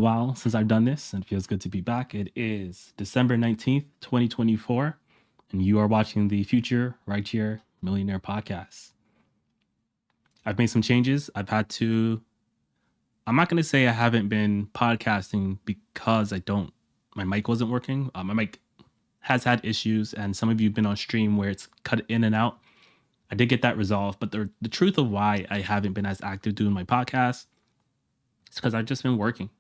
While since I've done this, and it feels good to be back. It is December 19th, 2024, and you are watching the Future Rideshare Millionaire Podcast. I've made some changes. I'm not going to say I haven't been podcasting because my mic wasn't working. My mic has had issues, and some of you have been on stream where it's cut in and out. I did get that resolved, but the truth of why I haven't been as active doing my podcast is because I've just been working.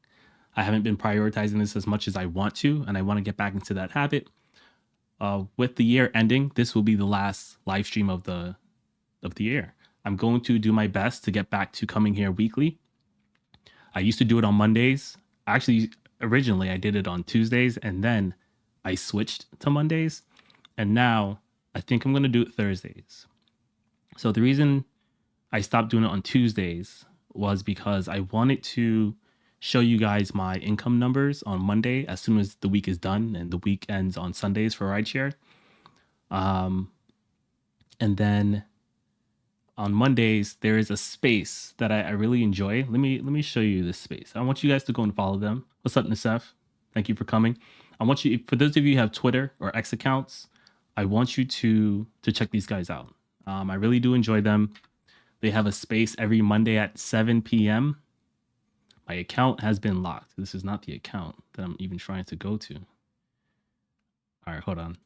I haven't been prioritizing this as much as I want to, and I want to get back into that habit. With the year ending, this will be the last live stream of the year. I'm going to do my best to get back to coming here weekly. I used to do it on Mondays. Actually, originally I did it on Tuesdays, and then I switched to Mondays, and now I think I'm going to do it Thursdays. So the reason I stopped doing it on Tuesdays was because I wanted to show you guys my income numbers on Monday as soon as the week is done, and the week ends on Sundays for Rideshare. And then on Mondays, there is a space that I really enjoy. Let me show you this space. I want you guys to go and follow them. What's up, Nasef? Thank you for coming. I want you, for those of you who have Twitter or X accounts, I want you to check these guys out. I really do enjoy them. They have a space every Monday at 7 p.m. My account has been locked. This is not the account that I'm even trying to go to. All right, hold on.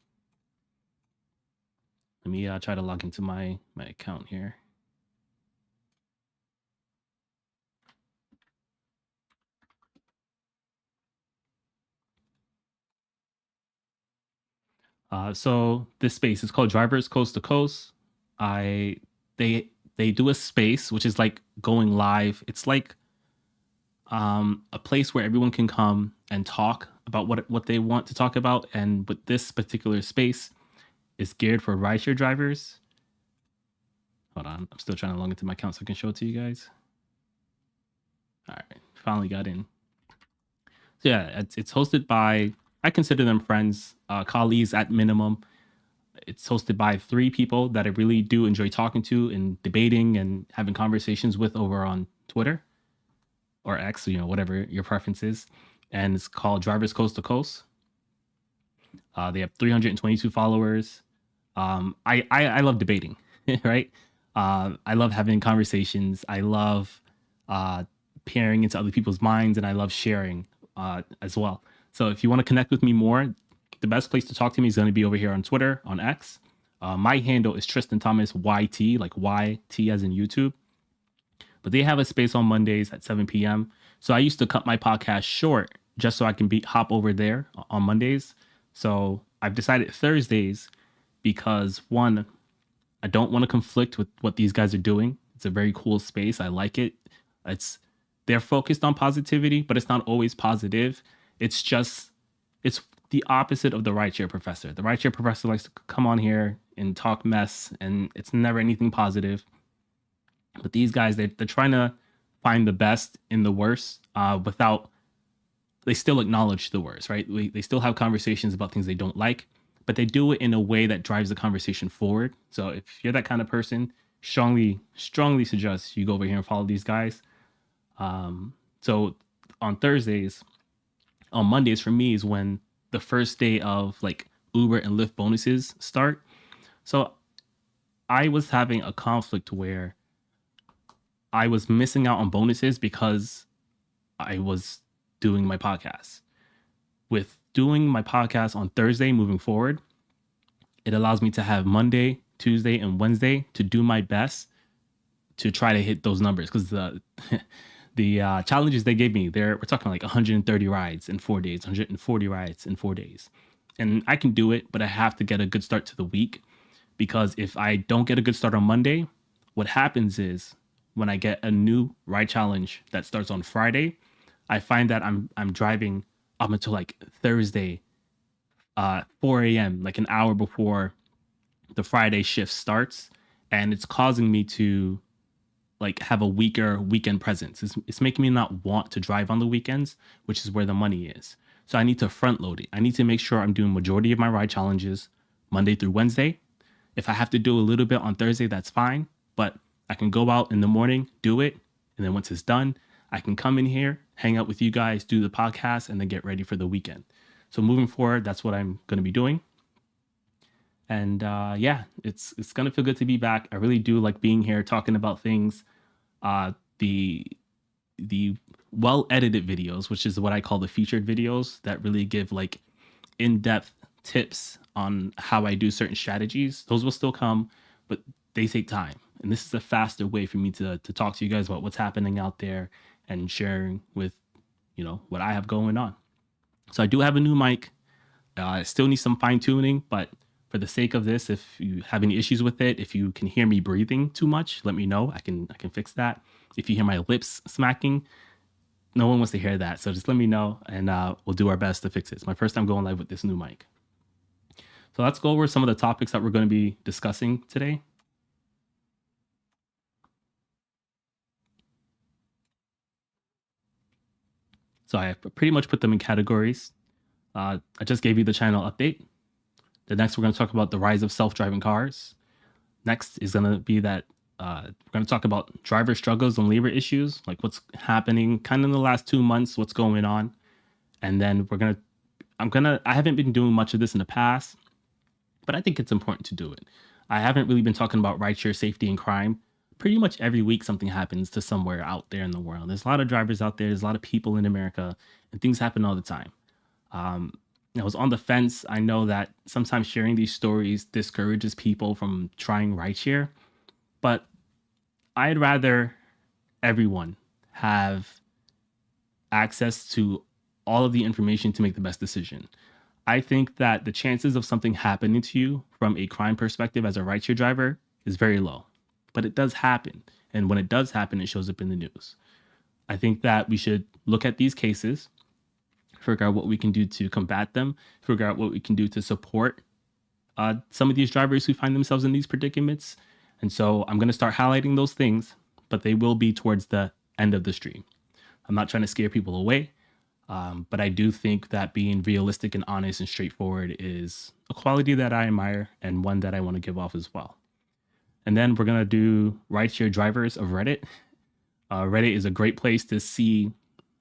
Let me try to log into my account here. So this space is called Drivers Coast to Coast. They do a space which is like going live. It's like a place where everyone can come and talk about what they want to talk about. And with this particular space, is geared for rideshare drivers. Hold on, I'm still trying to log into my account so I can show it to you guys. All right, finally got in. So yeah, it's hosted by, I consider them friends, colleagues at minimum. It's hosted by 3 people that I really do enjoy talking to and debating and having conversations with over on Twitter or X, whatever your preference is. And it's called Drivers Coast to Coast. They have 322 followers. I love debating, right? I love having conversations. I love peering into other people's minds, and I love sharing as well. So if you want to connect with me more, the best place to talk to me is going to be over here on Twitter, on X. My handle is Tristan Thomas YT, like YT as in YouTube. But they have a space on Mondays at 7 p.m. So I used to cut my podcast short just so I can hop over there on Mondays. So I've decided Thursdays because, one, I don't want to conflict with what these guys are doing. It's a very cool space. I like it. They're focused on positivity, but it's not always positive. It's the opposite of the rideshare professor. The rideshare professor likes to come on here and talk mess, and it's never anything positive. But these guys, they're trying to find the best in the worst without, they still acknowledge the worst, right? They still have conversations about things they don't like, but they do it in a way that drives the conversation forward. So if you're that kind of person, strongly suggest you go over here and follow these guys. So on Thursdays, on Mondays for me is when the first day of like Uber and Lyft bonuses start. So I was having a conflict where I was missing out on bonuses because I was doing my podcast. With doing my podcast on Thursday moving forward, it allows me to have Monday, Tuesday, and Wednesday to do my best to try to hit those numbers, because the challenges they gave me, we're talking like 130 rides in 4 days, 140 rides in 4 days. And I can do it, but I have to get a good start to the week, because if I don't get a good start on Monday, what happens is when I get a new ride challenge that starts on Friday, I find that I'm driving up until like Thursday, 4 a.m., like an hour before the Friday shift starts. And it's causing me to like have a weaker weekend presence. It's making me not want to drive on the weekends, which is where the money is. So I need to front load it. I need to make sure I'm doing majority of my ride challenges Monday through Wednesday. If I have to do a little bit on Thursday, that's fine. But I can go out in the morning, do it. And then once it's done, I can come in here, hang out with you guys, do the podcast, and then get ready for the weekend. So moving forward, that's what I'm going to be doing. And yeah, it's gonna feel good to be back. I really do like being here, talking about things. The well edited videos, which is what I call the featured videos, that really give like in depth tips on how I do certain strategies. Those will still come, but they take time. And this is a faster way for me to talk to you guys about what's happening out there and sharing with what I have going on. So I do have a new mic. I still need some fine tuning, but for the sake of this, if you have any issues with it, if you can hear me breathing too much, let me know. I can fix that. If you hear my lips smacking, no one wants to hear that. So just let me know, and we'll do our best to fix it. It's my first time going live with this new mic. So let's go over some of the topics that we're going to be discussing today. So I pretty much put them in categories. I just gave you the channel update. The next, we're going to talk about the rise of self-driving cars. Next is going to be that we're going to talk about driver struggles and labor issues, like what's happening kind of in the last 2 months, what's going on. And then I haven't been doing much of this in the past, but I think it's important to do it. I haven't really been talking about rideshare safety and crime. Pretty much every week something happens to somewhere out there in the world. There's a lot of drivers out there. There's a lot of people in America, and things happen all the time. I was on the fence. I know that sometimes sharing these stories discourages people from trying rideshare, but I'd rather everyone have access to all of the information to make the best decision. I think that the chances of something happening to you from a crime perspective as a rideshare driver is very low, but it does happen. And when it does happen, it shows up in the news. I think that we should look at these cases, figure out what we can do to combat them, figure out what we can do to support some of these drivers who find themselves in these predicaments. And so I'm going to start highlighting those things, but they will be towards the end of the stream. I'm not trying to scare people away, but I do think that being realistic and honest and straightforward is a quality that I admire and one that I want to give off as well. And then we're going to do rideshare drivers of Reddit. Reddit is a great place to see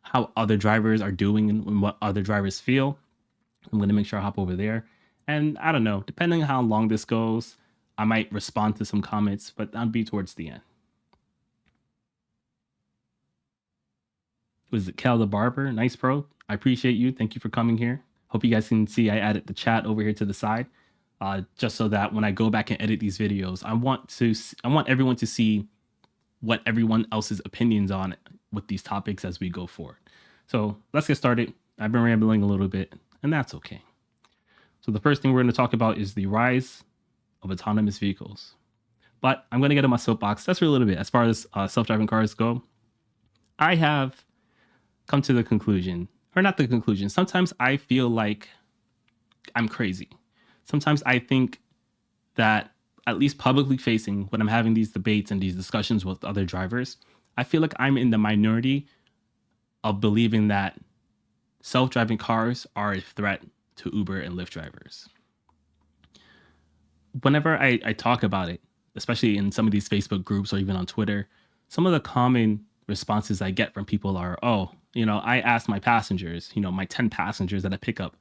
how other drivers are doing and what other drivers feel. I'm going to make sure I hop over there. And I don't know, depending on how long this goes, I might respond to some comments, but that'll be towards the end. Was it Cal the Barber? Nice, bro. I appreciate you. Thank you for coming here. Hope you guys can see I added the chat over here to the side, just so that when I go back and edit these videos, I want everyone to see what everyone else's opinions on with these topics as we go forward. So let's get started. I've been rambling a little bit, and that's okay. So the first thing we're going to talk about is the rise of autonomous vehicles. But I'm going to get on my soapbox just for a little bit. As far as self-driving cars go, I have come to the conclusion, or not the conclusion, sometimes I feel like I'm crazy. Sometimes I think that, at least publicly facing, when I'm having these debates and these discussions with other drivers, I feel like I'm in the minority of believing that self-driving cars are a threat to Uber and Lyft drivers. Whenever I talk about it, especially in some of these Facebook groups or even on Twitter, some of the common responses I get from people are, oh, I asked my passengers, my 10 passengers that I pick up,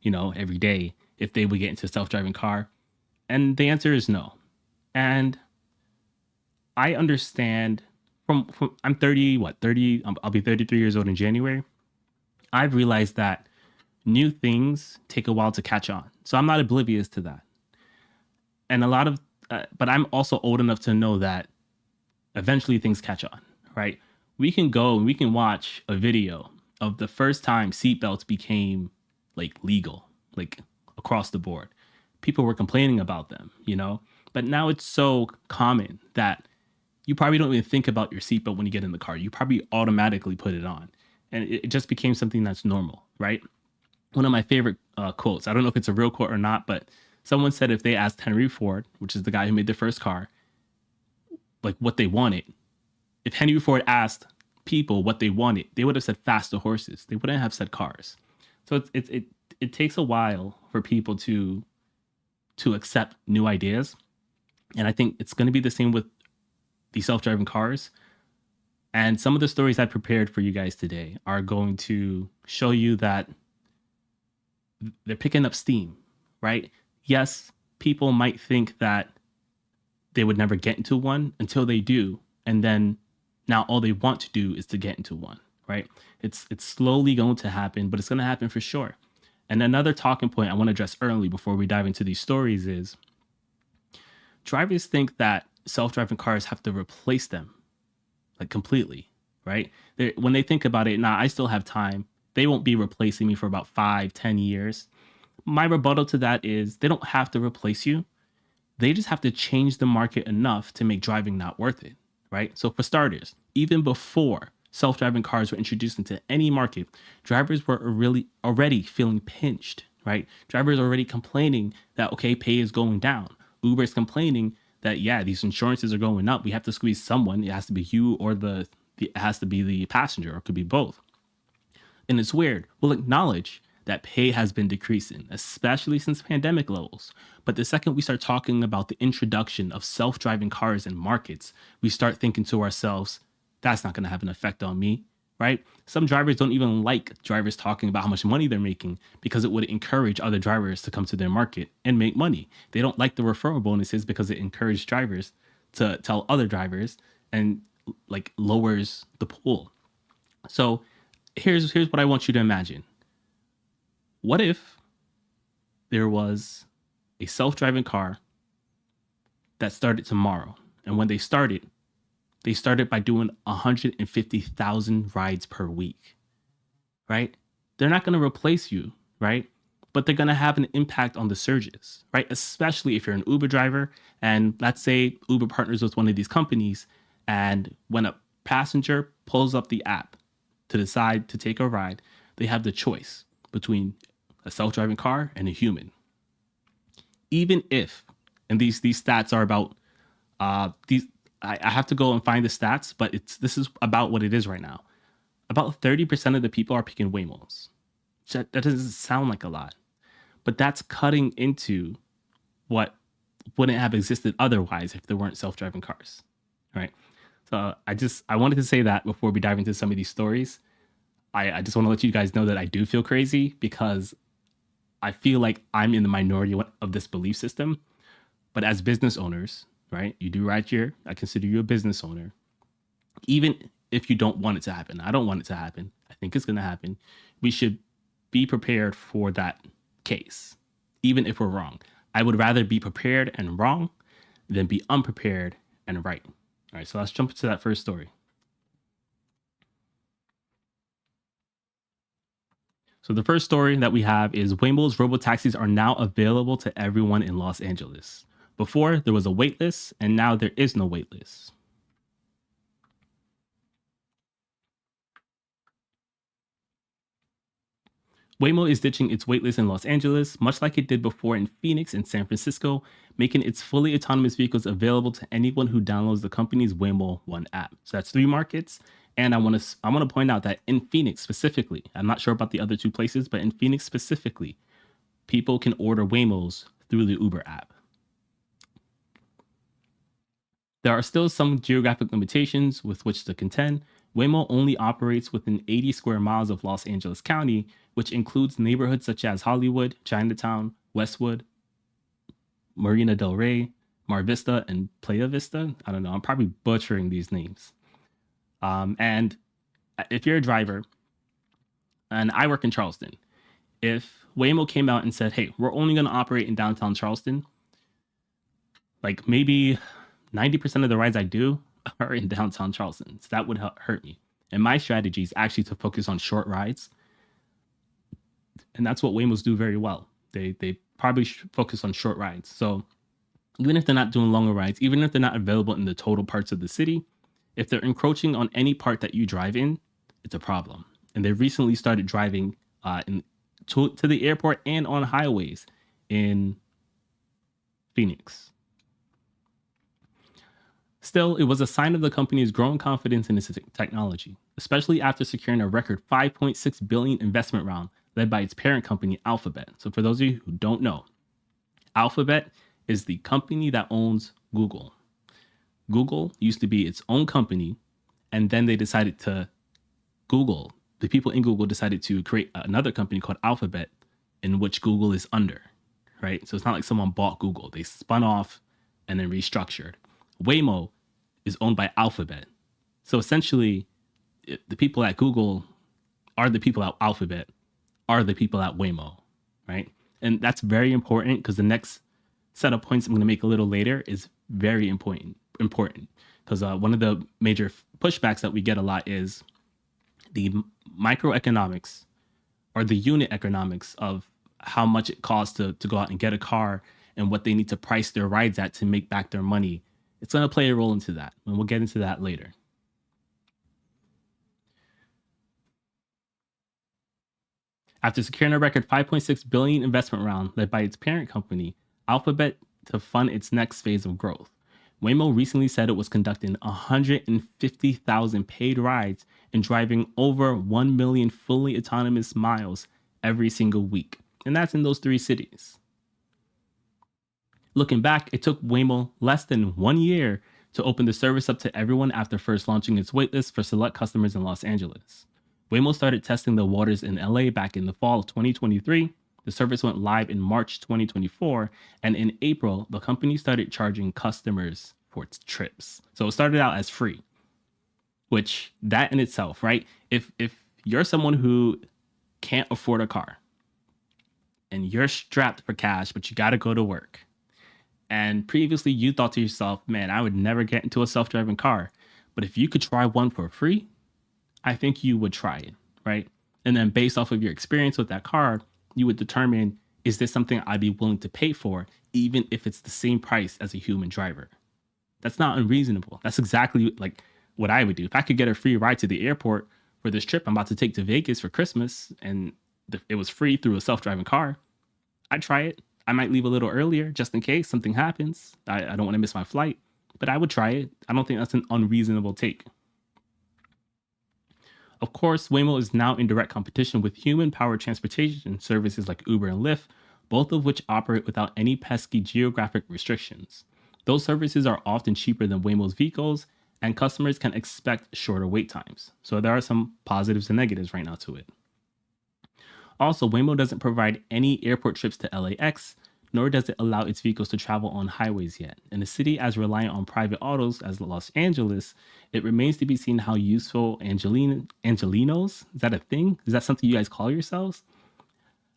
every day, if they would get into a self-driving car. And the answer is no. And I understand from I'm 30, I'll be 33 years old in January. I've realized that new things take a while to catch on. So I'm not oblivious to that. And but I'm also old enough to know that eventually things catch on, right? We can go and we can watch a video of the first time seatbelts became like legal, like across the board. People were complaining about them, but now it's so common that you probably don't even think about your seatbelt when you get in the car. You probably automatically put it on, and it just became something that's normal, right? One of my favorite quotes, I don't know if it's a real quote or not, but someone said if they asked Henry Ford, which is the guy who made the first car, like what they wanted, if Henry Ford asked people what they wanted, they would have said faster horses. They wouldn't have said cars. So it takes a while for people to accept new ideas. And I think it's going to be the same with the self-driving cars. And some of the stories I prepared for you guys today are going to show you that they're picking up steam, right? Yes, people might think that they would never get into one until they do. And then now all they want to do is to get into one, right? It's slowly going to happen, but it's going to happen for sure. And another talking point I want to address early before we dive into these stories is drivers think that self-driving cars have to replace them like completely, right? When they think about it, nah, I still have time. They won't be replacing me for about 5-10 years. My rebuttal to that is they don't have to replace you. They just have to change the market enough to make driving not worth it, right? So for starters, even before self-driving cars were introduced into any market, drivers were really already feeling pinched, right? Drivers are already complaining that, okay, pay is going down. Uber is complaining that, yeah, these insurances are going up. We have to squeeze someone. It has to be you or it has to be the passenger, or it could be both. And it's weird. We'll acknowledge that pay has been decreasing, especially since pandemic levels. But the second we start talking about the introduction of self-driving cars in markets, we start thinking to ourselves, that's not going to have an effect on me, right? Some drivers don't even like drivers talking about how much money they're making because it would encourage other drivers to come to their market and make money. They don't like the referral bonuses because it encourages drivers to tell other drivers and like lowers the pool. So here's what I want you to imagine. What if there was a self-driving car that started tomorrow? And when they started by doing 150,000 rides per week, right? They're not going to replace you, right? But they're going to have an impact on the surges, right? Especially if you're an Uber driver and let's say Uber partners with one of these companies, and when a passenger pulls up the app to decide to take a ride, they have the choice between a self-driving car and a human. Even if, and these stats are about these, I have to go and find the stats, but this is about what it is right now. About 30% of the people are picking Waymos. That doesn't sound like a lot, but that's cutting into what wouldn't have existed otherwise if there weren't self-driving cars, right? So I wanted to say that before we dive into some of these stories. I just want to let you guys know that I do feel crazy because I feel like I'm in the minority of this belief system. But as business owners, right? You do Rideshare. I consider you a business owner. Even if you don't want it to happen, I don't want it to happen. I think it's going to happen. We should be prepared for that case, even if we're wrong. I would rather be prepared and wrong than be unprepared and right. All right, so let's jump into that first story. So the first story that we have is Waymo's robotaxis are now available to everyone in Los Angeles. Before, there was a wait list, and now there is no wait list. Waymo is ditching its waitlist in Los Angeles, much like it did before in Phoenix and San Francisco, making its fully autonomous vehicles available to anyone who downloads the company's Waymo One app. So that's 3 markets. And I want to point out that in Phoenix specifically, I'm not sure about the other 2 places, but in Phoenix specifically, people can order Waymos through the Uber app. There are still some geographic limitations with which to contend. Waymo only operates within 80 square miles of Los Angeles County, which includes neighborhoods such as Hollywood, Chinatown, Westwood, Marina del Rey, Mar Vista, and Playa Vista. I don't know. I'm probably butchering these names. And if you're a driver, and I work in Charleston, if Waymo came out and said, hey, we're only going to operate in downtown Charleston, like maybe 90% of the rides I do are in downtown Charleston. So that would hurt me. And my strategy is actually to focus on short rides. And that's what Waymos do very well. They probably focus on short rides. So even if they're not doing longer rides, even if they're not available in the total parts of the city, if they're encroaching on any part that you drive in, it's a problem. And they've recently started driving to the airport and on highways in Phoenix. Still, it was a sign of the company's growing confidence in its technology, especially after securing a record $5.6 billion investment round led by its parent company, Alphabet. So for those of you who don't know, Alphabet is the company that owns Google. Google used to be its own company, And then they decided to Google, the people in Google decided to create another company called Alphabet, in which Google is under, right? So it's not like someone bought Google. They spun off and then restructured. Waymo is owned by Alphabet. So essentially, the people at Google are the people at Alphabet, are the people at Waymo, right? And that's very important because the next set of points I'm going to make a little later is very important because one of the major pushbacks that we get a lot is the microeconomics or the unit economics of how much it costs to go out and get a car and what they need to price their rides at to make back their money. It's going to play a role into that, and we'll get into that later. After securing a record $5.6 billion investment round led by its parent company, Alphabet, to fund its next phase of growth, Waymo recently said it was conducting 150,000 paid rides and driving over 1 million fully autonomous miles every single week. And that's in those 3 cities. Looking back, it took Waymo less than 1 year to open the service up to everyone after first launching its waitlist for select customers in Los Angeles. Waymo started testing the waters in LA back in the fall of 2023. The service went live in March 2024, and in April, the company started charging customers for its trips. So it started out as free, which that in itself, right? If you're someone who can't afford a car and you're strapped for cash, but you got to go to work, and previously you thought to yourself, man, I would never get into a self-driving car, but if you could try one for free, I think you would try it, right? And then based off of your experience with that car, you would determine, is this something I'd be willing to pay for, even if it's the same price as a human driver? That's not unreasonable. That's exactly like what I would do. If I could get a free ride to the airport for this trip I'm about to take to Vegas for Christmas, and it was free through a self-driving car, I'd try it. I might leave a little earlier just in case something happens. I don't want to miss my flight, but I would try it. I don't think that's an unreasonable take. Of course, Waymo is now in direct competition with human-powered transportation services like Uber and Lyft, both of which operate without any pesky geographic restrictions. Those services are often cheaper than Waymo's vehicles, and customers can expect shorter wait times. So there are some positives and negatives right now to it. Also, Waymo doesn't provide any airport trips to LAX, nor does it allow its vehicles to travel on highways yet. In a city as reliant on private autos as Los Angeles, it remains to be seen how useful Angelinos, is that a thing? Is that something you guys call yourselves?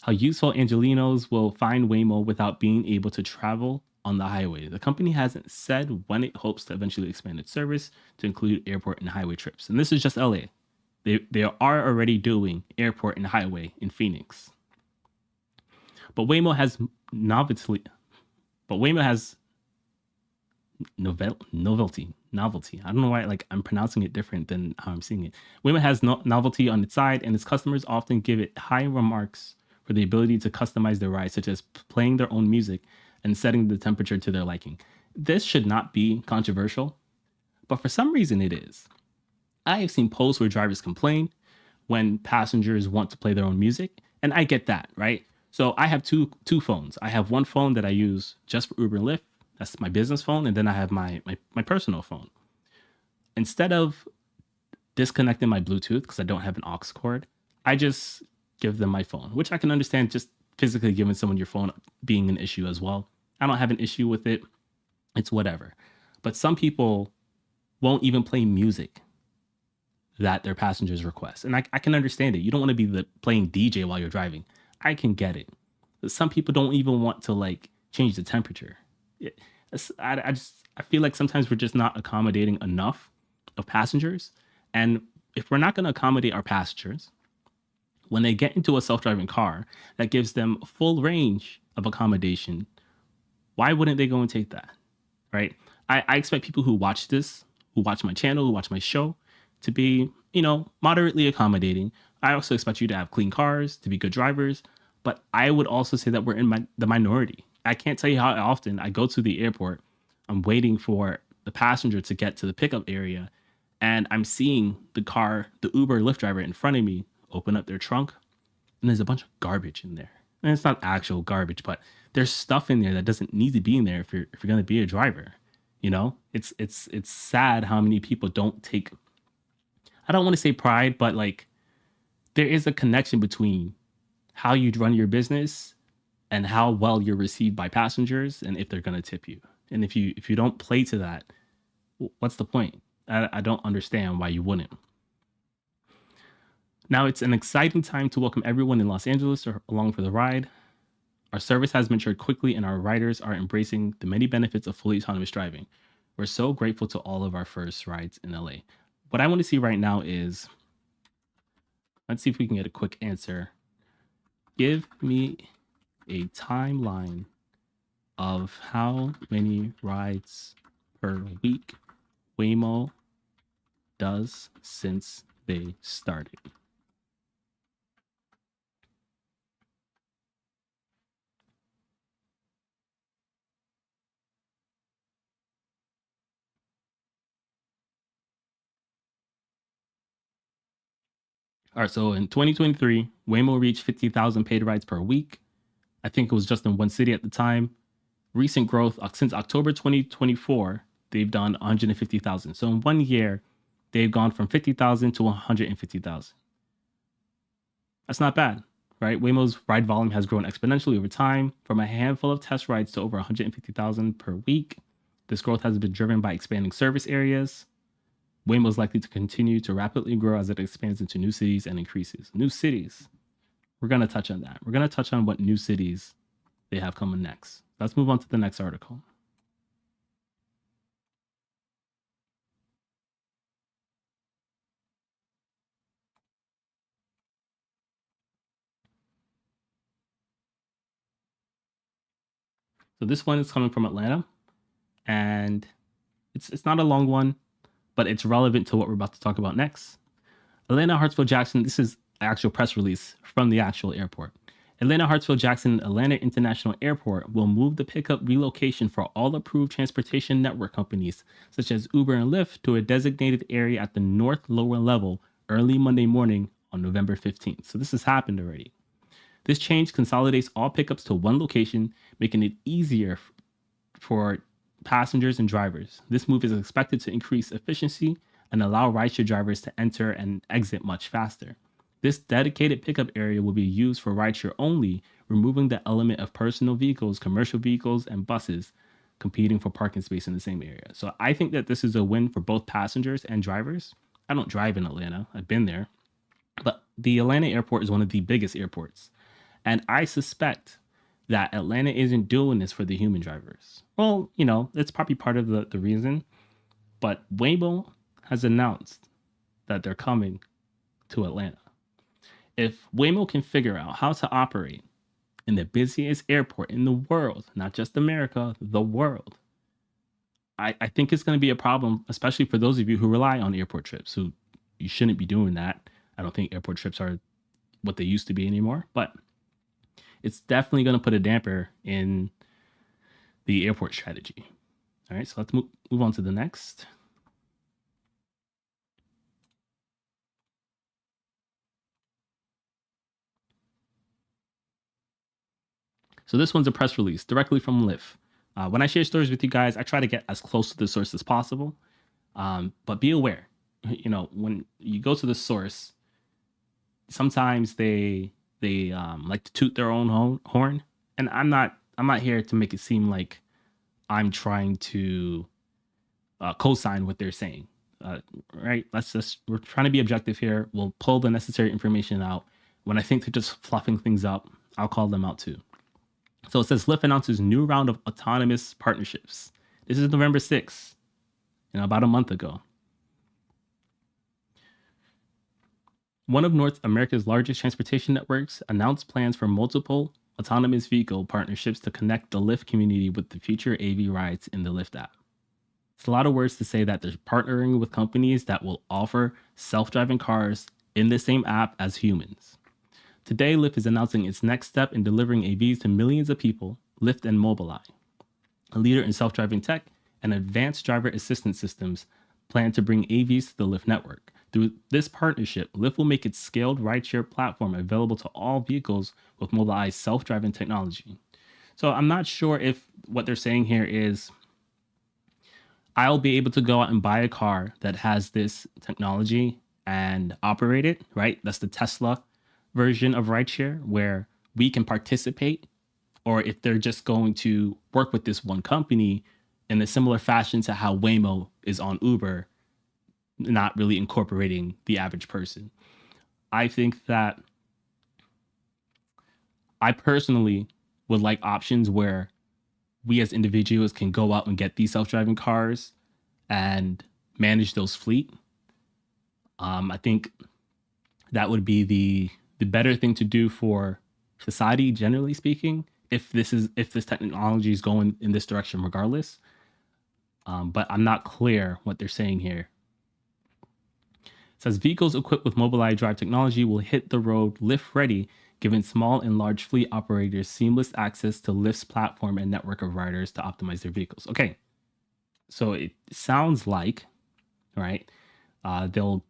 How useful Angelinos will find Waymo without being able to travel on the highway. The company hasn't said when it hopes to eventually expand its service to include airport and highway trips. And this is just LA. They are already doing airport and highway in Phoenix. But Waymo has novelty. Novelty. I don't know why I'm pronouncing it different than how I'm seeing it. Waymo has novelty on its side, and its customers often give it high remarks for the ability to customize their rides, such as playing their own music and setting the temperature to their liking. This should not be controversial, but for some reason it is. I have seen posts where drivers complain when passengers want to play their own music, and I get that, right? So I have two phones. I have one phone that I use just for Uber and Lyft. That's my business phone, and then I have my personal phone. Instead of disconnecting my Bluetooth because I don't have an aux cord, I just give them my phone, which I can understand just physically giving someone your phone being an issue as well. I don't have an issue with it. It's whatever. But some people won't even play music that their passengers request. And I can understand it. You don't want to be playing DJ while you're driving. I can get it. But some people don't even want to change the temperature. I feel like sometimes we're just not accommodating enough of passengers. And if we're not going to accommodate our passengers, when they get into a self-driving car that gives them full range of accommodation, why wouldn't they go and take that, right? I expect people who watch this, who watch my channel, who watch my show, to be, moderately accommodating. I also expect you to have clean cars, to be good drivers, but I would also say that we're in the minority. I can't tell you how often I go to the airport, I'm waiting for the passenger to get to the pickup area, and I'm seeing the Uber Lyft driver in front of me open up their trunk, and there's a bunch of garbage in there. And it's not actual garbage, but there's stuff in there that doesn't need to be in there if you're going to be a driver. It's sad how many people don't take I don't want to say pride, but like there is a connection between how you run your business and how well you're received by passengers and if they're going to tip you. And if you don't play to that, what's the point? I don't understand why you wouldn't. Now it's an exciting time to welcome everyone in Los Angeles along for the ride. Our service has matured quickly and our riders are embracing the many benefits of fully autonomous driving. We're so grateful to all of our first rides in LA. What I want to see right now is, let's see if we can get a quick answer. Give me a timeline of how many rides per week Waymo does since they started. All right, so in 2023, Waymo reached 50,000 paid rides per week. I think it was just in one city at the time. Recent growth since October 2024, they've done 150,000. So in 1 year, they've gone from 50,000 to 150,000. That's not bad, right? Waymo's ride volume has grown exponentially over time, from a handful of test rides to over 150,000 per week. This growth has been driven by expanding service areas. Waymo is likely to continue to rapidly grow as it expands into new cities and increases. New cities. We're going to touch on that. We're going to touch on what new cities they have coming next. Let's move on to the next article. So this one is coming from Atlanta, and it's not a long one, but it's relevant to what we're about to talk about next. Atlanta Hartsfield Jackson. This is actual press release from the actual airport. Atlanta Hartsfield Jackson Atlanta International Airport will move the pickup relocation for all approved transportation network companies, such as Uber and Lyft, to a designated area at the north lower level early Monday morning on November 15th. So this has happened already. This change consolidates all pickups to one location, making it easier for passengers and drivers. This move is expected to increase efficiency and allow rideshare drivers to enter and exit much faster. This dedicated pickup area will be used for rideshare only, removing the element of personal vehicles, commercial vehicles, and buses competing for parking space in the same area. So I think that this is a win for both passengers and drivers. I don't drive in Atlanta, I've been there, but the Atlanta airport is one of the biggest airports. And I suspect that Atlanta isn't doing this for the human drivers. Well, it's probably part of the reason, but Waymo has announced that they're coming to Atlanta. If Waymo can figure out how to operate in the busiest airport in the world, not just America, the world, I think it's going to be a problem, especially for those of you who rely on airport trips, who you shouldn't be doing that. I don't think airport trips are what they used to be anymore, but it's definitely going to put a damper in the airport strategy. All right, so let's move on to the next. So this one's a press release directly from Lyft. When I share stories with you guys, I try to get as close to the source as possible. But be aware, when you go to the source, sometimes they like to toot their own horn, and I'm not here to make it seem like I'm trying to co-sign what they're saying. Right? We're trying to be objective here. We'll pull the necessary information out. When I think they're just fluffing things up, I'll call them out too. So it says Lyft announces new round of autonomous partnerships. This is November 6th, about a month ago. One of North America's largest transportation networks announced plans for multiple autonomous vehicle partnerships to connect the Lyft community with the future AV rides in the Lyft app. It's a lot of words to say that they're partnering with companies that will offer self-driving cars in the same app as humans. Today, Lyft is announcing its next step in delivering AVs to millions of people, Lyft and Mobileye, a leader in self-driving tech and advanced driver assistance systems, plan to bring AVs to the Lyft network. Through this partnership, Lyft will make its scaled rideshare platform available to all vehicles with Mobileye's self-driving technology. So I'm not sure if what they're saying here is I'll be able to go out and buy a car that has this technology and operate it, right? That's the Tesla version of rideshare where we can participate, or if they're just going to work with this one company in a similar fashion to how Waymo is on Uber, not really incorporating the average person. I think that I personally would like options where we as individuals can go out and get these self-driving cars and manage those fleet. I think that would be the better thing to do for society, generally speaking, if this technology is going in this direction, regardless. But I'm not clear what they're saying here. It says vehicles equipped with Mobileye drive technology will hit the road Lyft ready, giving small and large fleet operators seamless access to Lyft's platform and network of riders to optimize their vehicles. Okay, so it sounds like, right, they'll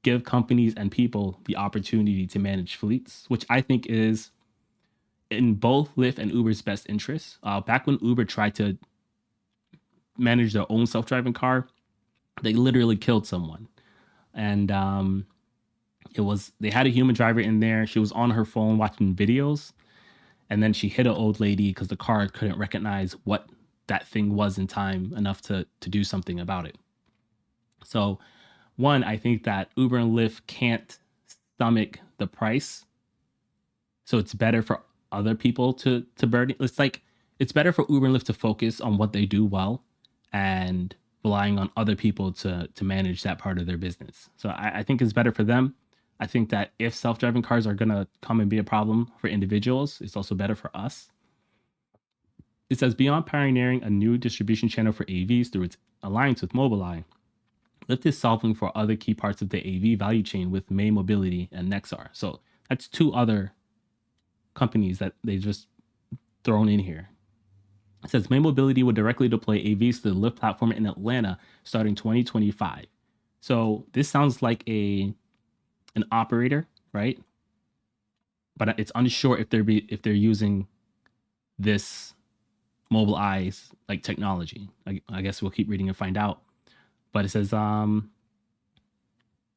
give companies and people the opportunity to manage fleets, which I think is in both Lyft and Uber's best interests. Back when Uber tried to manage their own self-driving car, they literally killed someone. And they had a human driver in there. She was on her phone watching videos, and then she hit an old lady because the car couldn't recognize what that thing was in time enough to do something about it. So, one, I think that Uber and Lyft can't stomach the price, so it's better for other people to burden. It's better for Uber and Lyft to focus on what they do well and relying on other people to manage that part of their business. So I think it's better for them. I think that if self-driving cars are going to come and be a problem for individuals, it's also better for us. It says, beyond pioneering a new distribution channel for AVs through its alliance with Mobileye, Lyft is solving for other key parts of the AV value chain with May Mobility and Nexar. So that's two other companies that they just thrown in here. It says May Mobility will directly deploy AVs to the Lyft platform in Atlanta starting 2025. So this sounds like an operator, right? But it's unsure if they're using this Mobileye's like technology. I guess we'll keep reading and find out. But it says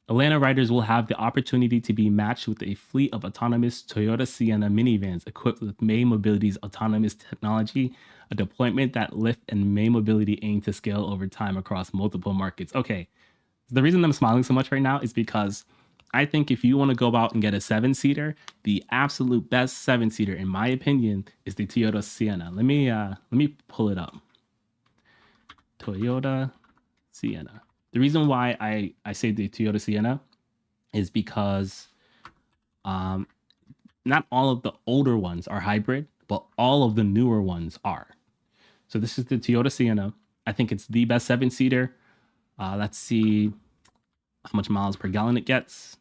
Atlanta riders will have the opportunity to be matched with a fleet of autonomous Toyota Sienna minivans equipped with May Mobility's autonomous technology, a deployment that Lyft and May Mobility aim to scale over time across multiple markets. Okay, the reason I'm smiling so much right now is because I think if you want to go out and get a 7-seater, the absolute best 7-seater, in my opinion, is the Toyota Sienna. Let me pull it up. Toyota Sienna. The reason why I say the Toyota Sienna is because not all of the older ones are hybrid, but all of the newer ones are. So this is the Toyota Sienna. I think it's the best 7-seater. Let's see how much miles per gallon it gets.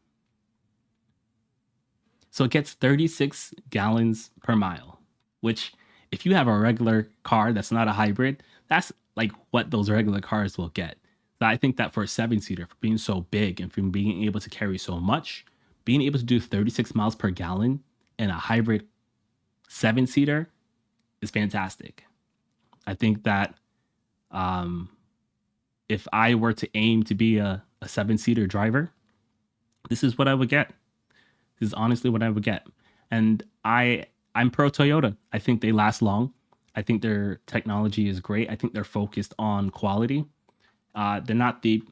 So it gets 36 gallons per mile, which if you have a regular car that's not a hybrid, that's like what those regular cars will get. So I think that for a 7-seater, for being so big and from being able to carry so much, being able to do 36 miles per gallon in a hybrid 7-seater is fantastic. I think that if I were to aim to be a 7-seater driver, this is what I would get. This is honestly what I would get. And I'm pro Toyota. I think they last long. I think their technology is great. I think they're focused on quality. They're not the,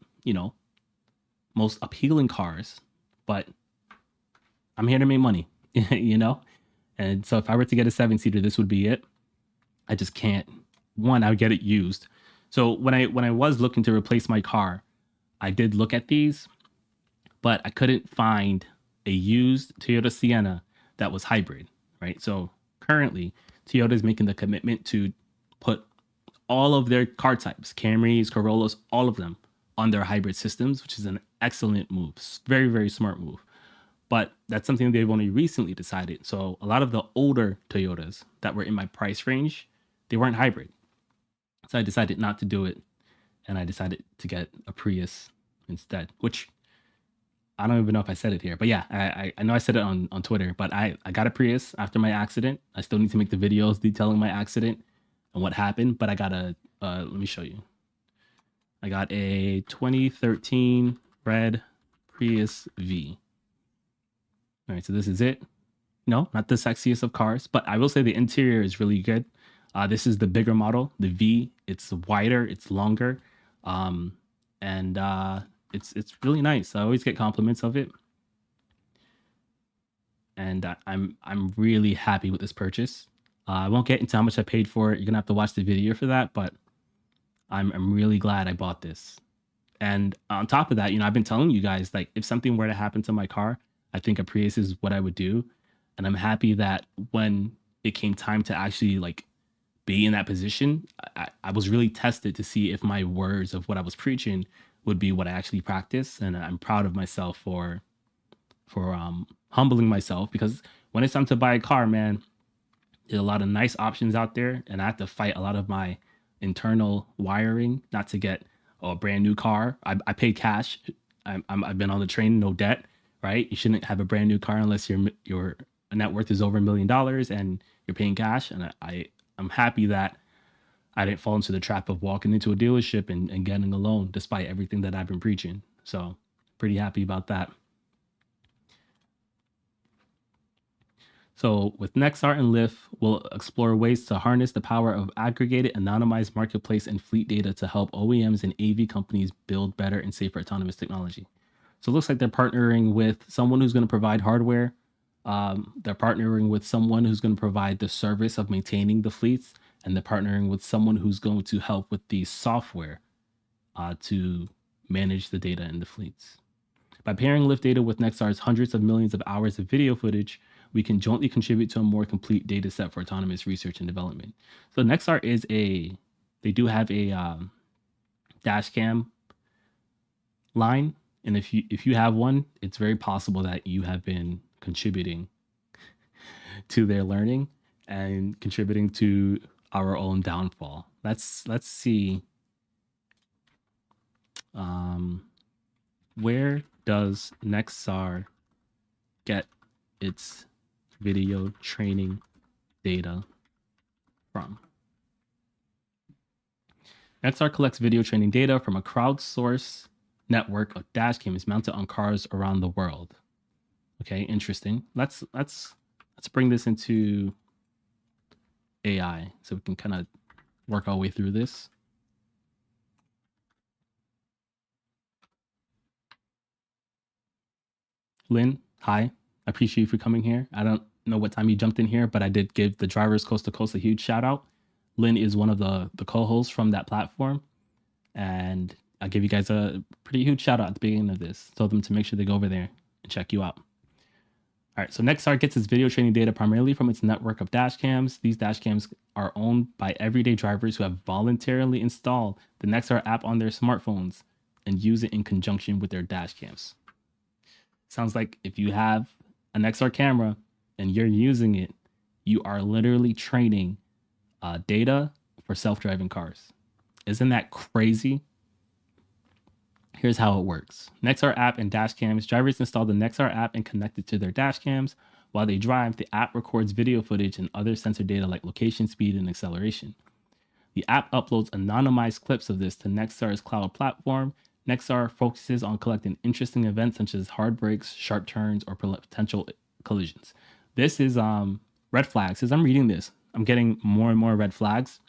most appealing cars, but I'm here to make money, And so if I were to get a 7-seater, this would be it. I just can't. One, I would get it used. So when I was looking to replace my car, I did look at these, but I couldn't find a used Toyota Sienna that was hybrid, right? So currently, Toyota is making the commitment to put all of their car types, Camrys, Corollas, all of them on their hybrid systems, which is an excellent move. Very, very smart move. But that's something they've only recently decided. So a lot of the older Toyotas that were in my price range, they weren't hybrid. So I decided not to do it. And I decided to get a Prius instead, which I don't even know if I said it here, but yeah, I know I said it on Twitter, but I got a Prius after my accident. I still need to make the videos detailing my accident and what happened, but I got let me show you. I got a 2013 red Prius V. All right, so this is it. No, not the sexiest of cars, but I will say the interior is really good. This is the bigger model, the V. It's wider, it's longer, um, and it's really nice. I always get compliments of it, and I'm really happy with this purchase. I won't get into how much I paid for it. You're gonna have to watch the video for that, but I'm really glad I bought this. And on top of that, I've been telling you guys, like, if something were to happen to my car, I think a Prius is what I would do. And I'm happy that when it came time to actually like be in that position, I was really tested to see if my words of what I was preaching would be what I actually practice. And I'm proud of myself for humbling myself, because when it's time to buy a car, man, there's a lot of nice options out there, and I have to fight a lot of my internal wiring not to get a brand new car. I pay cash. I've been on the train, no debt, right? You shouldn't have a brand new car unless your net worth is over $1 million and you're paying cash. And I'm happy that I didn't fall into the trap of walking into a dealership and getting a loan, despite everything that I've been preaching. So pretty happy about that. So with Nexar and Lyft, we'll explore ways to harness the power of aggregated, anonymized marketplace and fleet data to help OEMs and AV companies build better and safer autonomous technology. So it looks like they're partnering with someone who's going to provide hardware. They're partnering with someone who's going to provide the service of maintaining the fleets, and they're partnering with someone who's going to help with the software to manage the data in the fleets. By pairing Lyft data with Nexar's hundreds of millions of hours of video footage, we can jointly contribute to a more complete data set for autonomous research and development. So Nexar they do have a dash cam line. And if you have one, it's very possible that you have been contributing to their learning and contributing to our own downfall. Let's see. Where does Nexar get its video training data from? Nexar collects video training data from a crowdsourced network of dash cams mounted on cars around the world. Okay, interesting. Let's bring this into AI so we can kind of work our way through this. Lynn, hi. I appreciate you for coming here. I don't know what time you jumped in here, but I did give the Drivers Coast to Coast a huge shout out. Lynn is one of the co-hosts from that platform, and I'll give you guys a pretty huge shout out at the beginning of this. Told them to make sure they go over there and check you out. All right, so Nexar gets its video training data primarily from its network of dash cams. These dash cams are owned by everyday drivers who have voluntarily installed the Nexar app on their smartphones and use it in conjunction with their dash cams. Sounds like if you have an XR camera and you're using it, you are literally training data for self-driving cars. Isn't that crazy? Here's how it works. Nexar app and dash cams. Drivers install the Nexar app and connect it to their dash cams. While they drive, the app records video footage and other sensor data like location, speed, and acceleration. The app uploads anonymized clips of this to Nexar's cloud platform. Nexar focuses on collecting interesting events such as hard brakes, sharp turns, or potential collisions. This is red flags. As I'm reading this, I'm getting more and more red flags,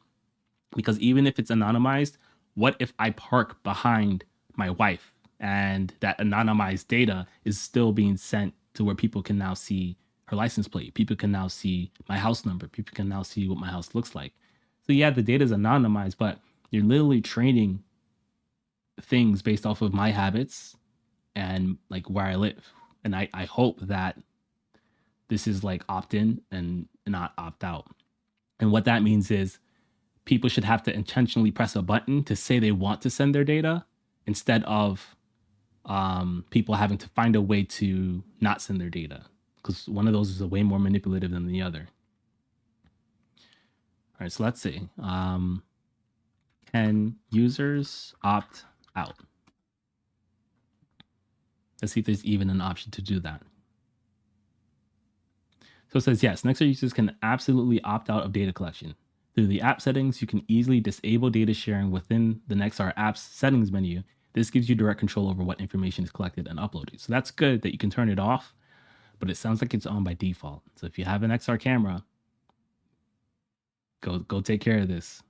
because even if it's anonymized, what if I park behind my wife and that anonymized data is still being sent to where people can now see her license plate? People can now see my house number. People can now see what my house looks like. So yeah, the data is anonymized, but you're literally training things based off of my habits and like where I live. And I hope that this is like opt-in and not opt-out. And what that means is people should have to intentionally press a button to say they want to send their data, instead of people having to find a way to not send their data, because one of those is way more manipulative than the other. All right, so let's see. Can users opt out? Let's see if there's even an option to do that. So it says, yes, Nexar users can absolutely opt out of data collection. Through the app settings, you can easily disable data sharing within the Nexar app's settings menu. This gives you direct control over what information is collected and uploaded. So that's good that you can turn it off, but it sounds like it's on by default. So if you have an XR camera, go take care of this.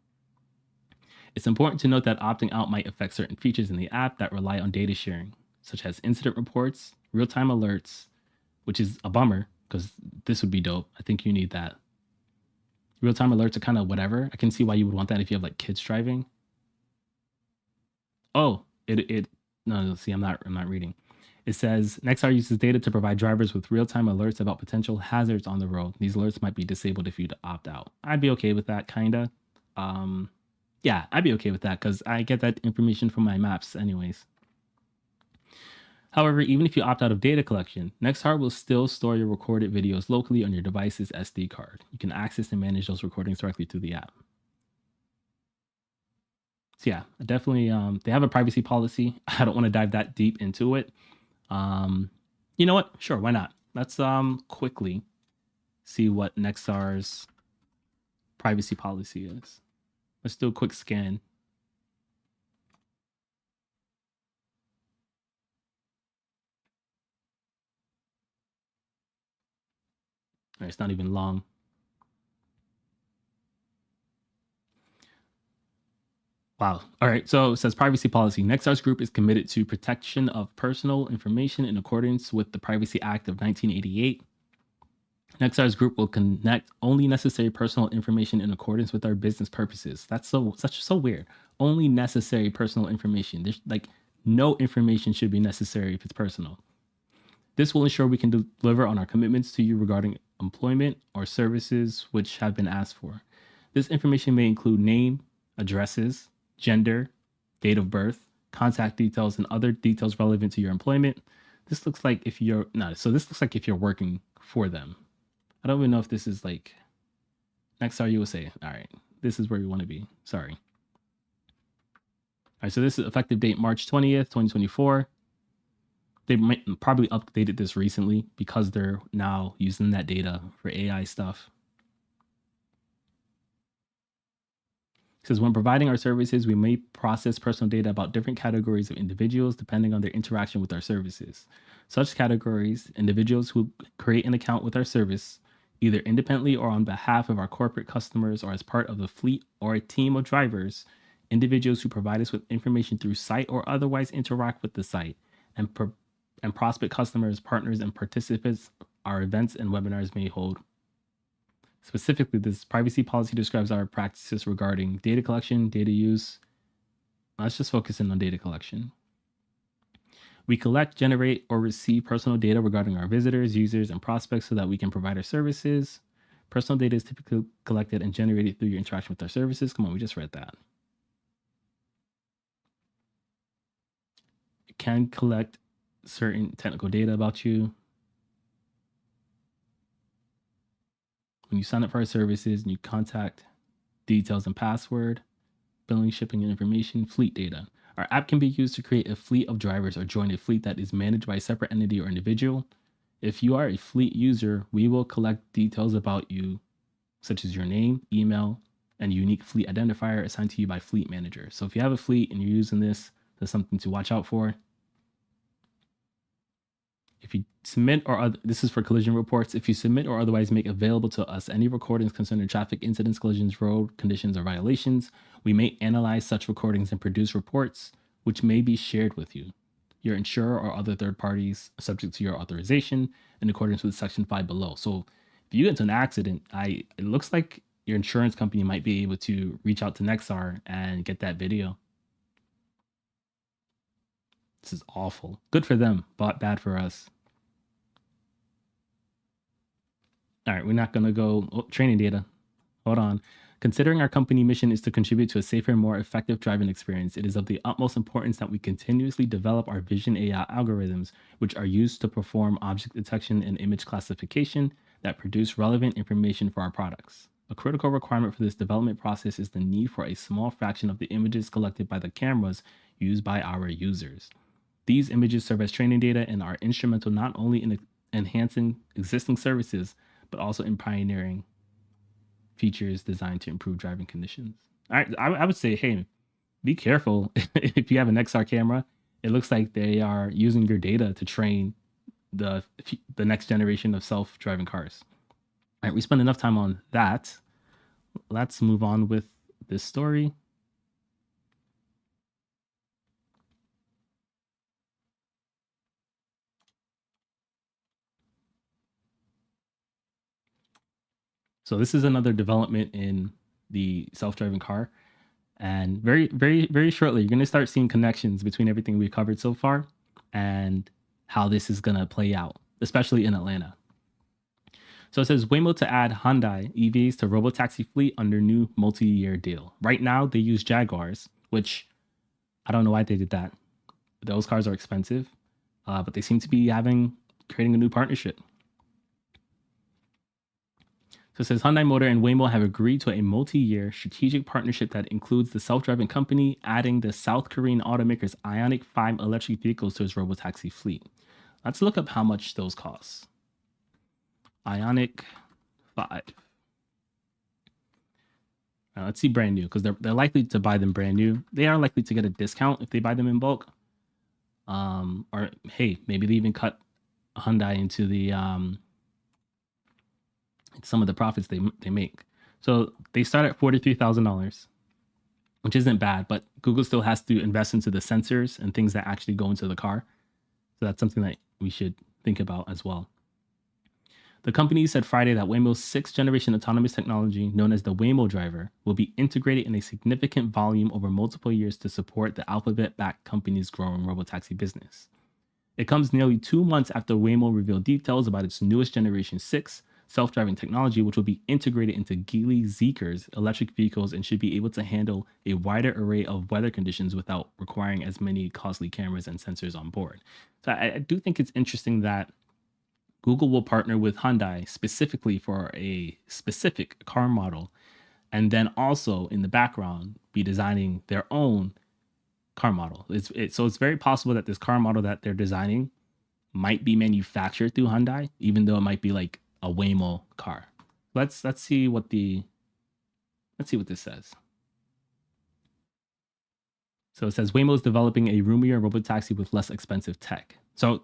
It's important to note that opting out might affect certain features in the app that rely on data sharing, such as incident reports, real-time alerts, which is a bummer because this would be dope. I think you need that. Real-time alerts are kind of whatever. I can see why you would want that if you have like kids driving. Oh, it no, see, I'm not reading. It says Nexar uses data to provide drivers with real-time alerts about potential hazards on the road. These alerts might be disabled if you opt out. I'd be okay with that, kinda. Yeah, I'd be okay with that because I get that information from my maps anyways. However, even if you opt out of data collection, Nexar will still store your recorded videos locally on your device's SD card. You can access and manage those recordings directly through the app. So yeah, definitely they have a privacy policy. I don't want to dive that deep into it. You know what? Sure, why not? Let's quickly see what Nexar's privacy policy is. Let's do a quick scan. All right, it's not even long. Wow. All right. So it says privacy policy. Nexar's group is committed to protection of personal information in accordance with the Privacy Act of 1988. Nexar's group will connect only necessary personal information in accordance with our business purposes. That's so weird. Only necessary personal information. There's like no information should be necessary if it's personal. This will ensure we can deliver on our commitments to you regarding employment or services which have been asked for. This information may include name, addresses, gender, date of birth, contact details, and other details relevant to your employment. This looks like if you're so this looks like if you're working for them. I don't even know if this is like Nexar USA. All right, this is where we want to be. Sorry. All right, so this is effective date March 20th, 2024. They might probably updated this recently because they're now using that data for AI stuff. It says when providing our services, we may process personal data about different categories of individuals depending on their interaction with our services. Such categories, individuals who create an account with our service, either independently or on behalf of our corporate customers or as part of a fleet or a team of drivers, individuals who provide us with information through site or otherwise interact with the site, and prospect customers, partners, and participants our events and webinars may hold. Specifically, this privacy policy describes our practices regarding data collection, data use. Let's just focus in on data collection. We collect, generate, or receive personal data regarding our visitors, users, and prospects so that we can provide our services. Personal data is typically collected and generated through your interaction with our services. Come on, we just read that. It can collect certain technical data about you. When you sign up for our services and you contact details and password, billing, shipping, and information, fleet data. Our app can be used to create a fleet of drivers or join a fleet that is managed by a separate entity or individual. If you are a fleet user, we will collect details about you, such as your name, email, and unique fleet identifier assigned to you by fleet manager. So if you have a fleet and you're using this, there's something to watch out for. If you submit this is for collision reports. If you submit or otherwise make available to us any recordings concerning traffic incidents, collisions, road conditions, or violations, we may analyze such recordings and produce reports, which may be shared with you, your insurer, or other third parties, subject to your authorization in accordance with Section 5 below. So if you get into an accident, it looks like your insurance company might be able to reach out to Nexar and get that video. This is awful. Good for them, but bad for us. All right, we're not going to go training data. Hold on. Considering our company mission is to contribute to a safer and more effective driving experience, it is of the utmost importance that we continuously develop our vision AI algorithms, which are used to perform object detection and image classification that produce relevant information for our products. A critical requirement for this development process is the need for a small fraction of the images collected by the cameras used by our users. These images serve as training data and are instrumental not only in enhancing existing services, but also in pioneering features designed to improve driving conditions. I would say, hey, be careful if you have an XR camera. It looks like they are using your data to train the the next generation of self-driving cars. All right, we spent enough time on that. Let's move on with this story. So this is another development in the self-driving car. And very shortly, you're going to start seeing connections between everything we've covered so far and how this is going to play out, especially in Atlanta. So it says Waymo to add Hyundai EVs to robotaxi fleet under new multi-year deal. Right now, they use Jaguars, which I don't know why they did that. Those cars are expensive, but they seem to be creating a new partnership. So it says Hyundai Motor and Waymo have agreed to a multi-year strategic partnership that includes the self-driving company adding the South Korean automaker's Ioniq 5 electric vehicles to its robotaxi fleet. Let's look up how much those cost. Ioniq 5. Now, let's see brand new, because they're likely to buy them brand new. They are likely to get a discount if they buy them in bulk. Or hey, maybe they even cut Hyundai into the some of the profits they make. So they start at $43,000, which isn't bad, but Google still has to invest into the sensors and things that actually go into the car. So that's something that we should think about as well. The company said Friday that Waymo's 6th generation autonomous technology, known as the Waymo Driver, will be integrated in a significant volume over multiple years to support the Alphabet-backed company's growing robotaxi business. It comes nearly 2 months after Waymo revealed details about its newest Generation 6 self-driving technology, which will be integrated into Geely Zeekr's electric vehicles and should be able to handle a wider array of weather conditions without requiring as many costly cameras and sensors on board. So I do think it's interesting that Google will partner with Hyundai specifically for a specific car model, and then also in the background be designing their own car model. So it's very possible that this car model that they're designing might be manufactured through Hyundai, even though it might be like a Waymo car. Let's see what this says. So it says Waymo is developing a roomier robotaxi with less expensive tech. So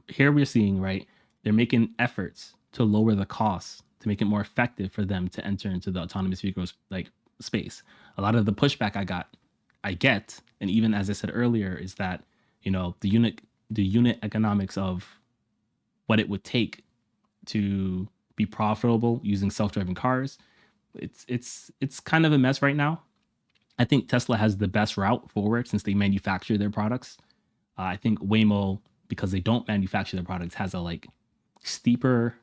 here we're seeing, right, they're making efforts to lower the costs to make it more effective for them to enter into the autonomous vehicles like space. A lot of the pushback I get, and even as I said earlier, is that the unit economics of what it would take to be profitable using self-driving cars, it's kind of a mess right now. I think Tesla has the best route forward since they manufacture their products. I think Waymo, because they don't manufacture their products, has a steeper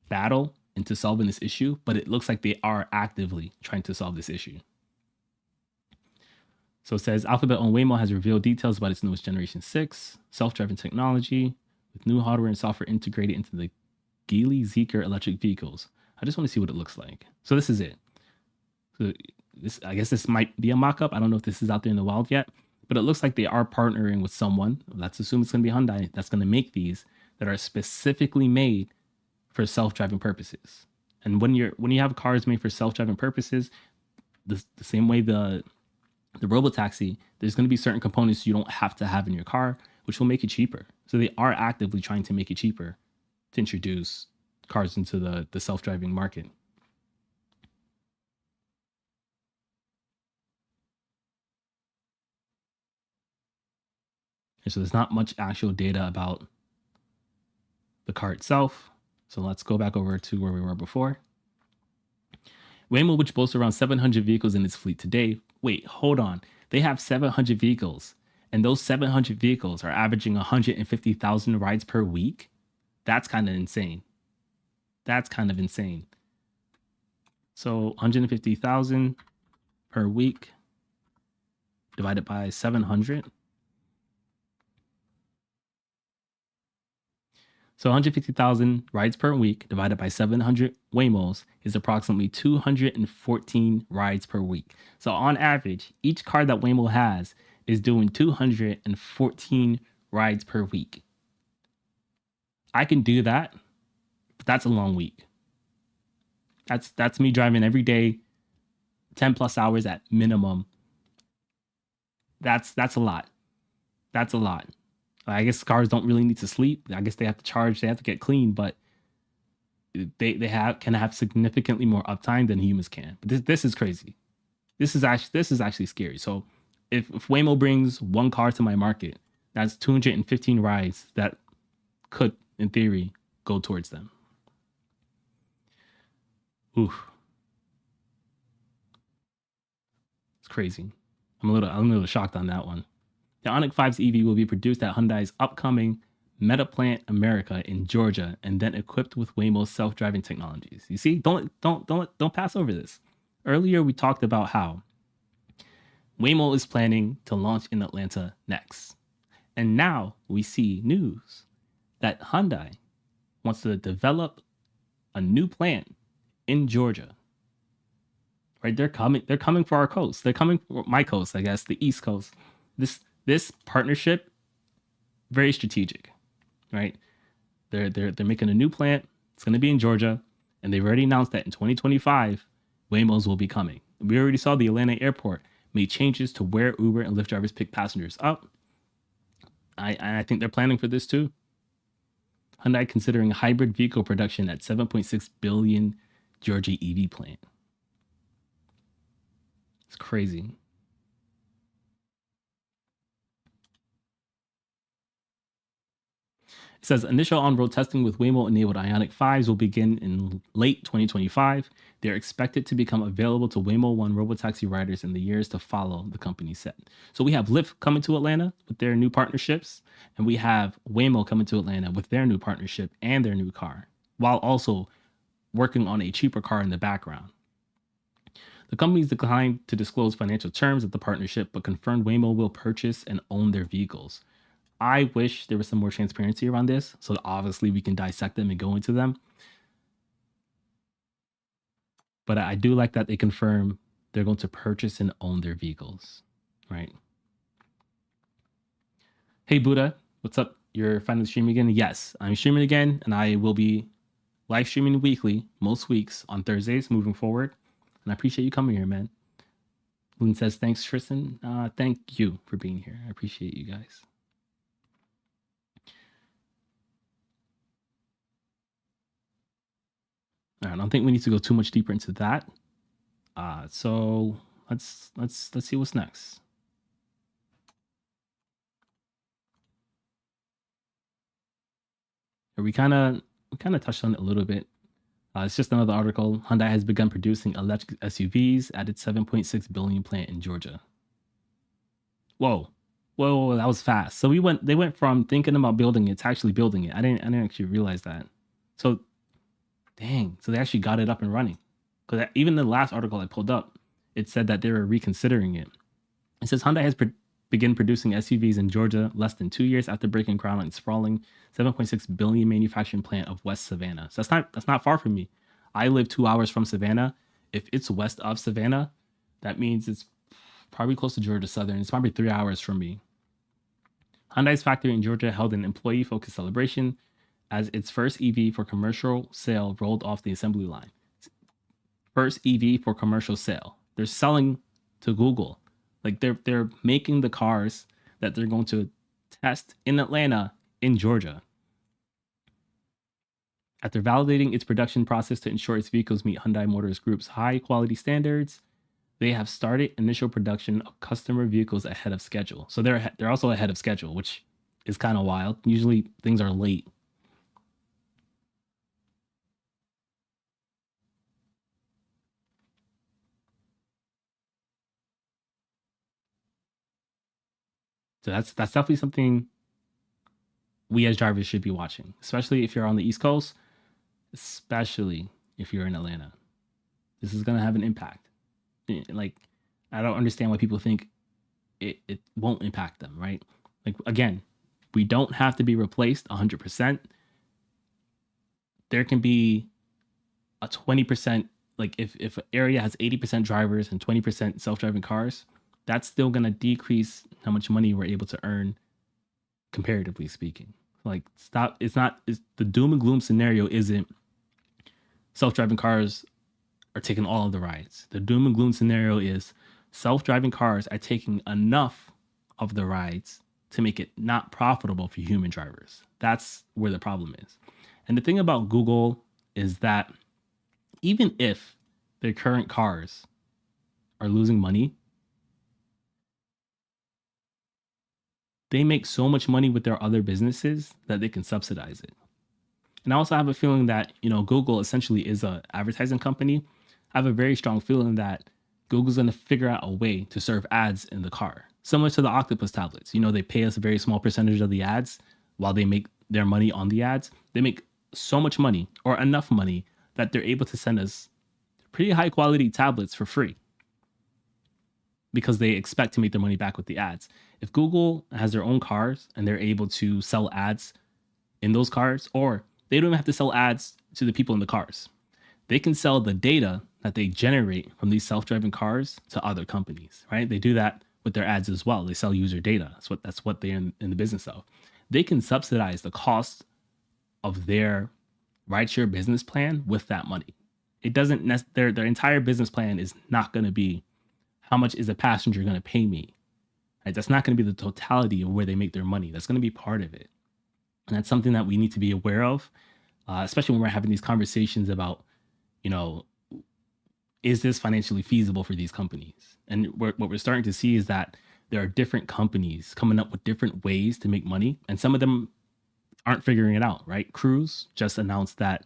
battle into solving this issue, but it looks like they are actively trying to solve this issue. So it says Alphabet on Waymo has revealed details about its newest Generation 6 self-driving technology with new hardware and software integrated into the Geely Zeekr electric vehicles. I just want to see what it looks like. So this is it. So I guess this might be a mock-up. I don't know if this is out there in the wild yet, but it looks like they are partnering with someone. Let's assume it's going to be Hyundai that's going to make these that are specifically made for self-driving purposes. And when you have cars made for self-driving purposes, the same way the robotaxi, there's going to be certain components you don't have to have in your car, which will make it cheaper. So they are actively trying to make it cheaper to introduce cars into the self-driving market. And so there's not much actual data about the car itself. So let's go back over to where we were before. Waymo, which boasts around 700 vehicles in its fleet today. Wait, hold on. They have 700 vehicles, and those 700 vehicles are averaging 150,000 rides per week. That's kind of insane. So 150,000 per week divided by 700. So 150,000 rides per week divided by 700 Waymos is approximately 214 rides per week. So on average, each car that Waymo has is doing 214 rides per week. I can do that, but that's a long week. That's me driving every day, 10 plus hours at minimum That's a lot. That's a lot. I guess cars don't really need to sleep. I guess they have to charge. They have to get clean, but they have can have significantly more uptime than humans can. But this is crazy. This is actually scary. So if Waymo brings one car to my market, that's 215 rides that could, in theory, go towards them. Oof, it's crazy. I'm a little shocked on that one. The Ioniq 5's EV will be produced at Hyundai's upcoming Meta Plant America in Georgia, and then equipped with Waymo's self-driving technologies. You see, don't pass over this. Earlier, we talked about how Waymo is planning to launch in Atlanta next, and now we see news that Hyundai wants to develop a new plant in Georgia. Right? They're coming for our coast. They're coming for my coast, I guess, the East Coast. This partnership very strategic, right? They're making a new plant. It's going to be in Georgia, and they've already announced that in 2025, Waymo's will be coming. We already saw the Atlanta airport made changes to where Uber and Lyft drivers pick passengers up. I think they're planning for this too. Hyundai considering hybrid vehicle production at 7.6 billion Georgia EV plant. It's crazy. It says initial on-road testing with Waymo-enabled Ioniq 5s will begin in late 2025. They're expected to become available to Waymo One robotaxi riders in the years to follow, the company said. So we have Lyft coming to Atlanta with their new partnerships, and we have Waymo coming to Atlanta with their new partnership and their new car, while also working on a cheaper car in the background. The companies declined to disclose financial terms of the partnership, but confirmed Waymo will purchase and own their vehicles. I wish there was some more transparency around this, so that obviously we can dissect them and go into them. But I do like that they confirm they're going to purchase and own their vehicles, right? Hey Buddha, what's up? You're finally streaming again? Yes, I'm streaming again, and I will be live streaming weekly, most weeks on Thursdays moving forward. And I appreciate you coming here, man. Lynn says, thanks, Tristan. Thank you for being here. I appreciate you guys. All right, I don't think we need to go too much deeper into that. So let's see what's next. We kind of touched on it a little bit. It's just another article. Hyundai has begun producing electric SUVs at its 7.6 billion plant in Georgia. Whoa, that was fast. So they went from thinking about building it to actually building it. I didn't actually realize that. So, dang. So they actually got it up and running. Because even the last article I pulled up, it said that they were reconsidering it. It says Hyundai has begun producing SUVs in Georgia less than 2 years after breaking ground on its sprawling 7.6 billion manufacturing plant of West Savannah. So that's not far from me. I live 2 hours from Savannah. If it's west of Savannah, that means it's probably close to Georgia Southern. It's probably 3 hours from me. Hyundai's factory in Georgia held an employee-focused celebration as its first EV for commercial sale rolled off the assembly line. First EV for commercial sale. They're selling to Google. Like they're making the cars that they're going to test in Atlanta, in Georgia. After validating its production process to ensure its vehicles meet Hyundai Motors Group's high quality standards, they have started initial production of customer vehicles ahead of schedule. So they're also ahead of schedule, which is kind of wild. Usually things are late. So that's definitely something we as drivers should be watching, especially if you're on the East Coast, especially if you're in Atlanta. This is going to have an impact. Like, I don't understand why people think it won't impact them, right? Like, again, we don't have to be replaced 100%. There can be a 20%, like if an area has 80% drivers and 20% self-driving cars, that's still going to decrease how much money we're able to earn, comparatively speaking. Like, the doom and gloom scenario isn't self-driving cars are taking all of the rides. The doom and gloom scenario is self-driving cars are taking enough of the rides to make it not profitable for human drivers. That's where the problem is. And the thing about Google is that even if their current cars are losing money, they make so much money with their other businesses that they can subsidize it. And I also have a feeling that, Google essentially is an advertising company. I have a very strong feeling that Google's going to figure out a way to serve ads in the car, similar to the Octopus tablets. They pay us a very small percentage of the ads while they make their money on the ads. They make so much money, or enough money, that they're able to send us pretty high quality tablets for free because they expect to make their money back with the ads. If Google has their own cars and they're able to sell ads in those cars, or they don't even have to sell ads to the people in the cars, they can sell the data that they generate from these self-driving cars to other companies, right? They do that with their ads as well. They sell user data. That's what they're in the business of. They can subsidize the cost of their rideshare business plan with that money. It doesn't their entire business plan is not going to be how much is a passenger going to pay me. Right? That's not going to be the totality of where they make their money. That's going to be part of it. And that's something that we need to be aware of, especially when we're having these conversations about, is this financially feasible for these companies? And what we're starting to see is that there are different companies coming up with different ways to make money. And some of them aren't figuring it out, right? Cruise just announced that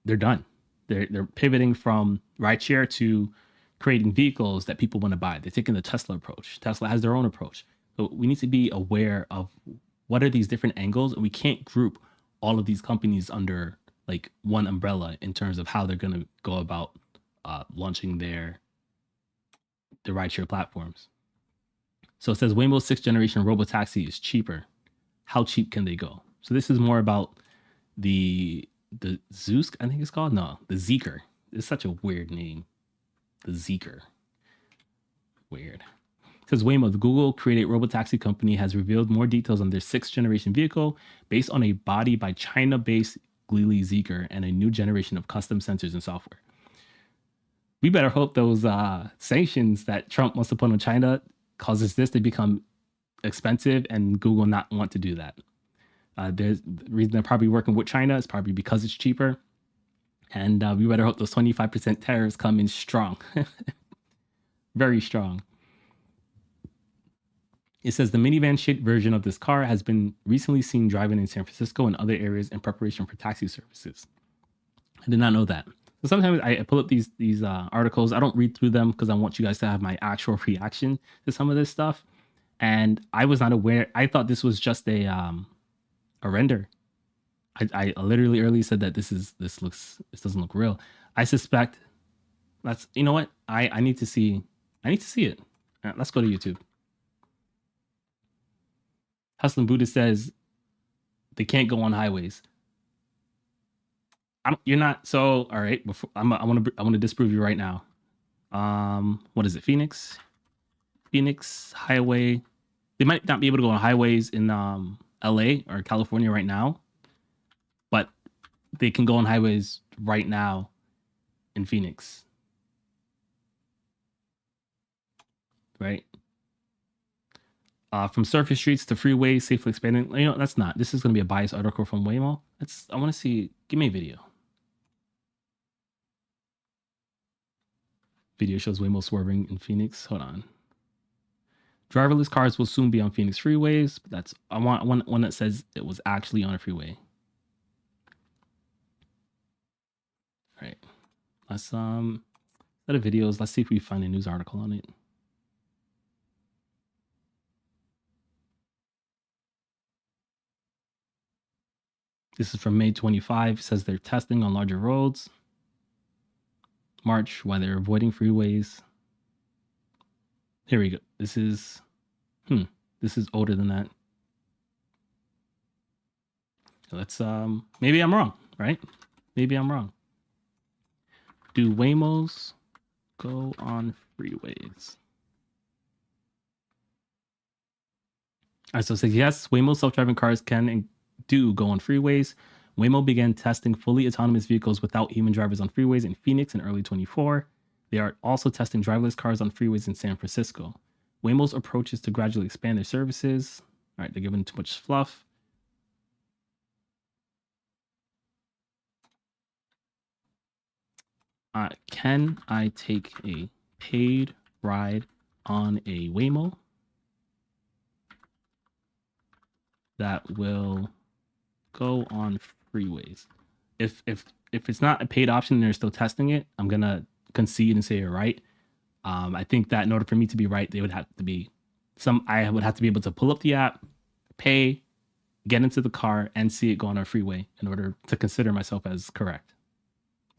they're done. They're pivoting from rideshare to creating vehicles that people want to buy. They're taking the Tesla approach. Tesla has their own approach. So we need to be aware of what are these different angles, and we can't group all of these companies under like one umbrella in terms of how they're going to go about launching the rideshare platforms. So it says Waymo's 6th generation robotaxi is cheaper. How cheap can they go? So this is more about the Zeus, I think it's called. No, the Zeekr. It's such a weird name. The Zeekr. Weird. It says Waymo, the Google created robotaxi company, has revealed more details on their 6th generation vehicle based on a body by China-based Geely Zeekr and a new generation of custom sensors and software. We better hope those sanctions that Trump wants to put on China causes this to become expensive and Google not want to do that. There's the reason they're probably working with China is probably because it's cheaper. And we better hope those 25% tariffs come in strong. Very strong. It says the minivan-shaped version of this car has been recently seen driving in San Francisco and other areas in preparation for taxi services. I did not know that. So sometimes I pull up these articles. I don't read through them because I want you guys to have my actual reaction to some of this stuff. And I was not aware. I thought this was just a render. I literally earlier said that this doesn't look real. I suspect that's, you know what? I need to see it. Let's go to YouTube. Hustling Buddha says they can't go on highways. You're not. So all right. I want to disprove you right now. What is it? Phoenix highway. They might not be able to go on highways in LA or California right now, but they can go on highways right now in Phoenix. Right? From surface streets to freeways, safely expanding. That's not. This is going to be a biased article from Waymo. I want to see. Give me a video. Video shows Waymo swerving in Phoenix. Hold on. Driverless cars will soon be on Phoenix freeways. But I want one that says it was actually on a freeway. All right. Let's set of videos. Let's see if we find a news article on it. This is from May 25. It says they're testing on larger roads. March, while they're avoiding freeways. Here we go. This is older than that. Let's maybe I'm wrong, right? Maybe I'm wrong. Do Waymos go on freeways? All right, so it says yes, Waymo self-driving cars can and do go on freeways. Waymo began testing fully autonomous vehicles without human drivers on freeways in Phoenix in early 2024. They are also testing driverless cars on freeways in San Francisco. Waymo's approach is to gradually expand their services. All right, they're giving too much fluff. Can I take a paid ride on a Waymo that will go on freeways? If it's not a paid option and they're still testing it, I'm gonna concede and say you're right. I think that in order for me to be right, they would have to be I would have to be able to pull up the app, pay, get into the car, and see it go on a freeway in order to consider myself as correct.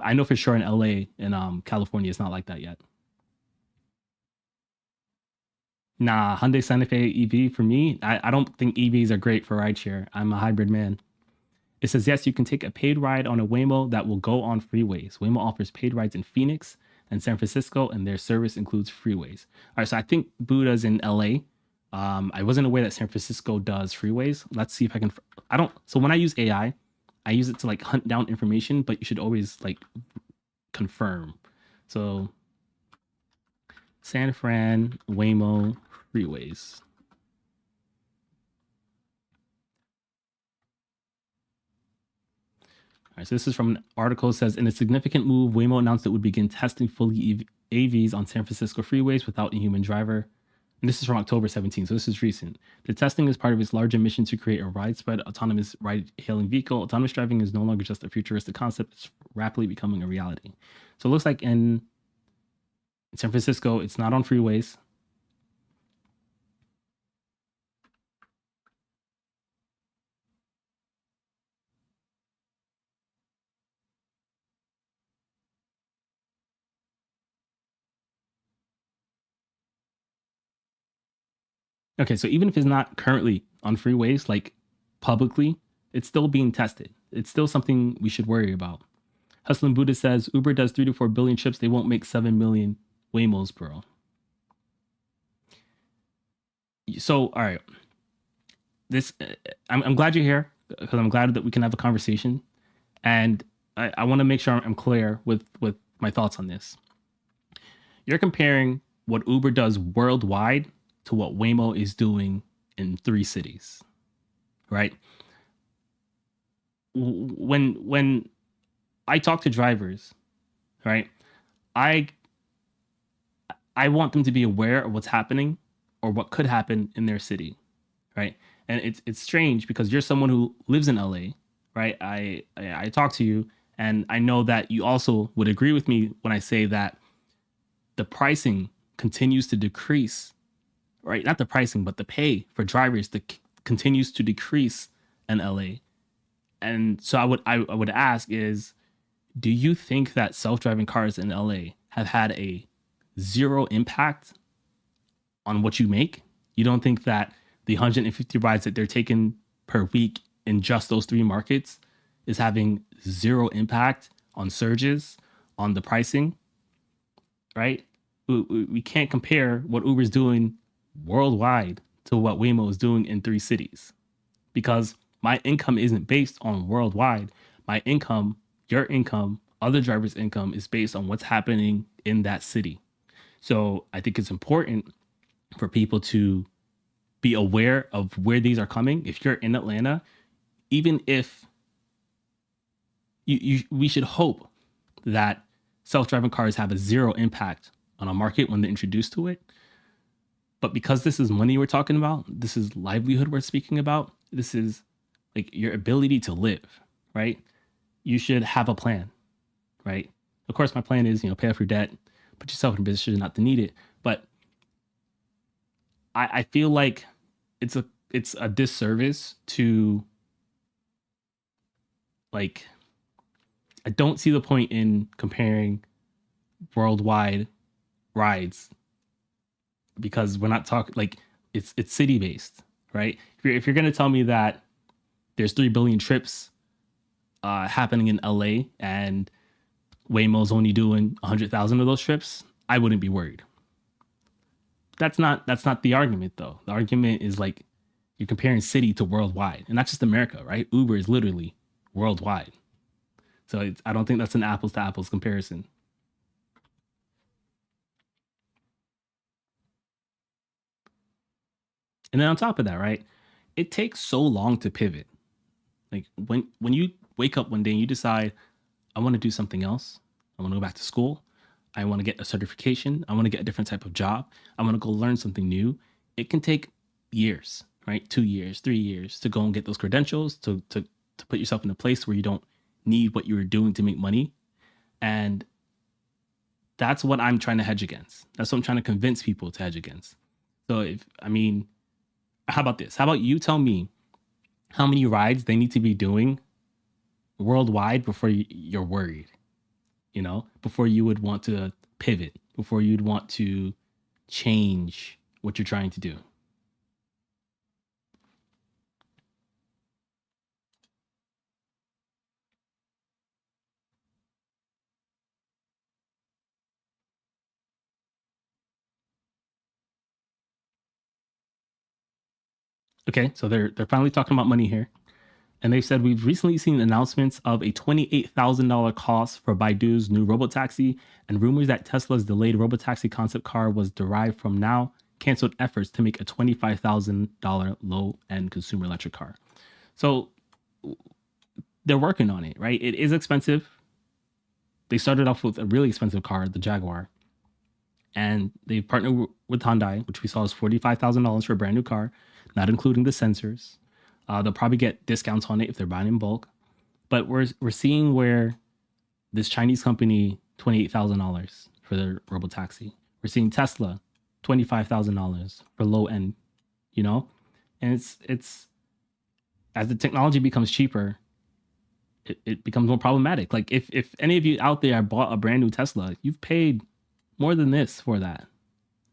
I know for sure in LA and California, it's not like that yet. Nah, Hyundai Santa Fe EV for me, I don't think EVs are great for rideshare. I'm a hybrid man. It says, yes, you can take a paid ride on a Waymo that will go on freeways. Waymo offers paid rides in Phoenix and San Francisco, and their service includes freeways. All right, so I think Buddha's in LA. I wasn't aware that San Francisco does freeways. Let's see if I can. I don't. So when I use AI, I use it to like hunt down information, but you should always like confirm. So San Fran, Waymo, freeways. All right, so this is from an article that says, in a significant move, Waymo announced it would begin testing fully AVs on San Francisco freeways without a human driver. And this is from October 17, so this is recent. The testing is part of its larger mission to create a widespread autonomous ride-hailing vehicle. Autonomous driving is no longer just a futuristic concept, it's rapidly becoming a reality. So it looks like in San Francisco, it's not on freeways. Okay, so even if it's not currently on freeways, like publicly, it's still being tested. It's still something we should worry about. Hustlin' Buddha says Uber does 3 to 4 billion trips. They won't make 7 million Waymos, bro. So, all right. This, I'm glad you're here because I'm glad that we can have a conversation. And I want to make sure I'm clear with my thoughts on this. You're comparing what Uber does worldwide to what Waymo is doing in 3 cities, right? When I talk to drivers, right, I I want them to be aware of what's happening or what could happen in their city, right? And it's strange because you're someone who lives in LA, right? I talk to you, and I know that you also would agree with me when I say that the pricing continues to decrease, right? Not the pricing, but the pay for drivers continues to decrease in LA. And so I would ask is, do you think that self-driving cars in LA have had a zero impact on what you make? You don't think that the 150 rides that they're taking per week in just those 3 markets is having zero impact on surges, on the pricing, right? We can't compare what Uber's doing worldwide to what Waymo is doing in 3 cities because my income isn't based on worldwide. My income, your income, other drivers' income is based on what's happening in that city. So I think it's important for people to be aware of where these are coming. If you're in Atlanta, even if we should hope that self-driving cars have a zero impact on a market when they're introduced to it. But because this is money we're talking about, this is livelihood we're speaking about, this is like your ability to live, right? You should have a plan, right? Of course, my plan is, pay off your debt, put yourself in a position not to need it. But I feel like it's a disservice to, like, I don't see the point in comparing worldwide rides because we're not talking like it's city based, right? If you're gonna tell me that there's 3 billion trips happening in LA and Waymo's only doing 100,000 of those trips, I wouldn't be worried. That's not the argument though. The argument is like you're comparing city to worldwide, and not just America, right? Uber is literally worldwide. So I don't think that's an apples to apples comparison. And then on top of that, right, it takes so long to pivot. Like when you wake up one day and you decide, I want to do something else. I want to go back to school. I want to get a certification. I want to get a different type of job. I want to go learn something new. It can take years, right? 2 years, 3 years to go and get those credentials to put yourself in a place where you don't need what you were doing to make money. And that's what I'm trying to hedge against. That's what I'm trying to convince people to hedge against. So how about this? How about you tell me how many rides they need to be doing worldwide before you're worried, before you would want to pivot, before you'd want to change what you're trying to do. Okay, so they're finally talking about money here. And they've said we've recently seen announcements of a $28,000 cost for Baidu's new robotaxi, and rumors that Tesla's delayed robotaxi concept car was derived from now canceled efforts to make a $25,000 low-end consumer electric car. So they're working on it, right? It is expensive. They started off with a really expensive car, the Jaguar, and they partnered with Hyundai, which we saw is $45,000 for a brand new car, not including the sensors. They'll probably get discounts on it if they're buying in bulk. But we're seeing where this Chinese company, $28,000 for their robotaxi. We're seeing Tesla, $25,000 for low end, and it's as the technology becomes cheaper, it becomes more problematic. Like if any of you out there bought a brand new Tesla, you've paid more than this for that,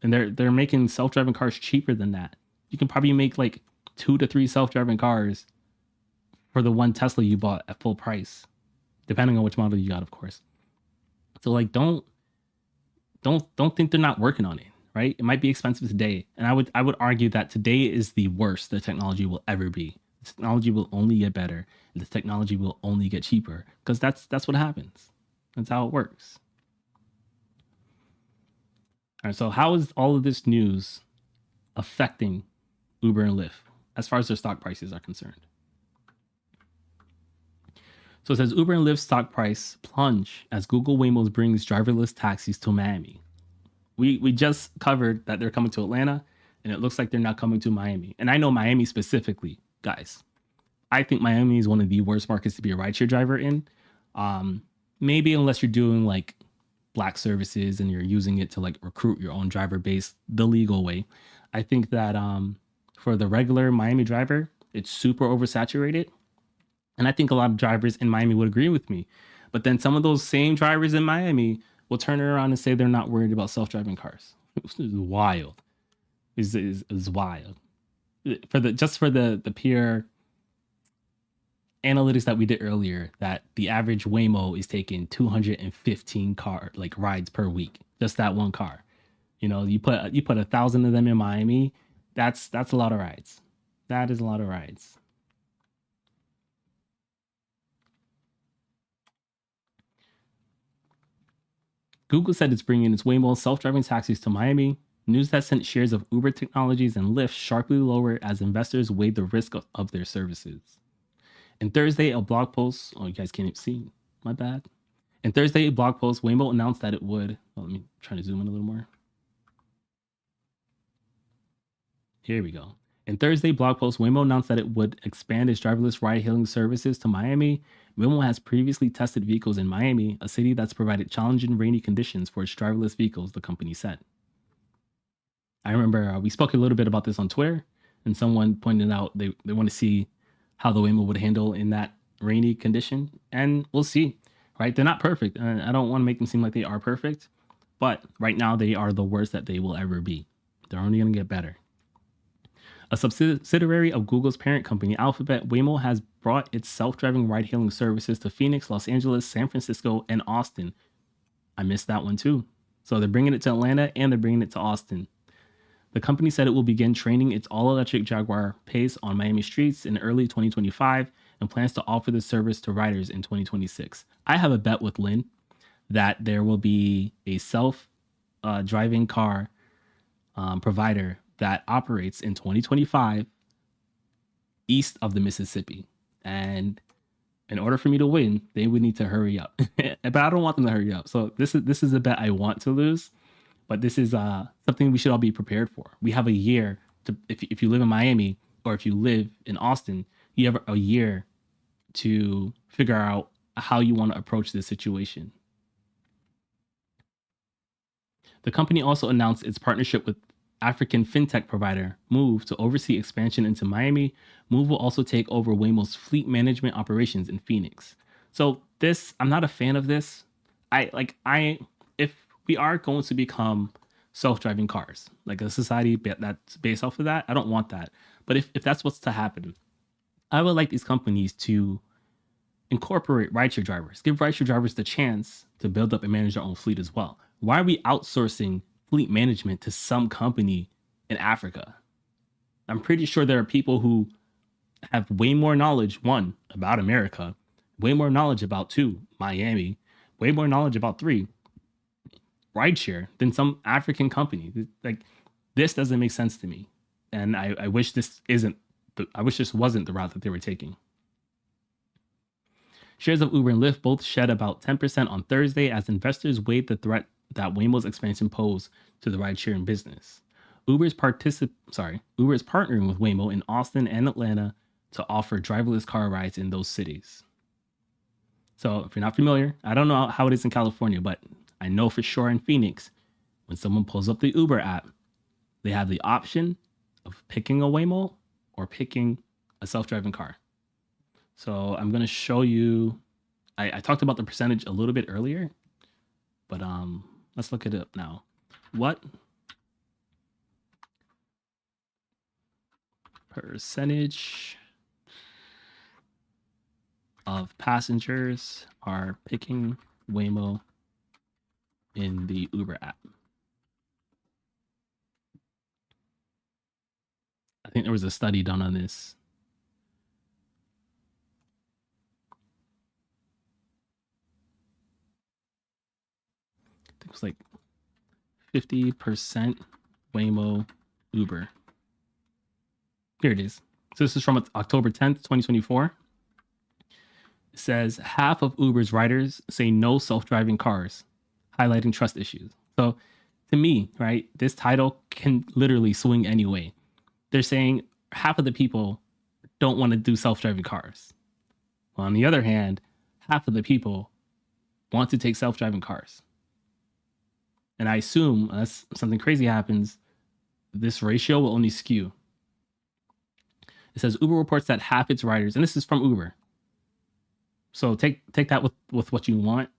and they're making self-driving cars cheaper than that. You can probably make like 2 to 3 self-driving cars for the one Tesla you bought at full price, depending on which model you got, of course. So like, don't think they're not working on it, right? It might be expensive today, and I would argue that today is the worst the technology will ever be. The technology will only get better, and the technology will only get cheaper, because that's what happens. That's how it works. All right. So how is all of this news affecting Uber and Lyft as far as their stock prices are concerned? So it says Uber and Lyft's stock price plunge as Google Waymo brings driverless taxis to Miami. We just covered that they're coming to Atlanta, and it looks like they're not coming to Miami. And I know Miami specifically, guys. I think Miami is one of the worst markets to be a rideshare driver in. Maybe unless you're doing like Black services and you're using it to like recruit your own driver base the legal way. I think that for the regular Miami driver, it's super oversaturated. And I think a lot of drivers in Miami would agree with me. But then some of those same drivers in Miami will turn around and say they're not worried about self-driving cars. It's wild. It's wild. For the pure analytics that we did earlier, that the average Waymo is taking 215 rides per week. Just that one car. You put 1,000 of them in Miami. That's a lot of rides. That is a lot of rides. Google said it's bringing its Waymo self-driving taxis to Miami. News that sent shares of Uber Technologies and Lyft sharply lower as investors weighed the risk of their services. And Thursday, a blog post. Oh, you guys can't see. My bad. And Thursday, a blog post. Waymo announced that it would. Let me try to zoom in a little more. Here we go. In Thursday blog post, Waymo announced that it would expand its driverless ride-hailing services to Miami. Waymo has previously tested vehicles in Miami, a city that's provided challenging rainy conditions for its driverless vehicles, the company said. I remember we spoke a little bit about this on Twitter, and someone pointed out they want to see how the Waymo would handle in that rainy condition, and we'll see, right? They're not perfect, and I don't want to make them seem like they are perfect, but right now they are the worst that they will ever be. They're only going to get better. A subsidiary of Google's parent company, Alphabet, Waymo has brought its self-driving ride-hailing services to Phoenix, Los Angeles, San Francisco, and Austin. I missed that one too. So they're bringing it to Atlanta and they're bringing it to Austin. The company said it will begin training its all-electric Jaguar Pace on Miami streets in early 2025 and plans to offer the service to riders in 2026. I have a bet with Lynn that there will be a self-driving car provider that operates in 2025 east of the Mississippi. And in order for me to win, they would need to hurry up. But I don't want them to hurry up. So this is a bet I want to lose, but this is something we should all be prepared for. We have a year to, if you live in Miami or if you live in Austin, you have a year to figure out how you want to approach this situation. The company also announced its partnership with African fintech provider Move to oversee expansion into Miami. Move will also take over Waymo's fleet management operations in Phoenix. So this, I'm not a fan of this. If we are going to become self-driving cars, like a society that's based off of that, I don't want that. But if that's what's to happen, I would like these companies to incorporate rideshare drivers, give rideshare drivers the chance to build up and manage their own fleet as well. Why are we outsourcing fleet management to some company in Africa? I'm pretty sure there are people who have way more knowledge, one, about America, way more knowledge about two, Miami, way more knowledge about three, rideshare than some African company. Like, this doesn't make sense to me. And I wish this wasn't the route that they were taking. Shares of Uber and Lyft both shed about 10% on Thursday as investors weighed the threat that Waymo's expansion posed to the ride-sharing business. Uber is partnering with Waymo in Austin and Atlanta to offer driverless car rides in those cities. So if you're not familiar, I don't know how it is in California, but I know for sure in Phoenix, when someone pulls up the Uber app, they have the option of picking a Waymo or picking a self-driving car. So I'm going to show you, I talked about the percentage a little bit earlier, but let's look it up now. What percentage of passengers are picking Waymo in the Uber app? I think there was a study done on this. I think it was like 50% Waymo Uber. Here it is. So this is from October 10th, 2024. It says half of Uber's riders say no self-driving cars, highlighting trust issues. So to me, right, this title can literally swing any way. They're saying half of the people don't want to do self-driving cars. Well, on the other hand, half of the people want to take self-driving cars. And I assume unless something crazy happens, this ratio will only skew. It says Uber reports that half its riders, and this is from Uber. So take that with what you want.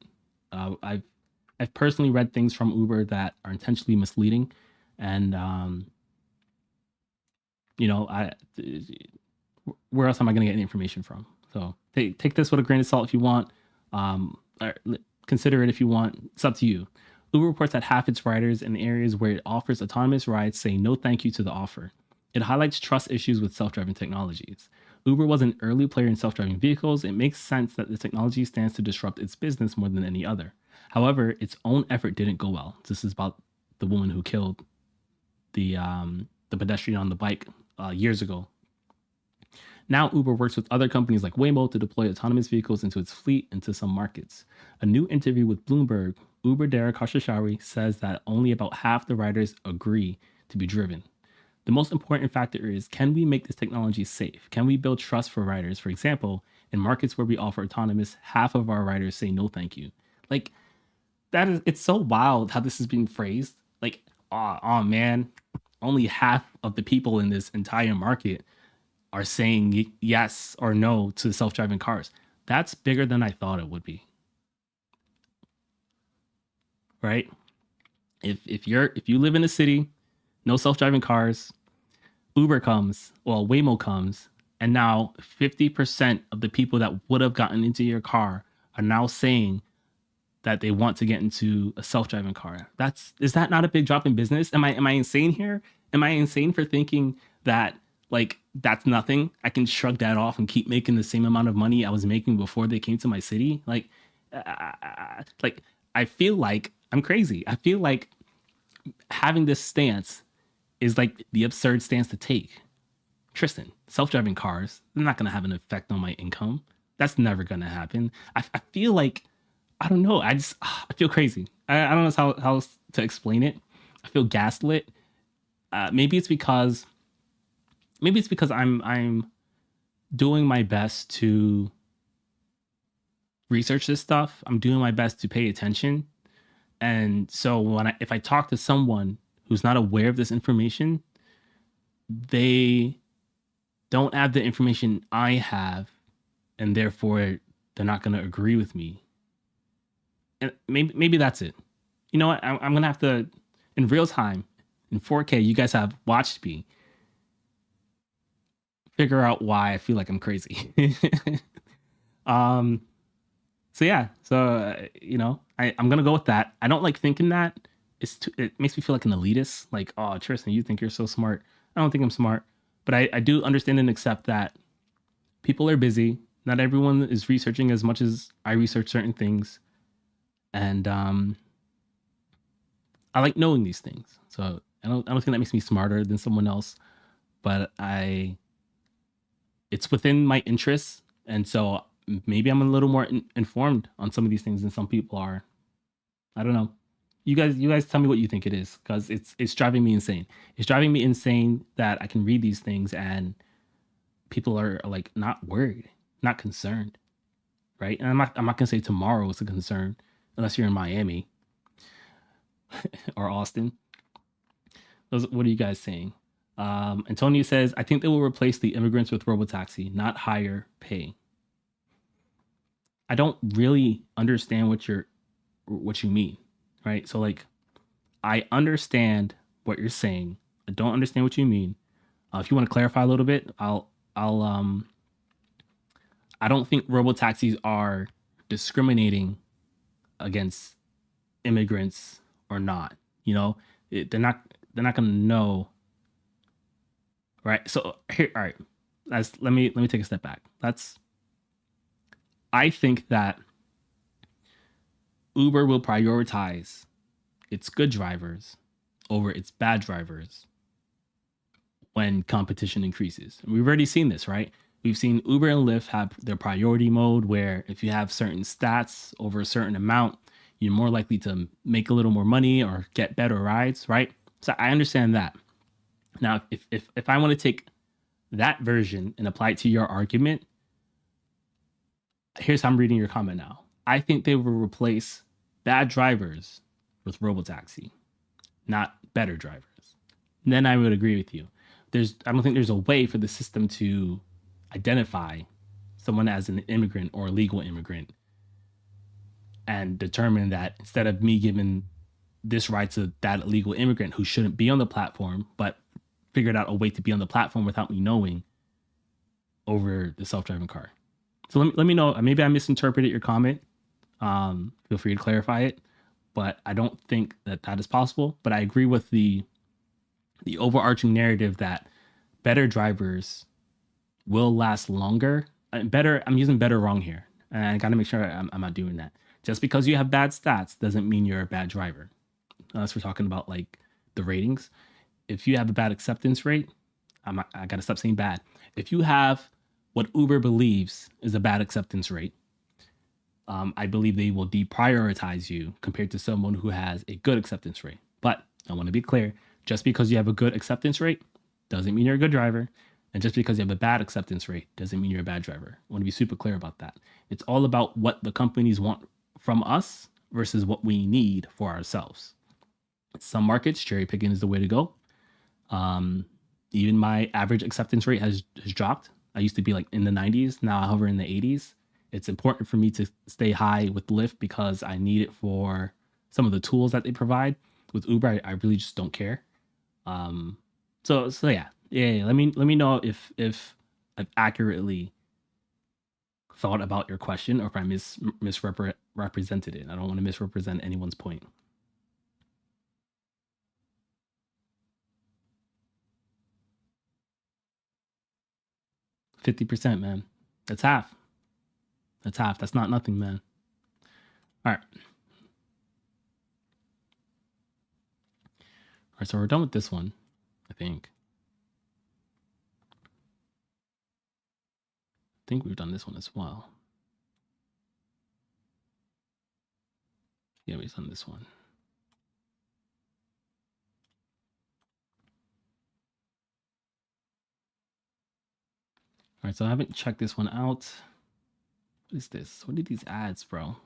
I've personally read things from Uber that are intentionally misleading, and where else am I going to get any information from? So take this with a grain of salt if you want. Consider it if you want. It's up to you. Uber reports that half its riders in areas where it offers autonomous rides say no thank you to the offer. It highlights trust issues with self-driving technologies. Uber was an early player in self-driving vehicles. It makes sense that the technology stands to disrupt its business more than any other. However, its own effort didn't go well. This is about the woman who killed the pedestrian on the bike years ago. Now Uber works with other companies like Waymo to deploy autonomous vehicles into its fleet into some markets. A new interview with Bloomberg, Uber Dara Khosrowshahi says that only about half the riders agree to be driven. The most important factor is, can we make this technology safe? Can we build trust for riders? For example, in markets where we offer autonomous, half of our riders say no thank you. Like, it's so wild how this is being phrased. Like, oh man, only half of the people in this entire market are saying yes or no to self-driving cars. That's bigger than I thought it would be. Right? If you live in a city, no self-driving cars, Uber comes, well, Waymo comes, and now 50% of the people that would have gotten into your car are now saying that they want to get into a self-driving car. Is that not a big drop in business? Am I insane here? Am I insane for thinking that like that's nothing? I can shrug that off and keep making the same amount of money I was making before they came to my city? I feel like I'm crazy. I feel like having this stance is like the absurd stance to take. Tristan, self-driving cars, they're not gonna have an effect on my income. That's never gonna happen. I feel like I don't know. I feel crazy. I don't know how else to explain it. I feel gaslit. Maybe it's because I'm doing my best to research this stuff. I'm doing my best to pay attention. And so if I talk to someone who's not aware of this information, they don't have the information I have, and therefore they're not going to agree with me. And maybe that's it. You know what? I'm going to have to, in real time, in 4K, you guys have watched me figure out why I feel like I'm crazy. um, so yeah, I'm gonna go with that. I don't like thinking that. It makes me feel like an elitist. Like, oh, Tristan, you think you're so smart. I don't think I'm smart, but I do understand and accept that people are busy. Not everyone is researching as much as I research certain things, and I like knowing these things. So I don't think that makes me smarter than someone else, but it's within my interests, and so maybe I'm a little more informed on some of these things than some people are. I don't know. You guys tell me what you think it is, because it's driving me insane. It's driving me insane that I can read these things and people are like not worried, not concerned, right? And I'm not gonna say tomorrow is a concern unless you're in Miami or Austin. What are you guys saying? Antonio says, I think they will replace the immigrants with robotaxi, not higher pay. I don't really understand what you mean, right? So like, I understand what you're saying. I don't understand what you mean. If you want to clarify a little bit, I don't think robotaxis are discriminating against immigrants or not. You know, they're not gonna know, right? So here, all right. Let me take a step back. I think that Uber will prioritize its good drivers over its bad drivers when competition increases. And we've already seen this, right? We've seen Uber and Lyft have their priority mode where if you have certain stats over a certain amount, you're more likely to make a little more money or get better rides, right? So I understand that. Now, if I want to take that version and apply it to your argument, here's how I'm reading your comment now. I think they will replace bad drivers with robotaxi, not better drivers. And then I would agree with you. I don't think there's a way for the system to identify someone as an immigrant or a legal immigrant and determine that instead of me giving this ride to that illegal immigrant who shouldn't be on the platform, but figured out a way to be on the platform without me knowing, over the self-driving car. So let me know. Maybe I misinterpreted your comment. Feel free to clarify it. But I don't think that is possible. But I agree with the overarching narrative that better drivers will last longer. I'm using better wrong here. And I got to make sure I'm not doing that. Just because you have bad stats doesn't mean you're a bad driver. Unless we're talking about like the ratings. If you have a bad acceptance rate, I got to stop saying bad. If you have what Uber believes is a bad acceptance rate, I believe they will deprioritize you compared to someone who has a good acceptance rate. But I want to be clear, just because you have a good acceptance rate doesn't mean you're a good driver. And just because you have a bad acceptance rate doesn't mean you're a bad driver. I want to be super clear about that. It's all about what the companies want from us versus what we need for ourselves. Some markets, cherry picking is the way to go. Even my average acceptance rate has dropped. I used to be like in the 90s. Now I hover in the 80s. It's important for me to stay high with Lyft because I need it for some of the tools that they provide. With Uber, I really just don't care. So yeah. Let me know if I've accurately thought about your question or if I misrepresented it. I don't want to misrepresent anyone's point. %, man. That's half. That's half. That's not nothing, man. All right. All right, so we're done with this one. I think. I think we've done this one as well. Yeah, we've done this one. All right, so I haven't checked this one out. What is this? What are these ads, bro?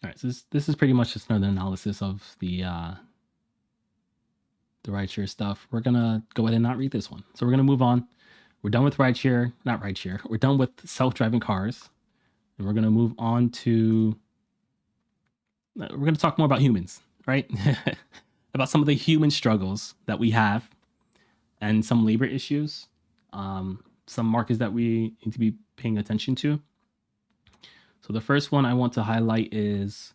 All right, so this is pretty much just another analysis of the rideshare stuff. We're gonna go ahead and not read this one. So we're gonna move on. We're done with rideshare, not rideshare. We're done with self-driving cars, and we're gonna move on to. We're gonna talk more about humans, right? About some of the human struggles that we have, and some labor issues, some markets that we need to be paying attention to. So the first one I want to highlight is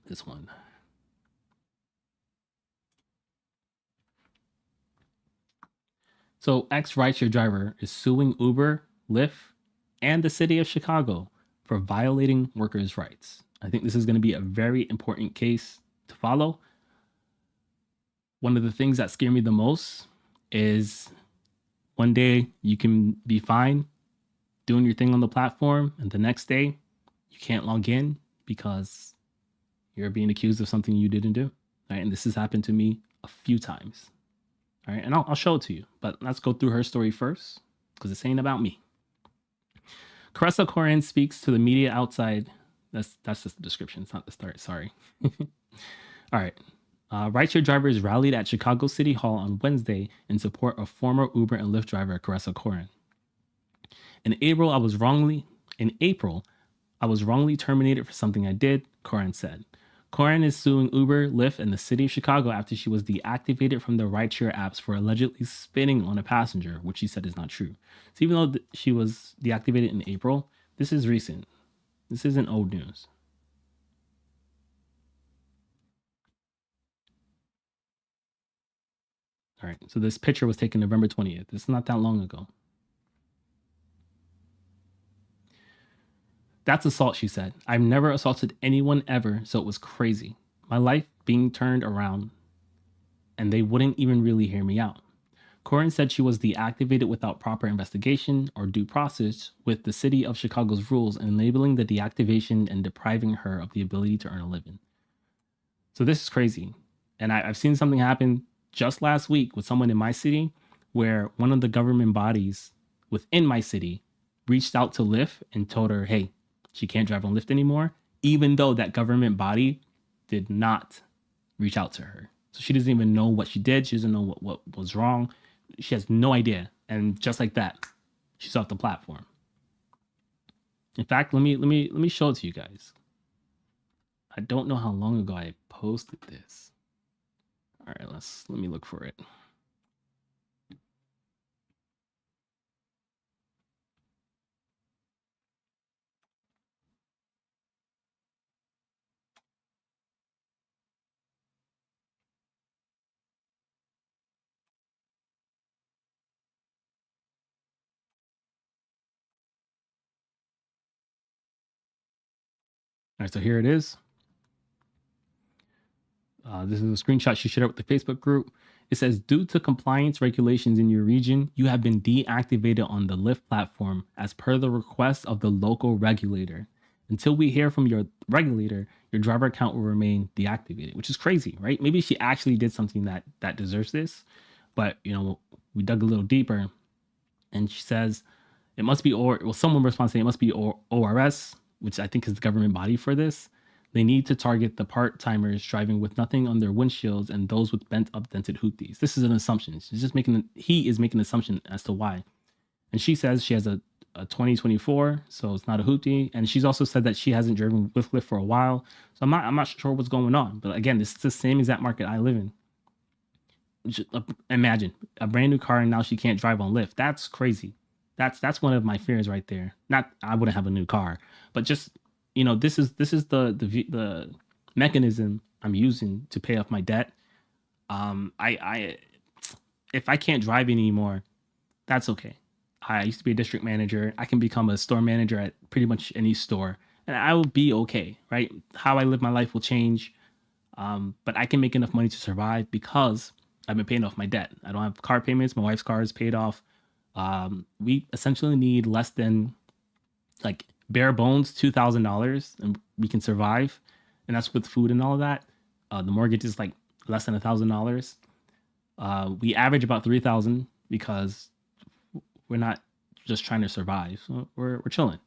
this one. So ex rideshare driver is suing Uber, Lyft, and the city of Chicago for violating workers' rights. I think this is going to be a very important case to follow. One of the things that scare me the most is one day you can be fine doing your thing on the platform, and the next day you can't log in because you're being accused of something you didn't do. Right? And this has happened to me a few times. All right, and I'll show it to you, but let's go through her story first because it's ain't about me. Caressa Corin speaks to the media outside. That's just the description. It's not the start. Sorry. All right. Rideshare drivers rallied at Chicago City Hall on Wednesday in support of former Uber and Lyft driver Caressa Corin. In April, I was wrongly terminated for something I did, Corin said. Corin is suing Uber, Lyft, and the city of Chicago after she was deactivated from the rideshare apps for allegedly spitting on a passenger, which she said is not true. So even though she was deactivated in April, this is recent. This isn't old news. All right, so this picture was taken November 20th. It's not that long ago. That's assault, she said. I've never assaulted anyone ever, so it was crazy. My life being turned around, and they wouldn't even really hear me out. Corin said she was deactivated without proper investigation or due process with the city of Chicago's rules enabling the deactivation and depriving her of the ability to earn a living. So this is crazy. And I've seen something happen just last week with someone in my city where one of the government bodies within my city reached out to Lyft and told her, hey, she can't drive on Lyft anymore, even though that government body did not reach out to her. So she doesn't even know what she did. She doesn't know what was wrong. She has no idea. And just like that, she's off the platform. In fact, let me show it to you guys. I don't know how long ago I posted this. All right, let me look for it. All right, so here it is. This is a screenshot she shared with the Facebook group. It says, due to compliance regulations in your region, you have been deactivated on the Lyft platform as per the request of the local regulator. Until we hear from your regulator, your driver account will remain deactivated, which is crazy, right? Maybe she actually did something that deserves this, but we dug a little deeper, and she says it must be someone responds saying it must be ORS, which I think is the government body for this. They need to target the part-timers driving with nothing on their windshields and those with bent-up dented hooties. This is an assumption. He is making an assumption as to why. And she says she has a 2024, so it's not a hootie. And she's also said that she hasn't driven with Lyft for a while. So I'm not sure what's going on. But again, this is the same exact market I live in. Just imagine a brand new car and now she can't drive on Lyft. That's crazy. That's one of my fears right there. Not I wouldn't have a new car, but just this is the mechanism I'm using to pay off my debt. I if I can't drive anymore, that's okay. I used to be a district manager. I can become a store manager at pretty much any store, and I will be okay, right? How I live my life will change, but I can make enough money to survive because I've been paying off my debt. I don't have car payments. My wife's car is paid off. We essentially need less than like bare bones $2,000, and we can survive, and that's with food and all of that. The mortgage is like less than $1,000. We average about 3,000 because we're not just trying to survive. So we're chilling.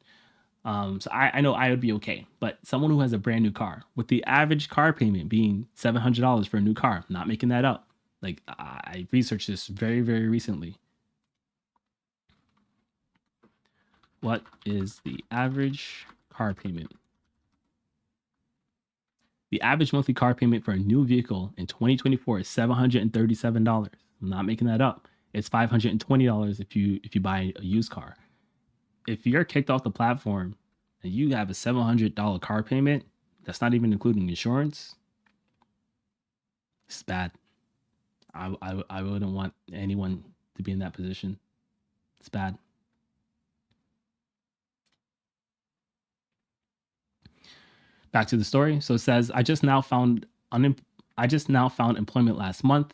So I know I would be okay, but someone who has a brand new car with the average car payment being $700 for a new car, I'm not making that up. Like I researched this very, very recently. What is the average car payment? The average monthly car payment for a new vehicle in 2024 is $737. I'm not making that up. It's $520 if you buy a used car. If you're kicked off the platform and you have a $700 car payment, that's not even including insurance. It's bad. I wouldn't want anyone to be in that position. It's bad. Back to the story. So it says, I just now found employment last month,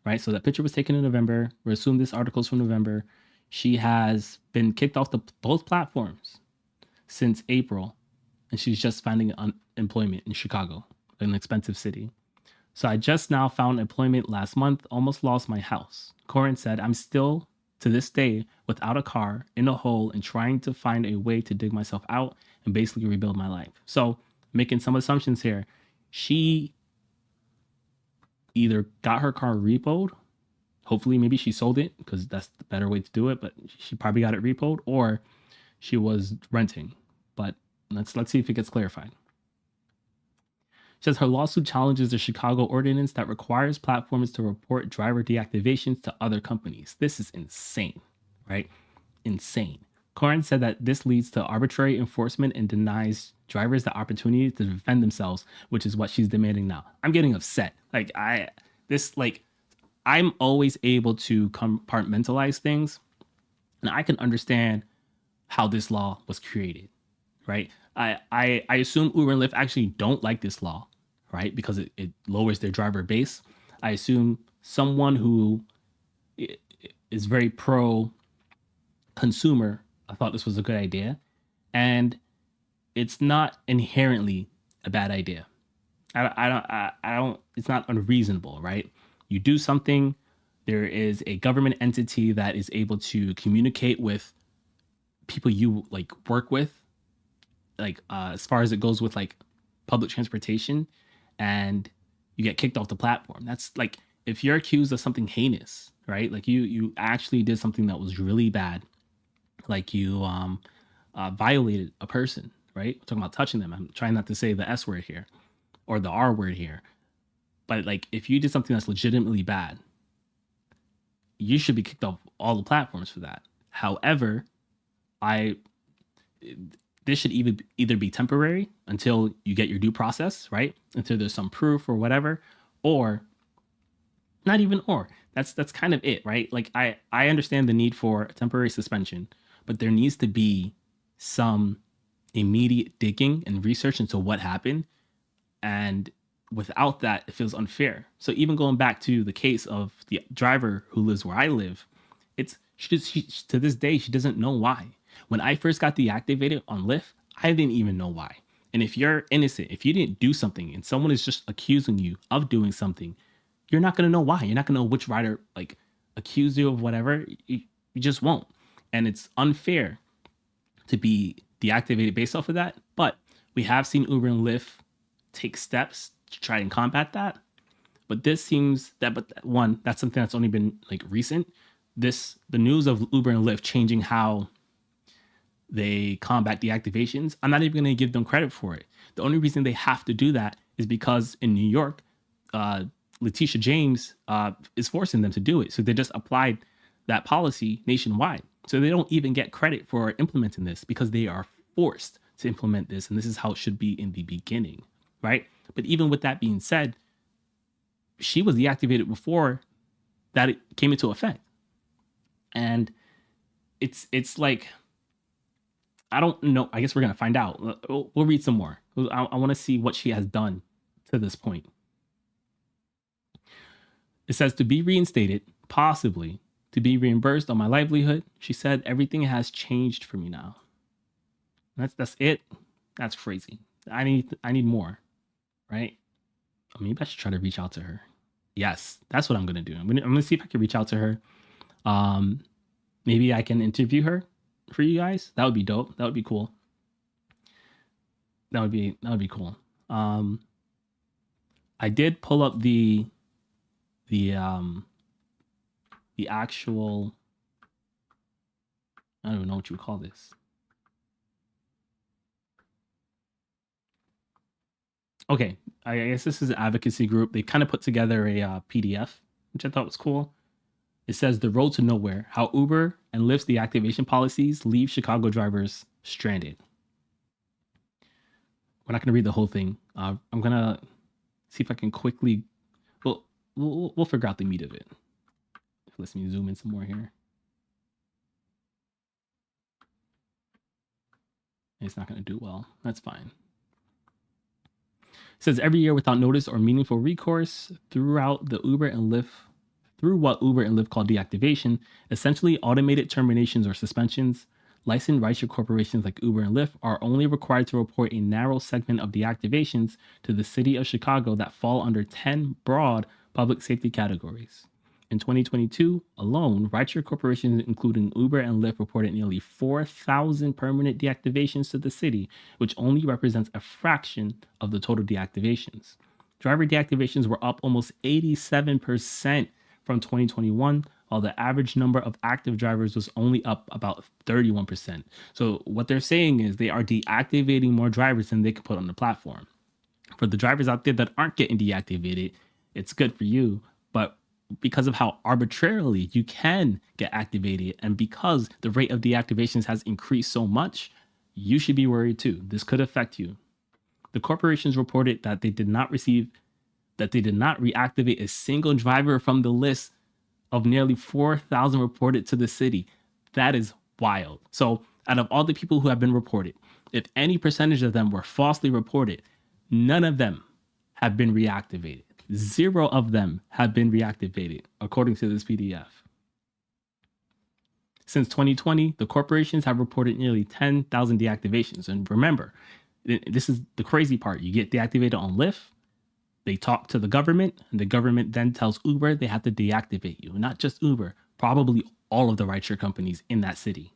right? So that picture was taken in November. We assume this article is from November. She has been kicked off both platforms since April, and she's just finding employment in Chicago, an expensive city. So I just now found employment last month, almost lost my house. Corin said, I'm still to this day without a car, in a hole, and trying to find a way to dig myself out and basically rebuild my life. So making some assumptions here. She either got her car repoed, hopefully maybe she sold it because that's the better way to do it, but she probably got it repoed, or she was renting. But let's see if it gets clarified. She says her lawsuit challenges the Chicago ordinance that requires platforms to report driver deactivations to other companies. This is insane, right? Insane. Corin said that this leads to arbitrary enforcement and denies drivers the opportunity to defend themselves, which is what she's demanding now. I'm getting upset. I'm always able to compartmentalize things, and I can understand how this law was created, right? I assume Uber and Lyft actually don't like this law, right? Because it lowers their driver base. I assume someone who is very pro consumer, I thought this was a good idea, and it's not inherently a bad idea. I don't. It's not unreasonable, right? You do something. There is a government entity that is able to communicate with people you like work with, like as far as it goes with like public transportation, and you get kicked off the platform. That's like if you're accused of something heinous, right? Like you actually did something that was really bad, like you violated a person, right? We're talking about touching them. I'm trying not to say the S word here or the R word here, but like if you did something that's legitimately bad, you should be kicked off all the platforms for that. However, this should either be temporary until you get your due process, right? Until there's some proof or whatever, or not even or. That's kind of it, right? Like I understand the need for a temporary suspension, but there needs to be some immediate digging and research into what happened. And without that, it feels unfair. So even going back to the case of the driver who lives where I live, she to this day, she doesn't know why. When I first got deactivated on Lyft, I didn't even know why. And if you're innocent, if you didn't do something and someone is just accusing you of doing something, you're not going to know why. You're not going to know which rider like accused you of whatever. You just won't. And it's unfair to be deactivated based off of that. But we have seen Uber and Lyft take steps to try and combat that. But this seems that's something that's only been like recent. The news of Uber and Lyft changing how they combat deactivations, I'm not even going to give them credit for it. The only reason they have to do that is because in New York, Letitia James is forcing them to do it. So they just applied that policy nationwide. So they don't even get credit for implementing this because they are forced to implement this. And this is how it should be in the beginning, right? But even with that being said, she was deactivated before that it came into effect. And it's like, I don't know. I guess we're gonna find out. We'll read some more. I want to see what she has done to this point. It says to be reinstated, possibly to be reimbursed on my livelihood. She said everything has changed for me now. That's it. That's crazy. I need more, right? Maybe I should try to reach out to her. Yes, that's what I'm gonna do. I'm gonna see if I can reach out to her. Um, Maybe I can interview her for you guys. That would be dope. That would be cool. That would be cool. I did pull up the actual, I don't even know what you would call this. Okay, I guess this is an advocacy group. They kind of put together a PDF, which I thought was cool. It says the road to nowhere: how Uber and Lyft's deactivation policies leave Chicago drivers stranded. We're not going to read the whole thing. I'm gonna see if I can quickly. We'll figure out the meat of it. Let me zoom in some more here. It's not going to do well. That's fine. It says every year without notice or meaningful recourse throughout the Uber and Lyft, through what Uber and Lyft call deactivation, essentially automated terminations or suspensions. Licensed rideshare corporations like Uber and Lyft are only required to report a narrow segment of deactivations to the city of Chicago that fall under 10 broad public safety categories. In 2022 alone, rideshare corporations including Uber and Lyft reported nearly 4,000 permanent deactivations to the city, which only represents a fraction of the total deactivations. Driver deactivations were up almost 87% from 2021, while the average number of active drivers was only up about 31%. So what they're saying is they are deactivating more drivers than they could put on the platform. For the drivers out there that aren't getting deactivated, it's good for you, but because of how arbitrarily you can get activated and because the rate of deactivations has increased so much, you should be worried too. This could affect you. The corporations reported that they did not reactivate a single driver from the list of nearly 4,000 reported to the city. That is wild. So out of all the people who have been reported, if any percentage of them were falsely reported, none of them have been reactivated. 0 of them have been reactivated, according to this PDF. Since 2020, the corporations have reported nearly 10,000 deactivations. And remember, this is the crazy part. You get deactivated on Lyft, they talk to the government, and the government then tells Uber they have to deactivate you. Not just Uber, probably all of the rideshare companies in that city.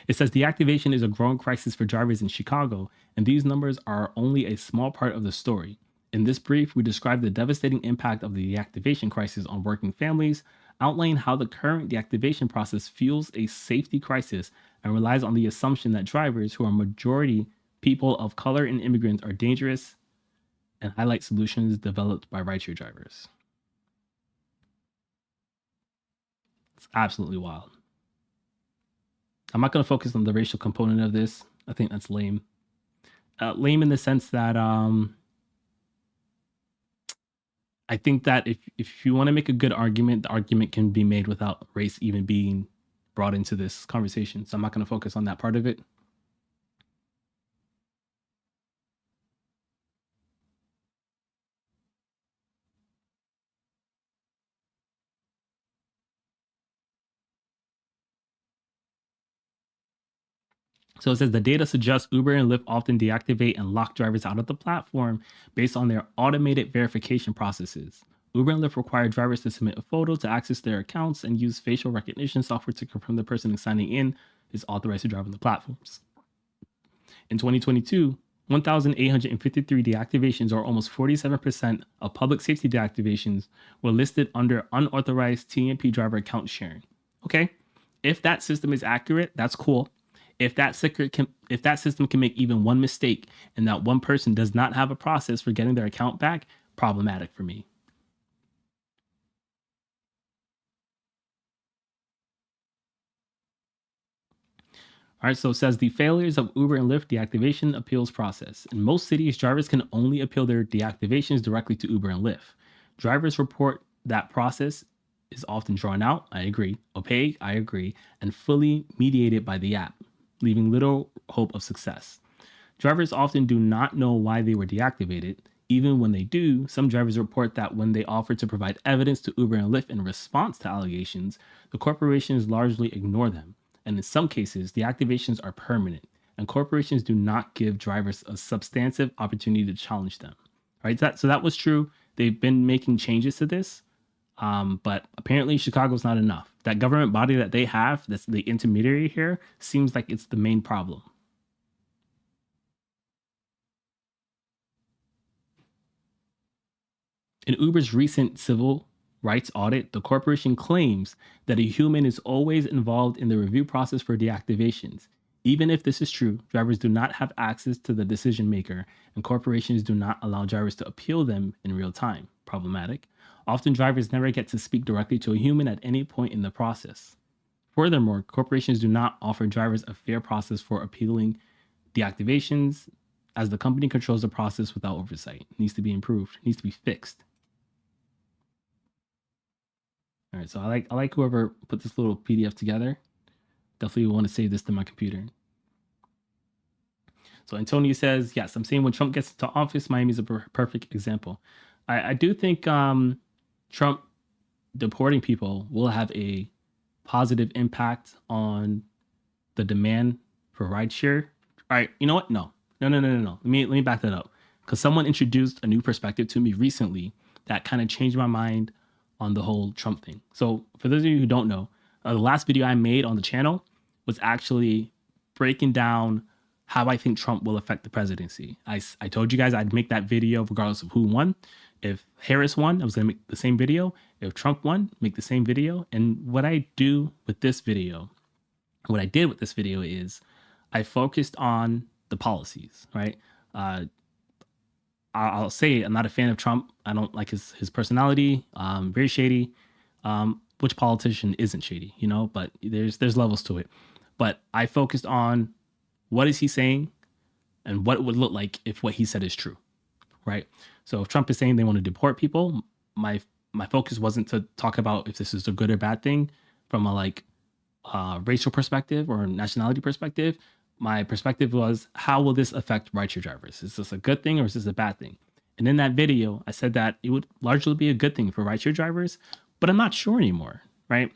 It says deactivation is a growing crisis for drivers in Chicago, and these numbers are only a small part of the story. In this brief, we describe the devastating impact of the deactivation crisis on working families, outline how the current deactivation process fuels a safety crisis and relies on the assumption that drivers, who are majority people of color and immigrants, are dangerous, and highlight solutions developed by rideshare drivers. It's absolutely wild. I'm not going to focus on the racial component of this. I think that's lame. Lame in the sense that I think that if you want to make a good argument, the argument can be made without race even being brought into this conversation. So I'm not going to focus on that part of it. So it says the data suggests Uber and Lyft often deactivate and lock drivers out of the platform based on their automated verification processes. Uber and Lyft require drivers to submit a photo to access their accounts and use facial recognition software to confirm the person signing in is authorized to drive on the platforms. In 2022, 1,853 deactivations, or almost 47% of public safety deactivations, were listed under unauthorized TNP driver account sharing. Okay, if that system is accurate, that's cool. If that system can make even one mistake and that one person does not have a process for getting their account back, problematic for me. All right, so it says the failures of Uber and Lyft deactivation appeals process. In most cities, drivers can only appeal their deactivations directly to Uber and Lyft. Drivers report that process is often drawn out. I agree. Opaque. I agree. And fully mediated by the app, leaving little hope of success. Drivers often do not know why they were deactivated. Even when they do, some drivers report that when they offer to provide evidence to Uber and Lyft in response to allegations, the corporations largely ignore them. And in some cases, deactivations are permanent, and corporations do not give drivers a substantive opportunity to challenge them. Right? So that was true. They've been making changes to this, but apparently Chicago's not enough. That government body that they have, that's the intermediary here, seems like it's the main problem. In Uber's recent civil rights audit, the corporation claims that a human is always involved in the review process for deactivations. Even if this is true, drivers do not have access to the decision maker, and corporations do not allow drivers to appeal them in real time. Problematic. Often, drivers never get to speak directly to a human at any point in the process. Furthermore, corporations do not offer drivers a fair process for appealing deactivations, as the company controls the process without oversight. It needs to be improved, it needs to be fixed. All right, so I like whoever put this little PDF together. Definitely want to save this to my computer. So Antonio says, yes, I'm saying when Trump gets into office, Miami is a perfect example. I do think Trump deporting people will have a positive impact on the demand for rideshare. All right, you know what? No. Let me back that up, because someone introduced a new perspective to me recently that kind of changed my mind on the whole Trump thing. So for those of you who don't know, the last video I made on the channel was actually breaking down how I think Trump will affect the presidency. I told you guys I'd make that video regardless of who won. If Harris won, I was going to make the same video. If Trump won, make the same video. And what I do with this video, what I did with this video is I focused on the policies, right? I'll say I'm not a fan of Trump. I don't like his personality. Very shady. Which politician isn't shady, you know? But there's levels to it. But I focused on what is he saying and what it would look like if what he said is true, right? So if Trump is saying they want to deport people, my focus wasn't to talk about if this is a good or bad thing from a racial perspective or nationality perspective. My perspective was, how will this affect rideshare drivers? Is this a good thing or is this a bad thing? And in that video, I said that it would largely be a good thing for rideshare drivers, but I'm not sure anymore, right?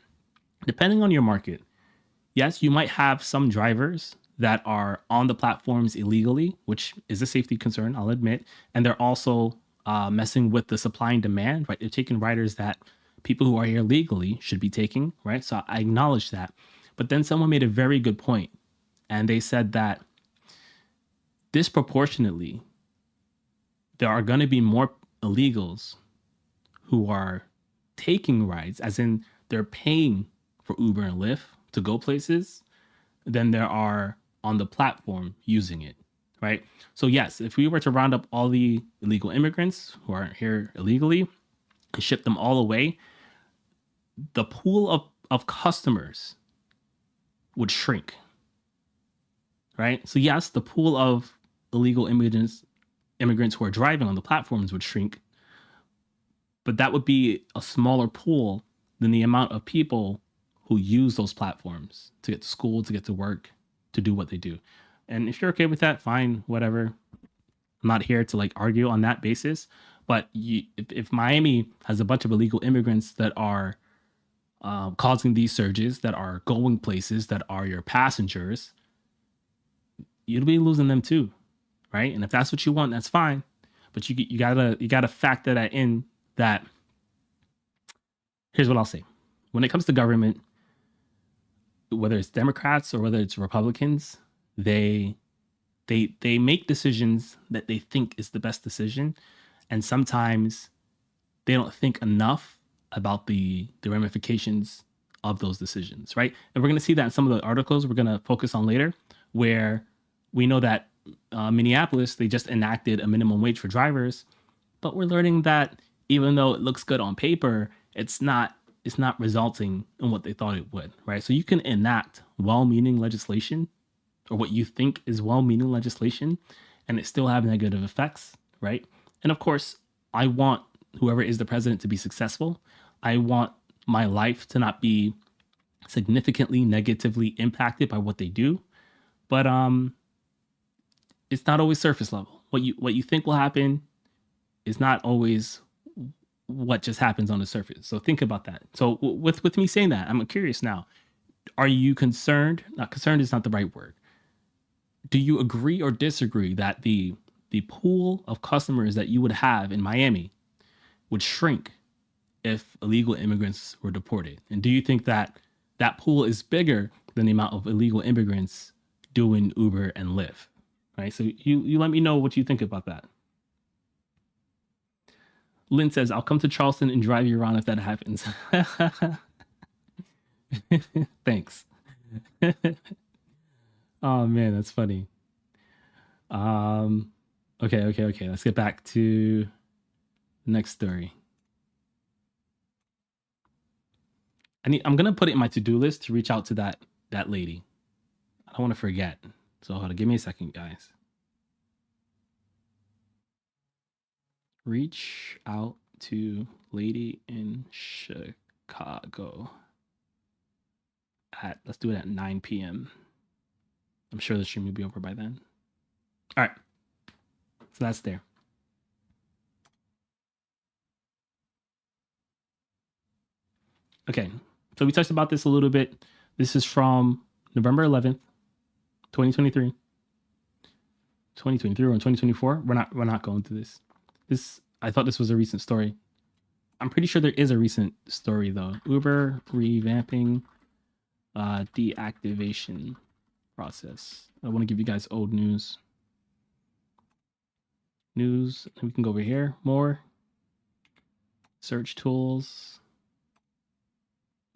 Depending on your market, yes, you might have some drivers that are on the platforms illegally, which is a safety concern, I'll admit. And they're also messing with the supply and demand, right? They're taking riders that people who are here legally should be taking, right? So I acknowledge that. But then someone made a very good point. And they said that disproportionately, there are going to be more illegals who are taking rides, as in they're paying for Uber and Lyft to go places, than there are on the platform using it, right? So yes, if we were to round up all the illegal immigrants who are here illegally and ship them all away, the pool of customers would shrink, right? So yes, the pool of illegal immigrants who are driving on the platforms would shrink, but that would be a smaller pool than the amount of people who use those platforms to get to school, to get to work, to do what they do. And if you're okay with that, fine, whatever. I'm not here to argue on that basis, but if Miami has a bunch of illegal immigrants that are causing these surges, that are going places, that are your passengers, you'll be losing them too, right? And if that's what you want, that's fine. But you gotta factor that in. That here's what I'll say: when it comes to government, whether it's Democrats or whether it's Republicans, they make decisions that they think is the best decision, and sometimes they don't think enough about the ramifications of those decisions, right? And we're going to see that in some of the articles we're going to focus on later, where we know that Minneapolis, they just enacted a minimum wage for drivers, but we're learning that even though it looks good on paper, it's not resulting in what they thought it would, right? So you can enact well-meaning legislation, or what you think is well-meaning legislation, and it still have negative effects, right? And of course, I want whoever is the president to be successful. I want my life to not be significantly negatively impacted by what they do. But it's not always surface level. What you think will happen is not always what just happens on the surface. So think about that. So with me saying that, I'm curious now. Are you concerned? Not concerned is not the right word. Do you agree or disagree that the pool of customers that you would have in Miami would shrink if illegal immigrants were deported? And do you think that that pool is bigger than the amount of illegal immigrants doing Uber and Lyft? Right. So you let me know what you think about that. Lynn says, I'll come to Charleston and drive you around if that happens. Thanks. Oh man, that's funny. Okay. Let's get back to the next story. I'm gonna put it in my to-do list to reach out to that lady. I don't want to forget. So hold on, give me a second, guys. Reach out to lady in Chicago let's do it at 9 p.m. I'm sure the stream will be over by then. All right. So that's there. Okay. So we touched about this a little bit. This is from November 11th, 2023. 2023 or 2024. We're not going through this. I thought this was a recent story. I'm pretty sure there is a recent story though. Uber revamping deactivation process. I want to give you guys old news. We can go over here. More search tools,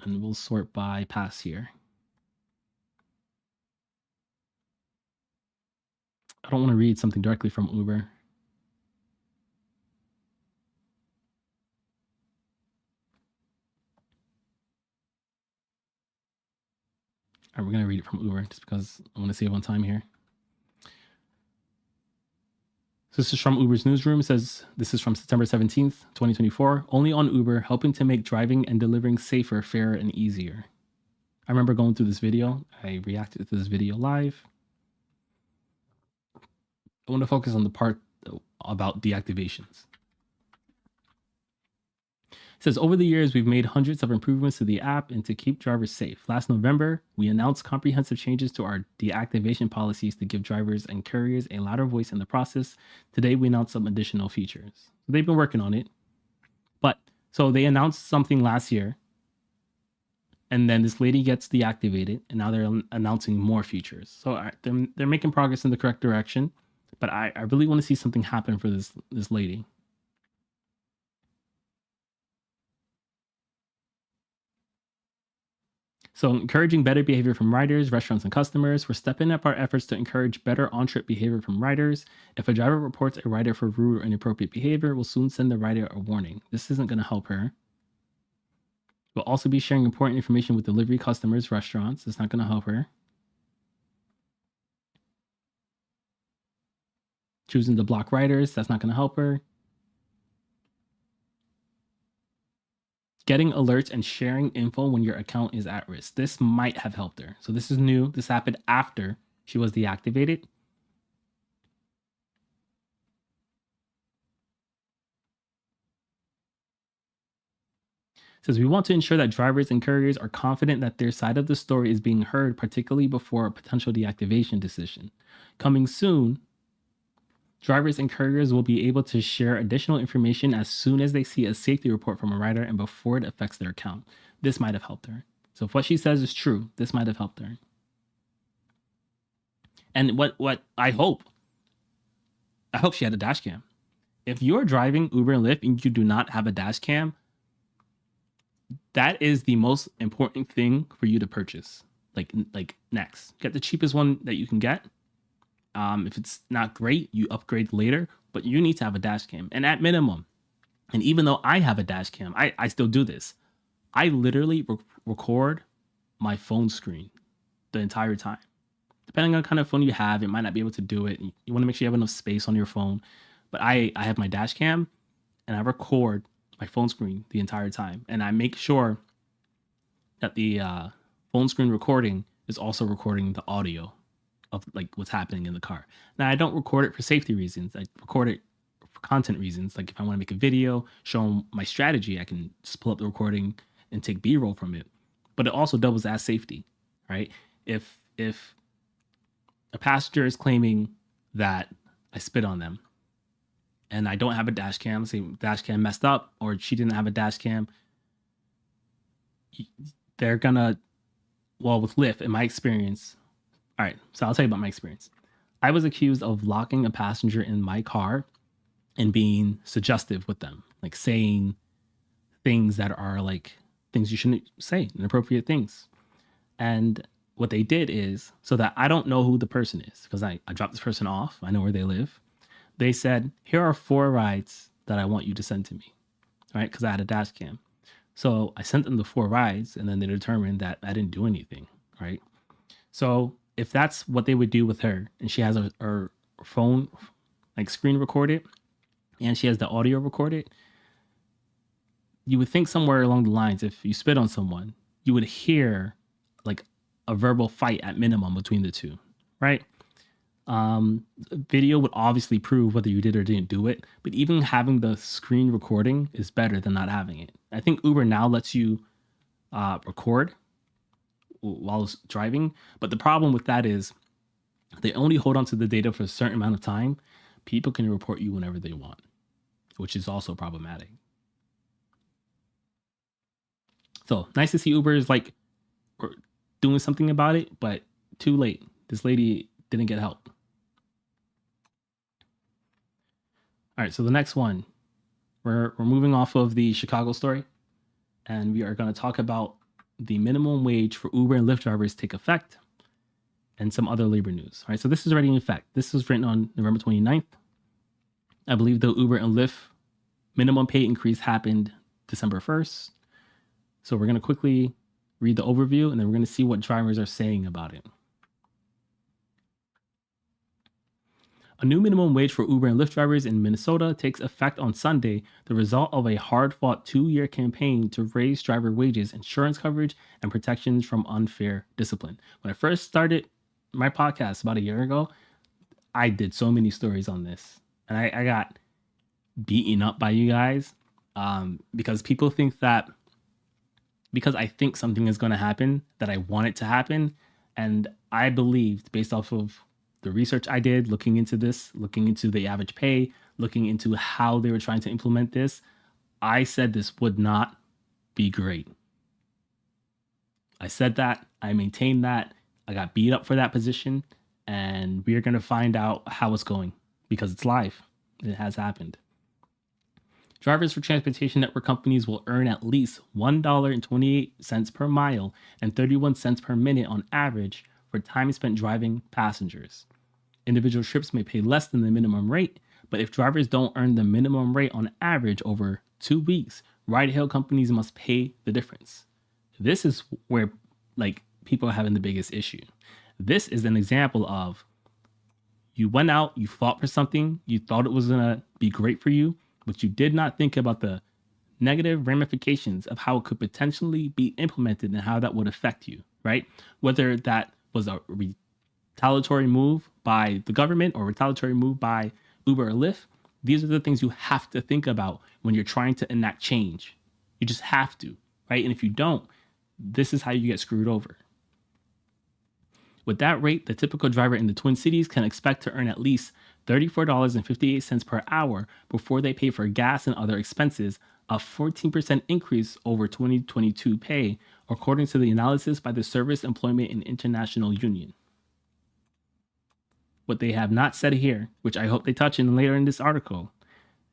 and we'll sort by past here. I don't want to read something directly from Uber. All right, we're going to read it from Uber just because I want to save on time here. So this is from Uber's newsroom. It says, this is from September 17th, 2024. Only on Uber, helping to make driving and delivering safer, fairer, and easier. I remember going through this video. I reacted to this video live. I want to focus on the part about deactivations. It says, over the years, we've made hundreds of improvements to the app and to keep drivers safe. Last November, we announced comprehensive changes to our deactivation policies to give drivers and couriers a louder voice in the process. Today, we announced some additional features. So they've been working on it. But so they announced something last year, and then this lady gets deactivated, and now they're announcing more features. So they're making progress in the correct direction, but I really want to see something happen for this lady. So encouraging better behavior from riders, restaurants, and customers. We're stepping up our efforts to encourage better on-trip behavior from riders. If a driver reports a rider for rude or inappropriate behavior, we'll soon send the rider a warning. This isn't going to help her. We'll also be sharing important information with delivery customers, restaurants. It's not going to help her. Choosing to block riders. That's not going to help her. Getting alerts and sharing info when your account is at risk. This might have helped her. So this is new. This happened after she was deactivated. It says, we want to ensure that drivers and couriers are confident that their side of the story is being heard, particularly before a potential deactivation decision. Coming soon, drivers and couriers will be able to share additional information as soon as they see a safety report from a rider and before it affects their account. This might have helped her. So if what she says is true, this might have helped her. And what I hope she had a dash cam. If you're driving Uber and Lyft and you do not have a dash cam, that is the most important thing for you to purchase. Like next, get the cheapest one that you can get. If it's not great, you upgrade later, but you need to have a dash cam. And at minimum, and even though I have a dash cam, I still do this. I literally record my phone screen the entire time. Depending on the kind of phone you have, it might not be able to do it. You want to make sure you have enough space on your phone. But I have my dash cam and I record my phone screen the entire time. And I make sure phone screen recording is also recording the audio of like what's happening in the car. Now I don't record it for safety reasons. I record it for content reasons. Like if I want to make a video, show them my strategy, I can just pull up the recording and take B-roll from it. But it also doubles as safety, right? If a passenger is claiming that I spit on them and I don't have a dash cam, say dash cam messed up or she didn't have a dash cam, they're gonna, well, with Lyft, in my experience, all right, so I'll tell you about my experience. I was accused of locking a passenger in my car and being suggestive with them, like saying things that are like things you shouldn't say, inappropriate things. And what they did is, so that I don't know who the person is, because I dropped this person off, I know where they live. They said, here are 4 rides that I want you to send to me, right? Because I had a dash cam. So I sent them the 4 rides, and then they determined that I didn't do anything, right? So if that's what they would do with her, and she has her phone like screen recorded, and she has the audio recorded, you would think somewhere along the lines, if you spit on someone, you would hear like a verbal fight at minimum between the two, right? Video would obviously prove whether you did or didn't do it, but even having the screen recording is better than not having it. I think Uber now lets you record while driving, but the problem with that is they only hold on to the data for a certain amount of time. People can report you whenever they want, which is also problematic. So nice to see Uber is like doing something about it, but too late. This lady didn't get help. All right, so the next one, we're moving off of the Chicago story, and we are going to talk about the minimum wage for Uber and Lyft drivers take effect, and some other labor news. All right, so this is already in effect. This was written on November 29th. I believe the Uber and Lyft minimum pay increase happened December 1st. So we're going to quickly read the overview, and then we're going to see what drivers are saying about it. A new minimum wage for Uber and Lyft drivers in Minnesota takes effect on Sunday, the result of a hard-fought 2-year campaign to raise driver wages, insurance coverage, and protections from unfair discipline. When I first started my podcast about a year ago, I did so many stories on this, and I got beaten up by you guys because people think that because I think something is going to happen, that I want it to happen. And I believed, based off of the research I did, looking into this, looking into the average pay, looking into how they were trying to implement this, I said this would not be great. I said that, I maintained that, I got beat up for that position, and we are going to find out how it's going because it's live. It has happened. Drivers for transportation network companies will earn at least $1.28 per mile and 31 cents per minute on average for time spent driving passengers. Individual trips may pay less than the minimum rate, but if drivers don't earn the minimum rate on average over 2 weeks, ride-hail companies must pay the difference. This is where like people are having the biggest issue. This is an example of you went out, you fought for something, you thought it was gonna be great for you, but you did not think about the negative ramifications of how it could potentially be implemented and how that would affect you, right? Whether that was a retaliatory move by the government or retaliatory move by Uber or Lyft, these are the things you have to think about when you're trying to enact change. You just have to, right? And if you don't, this is how you get screwed over. With that rate, the typical driver in the Twin Cities can expect to earn at least $34.58 per hour before they pay for gas and other expenses, a 14% increase over 2022 pay, according to the analysis by the Service Employment and International Union. What they have not said here, which I hope they touch in later in this article,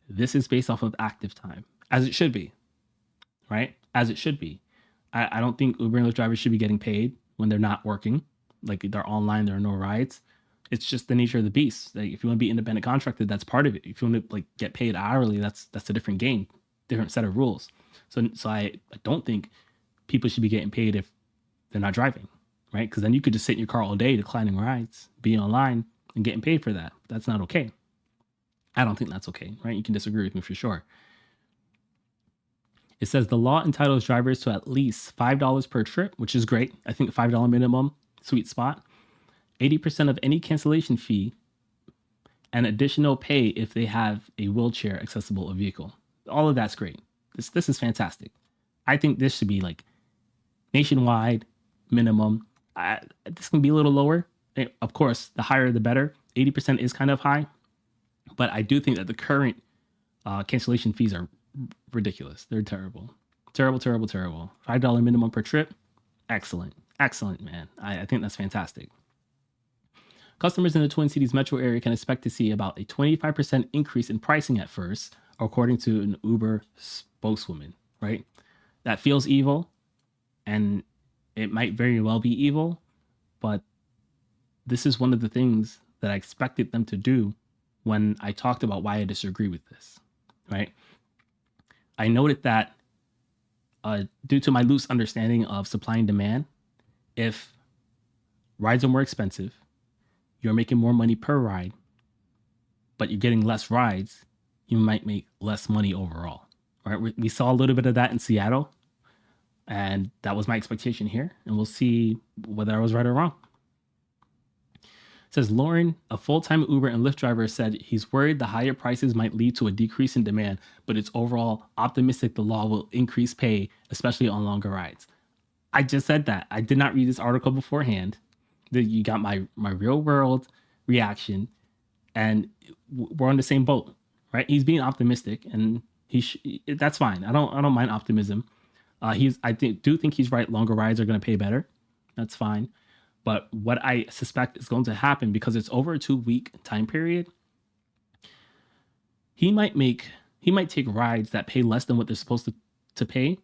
this is based off of active time, as it should be, right? As it should be. I don't think Uber and Lyft drivers should be getting paid when they're not working. Like they're online, there are no rides. It's just the nature of the beast. Like if you want to be independent contracted, that's part of it. If you want to like get paid hourly, that's a different game, different set of rules. So I don't think people should be getting paid if they're not driving, right? Because then you could just sit in your car all day declining rides, being online, and getting paid for that. That's not okay. I don't think that's okay, right? You can disagree with me for sure. It says the law entitles drivers to at least $5 per trip, which is great. I think $5 minimum, sweet spot. 80% of any cancellation fee and additional pay if they have a wheelchair accessible vehicle. All of that's great. This is fantastic. I think this should be like nationwide minimum. This can be a little lower. Of course, the higher the better. 80% is kind of high, but I do think that the current cancellation fees are ridiculous. They're terrible. Terrible, terrible, terrible. $5 minimum per trip. Excellent. Excellent, man. I think that's fantastic. Customers in the Twin Cities metro area can expect to see about a 25% increase in pricing at first, according to an Uber spokeswoman, right? That feels evil, and it might very well be evil, but this is one of the things that I expected them to do when I talked about why I disagree with this, right? I noted that due to my loose understanding of supply and demand, if rides are more expensive, you're making more money per ride, but you're getting less rides, you might make less money overall, right? We saw a little bit of that in Seattle, and that was my expectation here, and we'll see whether I was right or wrong. It says Lauren, a full-time Uber and Lyft driver, said he's worried the higher prices might lead to a decrease in demand, but it's overall optimistic the law will increase pay, especially on longer rides. I just said that. I did not read this article beforehand. You got my real world reaction, and we're on the same boat, right? He's being optimistic, and that's fine. I don't mind optimism. Do think he's right. Longer rides are going to pay better. That's fine. But what I suspect is going to happen, because it's over a 2-week time period, he might take rides that pay less than what they're supposed to pay,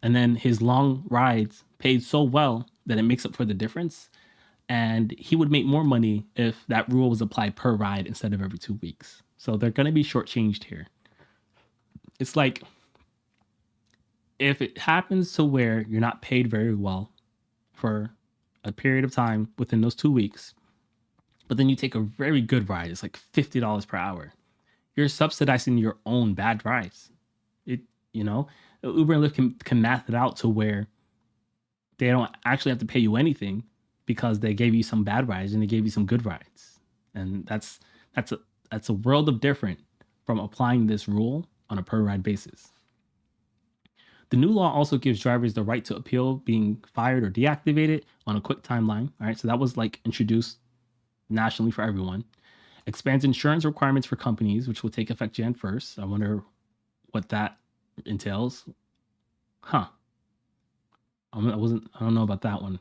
and then his long rides paid so well that it makes up for the difference. And he would make more money if that rule was applied per ride instead of every 2 weeks. So they're going to be shortchanged here. It's like, if it happens to where you're not paid very well for a period of time within those 2 weeks, but then you take a very good ride, it's like $50 per hour, you're subsidizing your own bad rides. Uber and Lyft can math it out to where they don't actually have to pay you anything, because they gave you some bad rides and they gave you some good rides. And that's a world of different from applying this rule on a per ride basis. The new law also gives drivers the right to appeal being fired or deactivated on a quick timeline. All right, so that was like introduced nationally for everyone. Expands insurance requirements for companies, which will take effect Jan 1st. I wonder what that entails. I don't know about that one.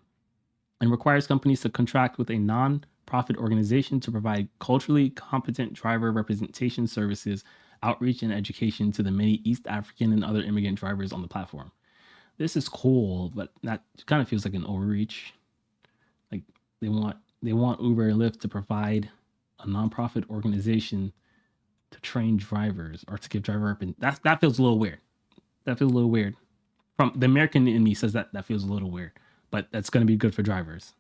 And requires companies to contract with a non-profit organization to provide culturally competent driver representation services, outreach, and education to the many East African and other immigrant drivers on the platform. This is cool, but that kind of feels like an overreach. Like they want Uber and Lyft to provide a nonprofit organization to train drivers or to give driver that feels a little weird. That feels a little weird. From the American in me says that feels a little weird, but that's going to be good for drivers.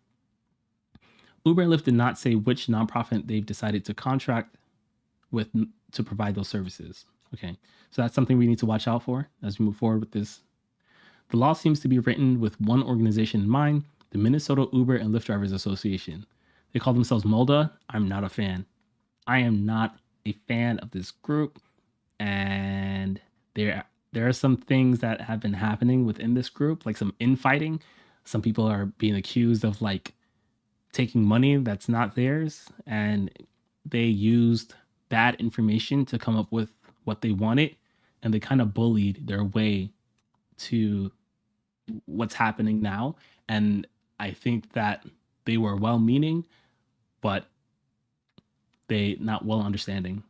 Uber and Lyft did not say which nonprofit they've decided to contract with to provide those services. Okay, so that's something we need to watch out for as we move forward with this. The law seems to be written with one organization in mind, the Minnesota Uber and Lyft Drivers Association. They call themselves MOLDA. I'm not a fan. I am not a fan of this group, and there are some things that have been happening within this group, like some infighting. Some people are being accused of like taking money that's not theirs, and they used bad information to come up with what they wanted, and they kind of bullied their way to what's happening now. And I think that they were well-meaning, but they not well understanding.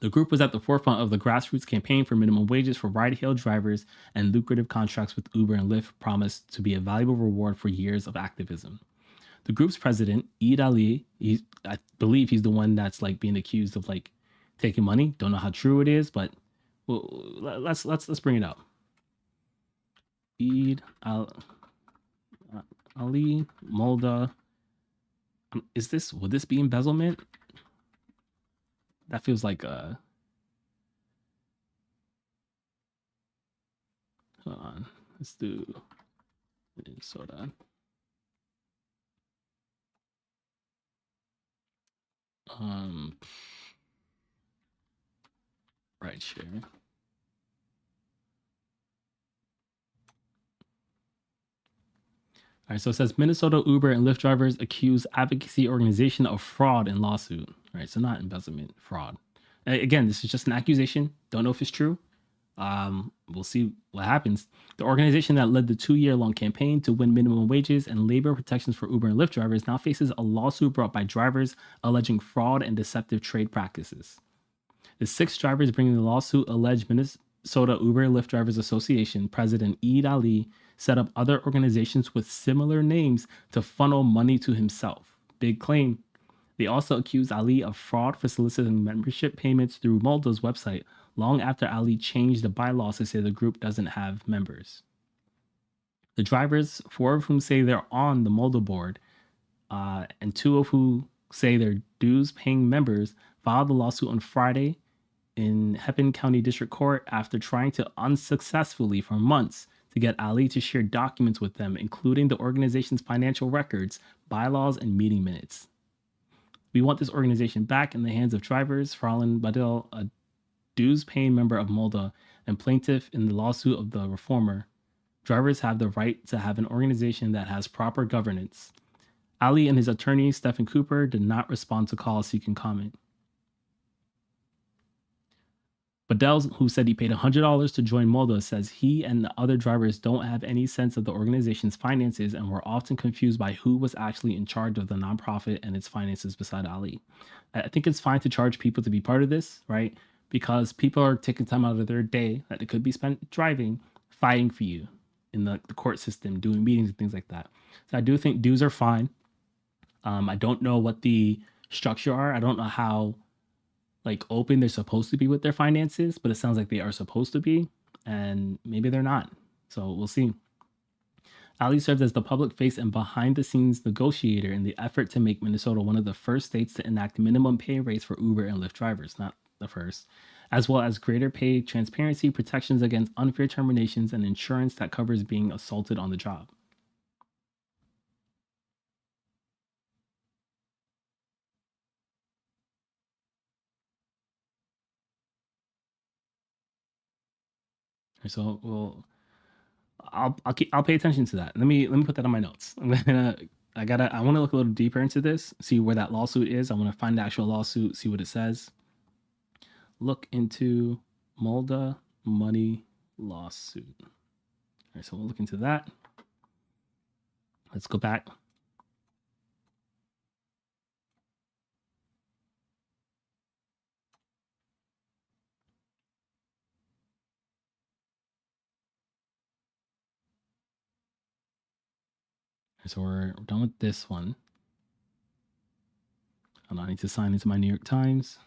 The group was at the forefront of the grassroots campaign for minimum wages for ride-hail drivers, and lucrative contracts with Uber and Lyft promised to be a valuable reward for years of activism. The group's president, Eid Ali, I believe he's the one that's like being accused of like taking money. Don't know how true it is, but let's bring it up. Eid Ali Molda. Would this be embezzlement? That feels like Hold on. Let's do Minnesota. Um, Rideshare. All right, so it says Minnesota Uber and Lyft drivers accuse advocacy organization of fraud in lawsuit. All right, so not embezzlement, fraud. Again, this is just an accusation. Don't know if it's true. We'll see what happens. The organization that led the 2-year long campaign to win minimum wages and labor protections for Uber and Lyft drivers now faces a lawsuit brought by drivers alleging fraud and deceptive trade practices. The 6 drivers bringing the lawsuit allege Minnesota Uber and Lyft Drivers Association President Eid Ali set up other organizations with similar names to funnel money to himself. Big claim. They also accused Ali of fraud for soliciting membership payments through Moldo's website long after Ali changed the bylaws to say the group doesn't have members. The drivers, 4 of whom say they're on the Moldo board, and 2 of who say they're dues paying members, filed the lawsuit on Friday in Hepburn County District Court after trying to unsuccessfully for months to get Ali to share documents with them, including the organization's financial records, bylaws, and meeting minutes. We want this organization back in the hands of drivers. Farlan Badil, a dues-paying member of Molda and plaintiff in the lawsuit of the reformer. Drivers have the right to have an organization that has proper governance. Ali and his attorney, Stephen Cooper, did not respond to calls seeking comment. Badell, who said he paid $100 to join Molda, says he and the other drivers don't have any sense of the organization's finances and were often confused by who was actually in charge of the nonprofit and its finances beside Ali. I think it's fine to charge people to be part of this, right? Because people are taking time out of their day that it could be spent driving, fighting for you in the court system, doing meetings and things like that. So I do think dues are fine. I don't know what the structure are. I don't know how like open they're supposed to be with their finances, but it sounds like they are supposed to be, and maybe they're not. So we'll see. Ali served as the public face and behind the scenes negotiator in the effort to make Minnesota one of the first states to enact minimum pay rates for Uber and Lyft drivers, not the first, as well as greater pay transparency, protections against unfair terminations, and insurance that covers being assaulted on the job. So I'll pay attention to that. Let me put that on my notes. I want to look a little deeper into this, see where that lawsuit is. I want to find the actual lawsuit, see what it says. Look into Molda money lawsuit. All right, so we'll look into that. Let's go back. So we're done with this one. I need to sign into my New York Times.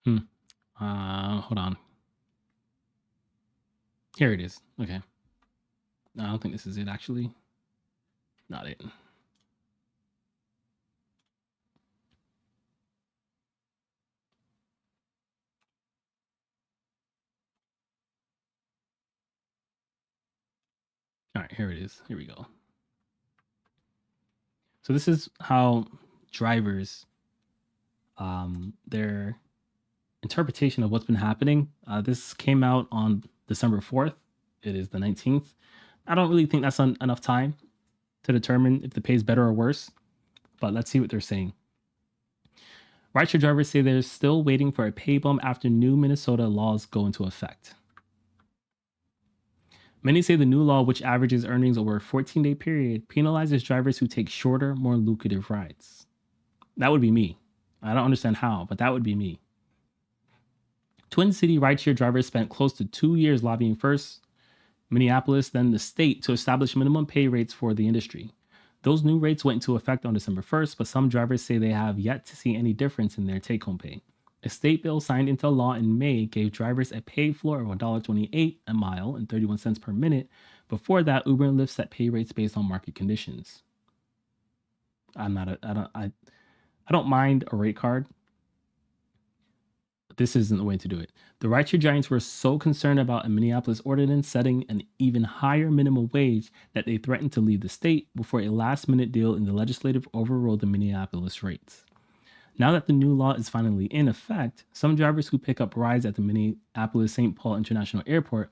Hmm. Hold on. Here it is. Okay. No, I don't think this is it actually. Not it. All right, here it is. Here we go. So this is how drivers, their interpretation of what's been happening. This came out on December 4th. It is the 19th. I don't really think that's enough time to determine if the pay is better or worse, but let's see what they're saying. Rideshare drivers say they're still waiting for a pay bump after new Minnesota laws go into effect. Many say the new law, which averages earnings over a 14-day period, penalizes drivers who take shorter, more lucrative rides. That would be me. I don't understand how, but that would be me. Twin City rideshare drivers spent close to 2 years lobbying first Minneapolis, then the state to establish minimum pay rates for the industry. Those new rates went into effect on December 1st, but some drivers say they have yet to see any difference in their take-home pay. A state bill signed into law in May gave drivers a pay floor of $1.28 a mile and 31 cents per minute. Before that, Uber and Lyft set pay rates based on market conditions. I don't mind a rate card. This isn't the way to do it. The rideshare giants were so concerned about a Minneapolis ordinance setting an even higher minimum wage that they threatened to leave the state before a last-minute deal in the legislature overrode the Minneapolis rates. Now that the new law is finally in effect, some drivers who pick up rides at the Minneapolis-St. Paul International Airport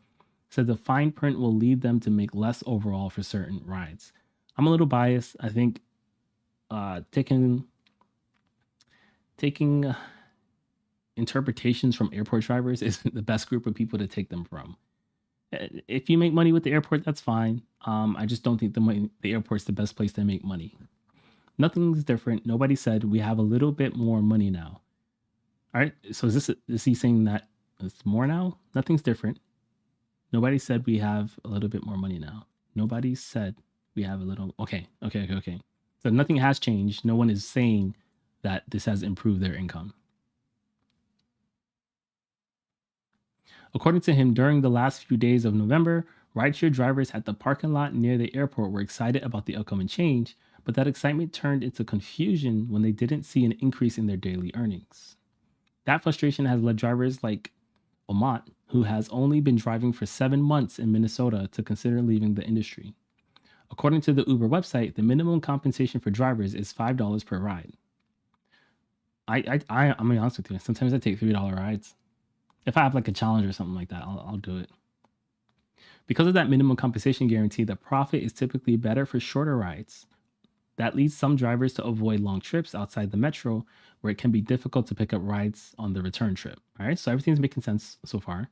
said the fine print will lead them to make less overall for certain rides. I'm a little biased. I think taking interpretations from airport drivers is the best group of people to take them from. If you make money with the airport, that's fine. I just don't think the airport's the best place to make money. Nothing's different. Nobody said we have a little bit more money now. All right. So is he saying that it's more now? Nothing's different. Nobody said we have a little bit more money now. Nobody said we have a little. Okay. So nothing has changed. No one is saying that this has improved their income. According to him, during the last few days of November, rideshare drivers at the parking lot near the airport were excited about the upcoming change, but that excitement turned into confusion when they didn't see an increase in their daily earnings. That frustration has led drivers like Omot, who has only been driving for 7 months in Minnesota, to consider leaving the industry. According to the Uber website, the minimum compensation for drivers is $5 per ride. I'm gonna be honest with you. Sometimes I take $3 rides. If I have like a challenge or something like that, I'll do it. Because of that minimum compensation guarantee, the profit is typically better for shorter rides. That leads some drivers to avoid long trips outside the metro, where it can be difficult to pick up rides on the return trip. All right, so everything's making sense so far.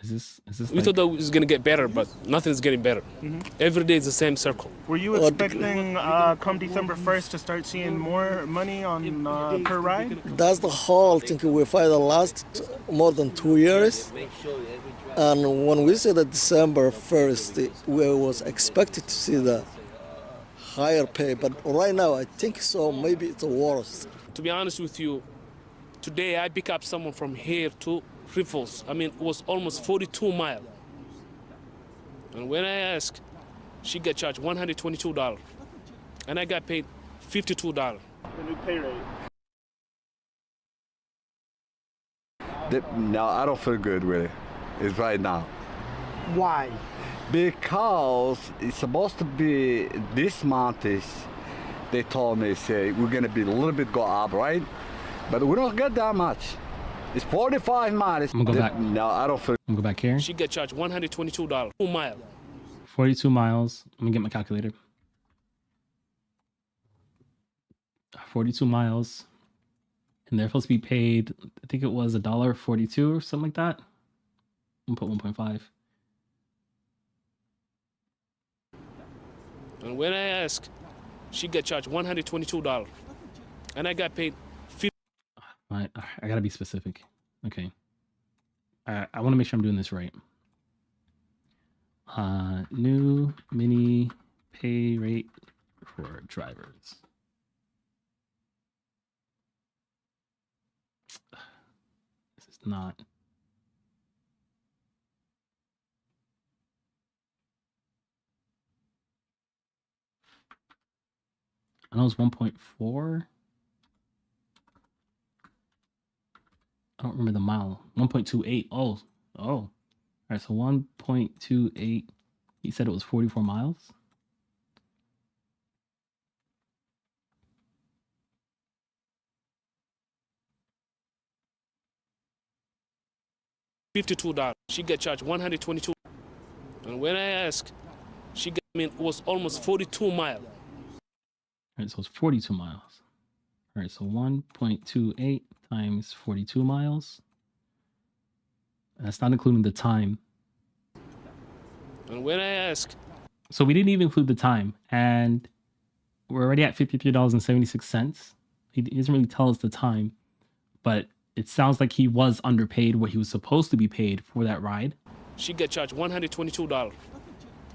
Is this? We thought that it was going to get better, but nothing's getting better. Every day is the same circle. Were you expecting come December 1st to start seeing more money on per ride? That's the whole thing we fight the last more than 2 years. And when we said that December 1st, we was expected to see the higher pay. But right now, I think so. Maybe it's worse. To be honest with you, today I pick up someone from here to Riffles. I mean, it was almost 42 miles. And when I asked, she got charged $122. And I got paid $52. The new pay rate. No, I don't feel good with it. It's right now. Why? Because it's supposed to be this month they told me, say, we're going to be a little bit go up, right? But we don't get that much. It's 45 miles. I'm gonna go back. No, I don't feel. I'm gonna go back here. She got charged $122 2 mile. 42 miles. Let me get my calculator. 42 miles. And they're supposed to be paid, I think it was $1.42 or something like that. I'm gonna put 1.5. And when I asked, she got charged $122. And I got paid I gotta be specific. Okay. I want to make sure I'm doing this right. New mini pay rate for drivers. This is not. I know it's 1.4. I don't remember the mile. 1.28. Oh. All right, so 1.28. He said it was 44 miles. $52. She get charged $122. And when I ask, she got, I mean, it was almost 42 miles. All right, so it's 42 miles. All right, so 1.28 times 42 miles. That's not including the time. And when I ask, so we didn't even include the time, and we're already at $53.76. He doesn't really tell us the time, but it sounds like he was underpaid what he was supposed to be paid for that ride. she get charged $122.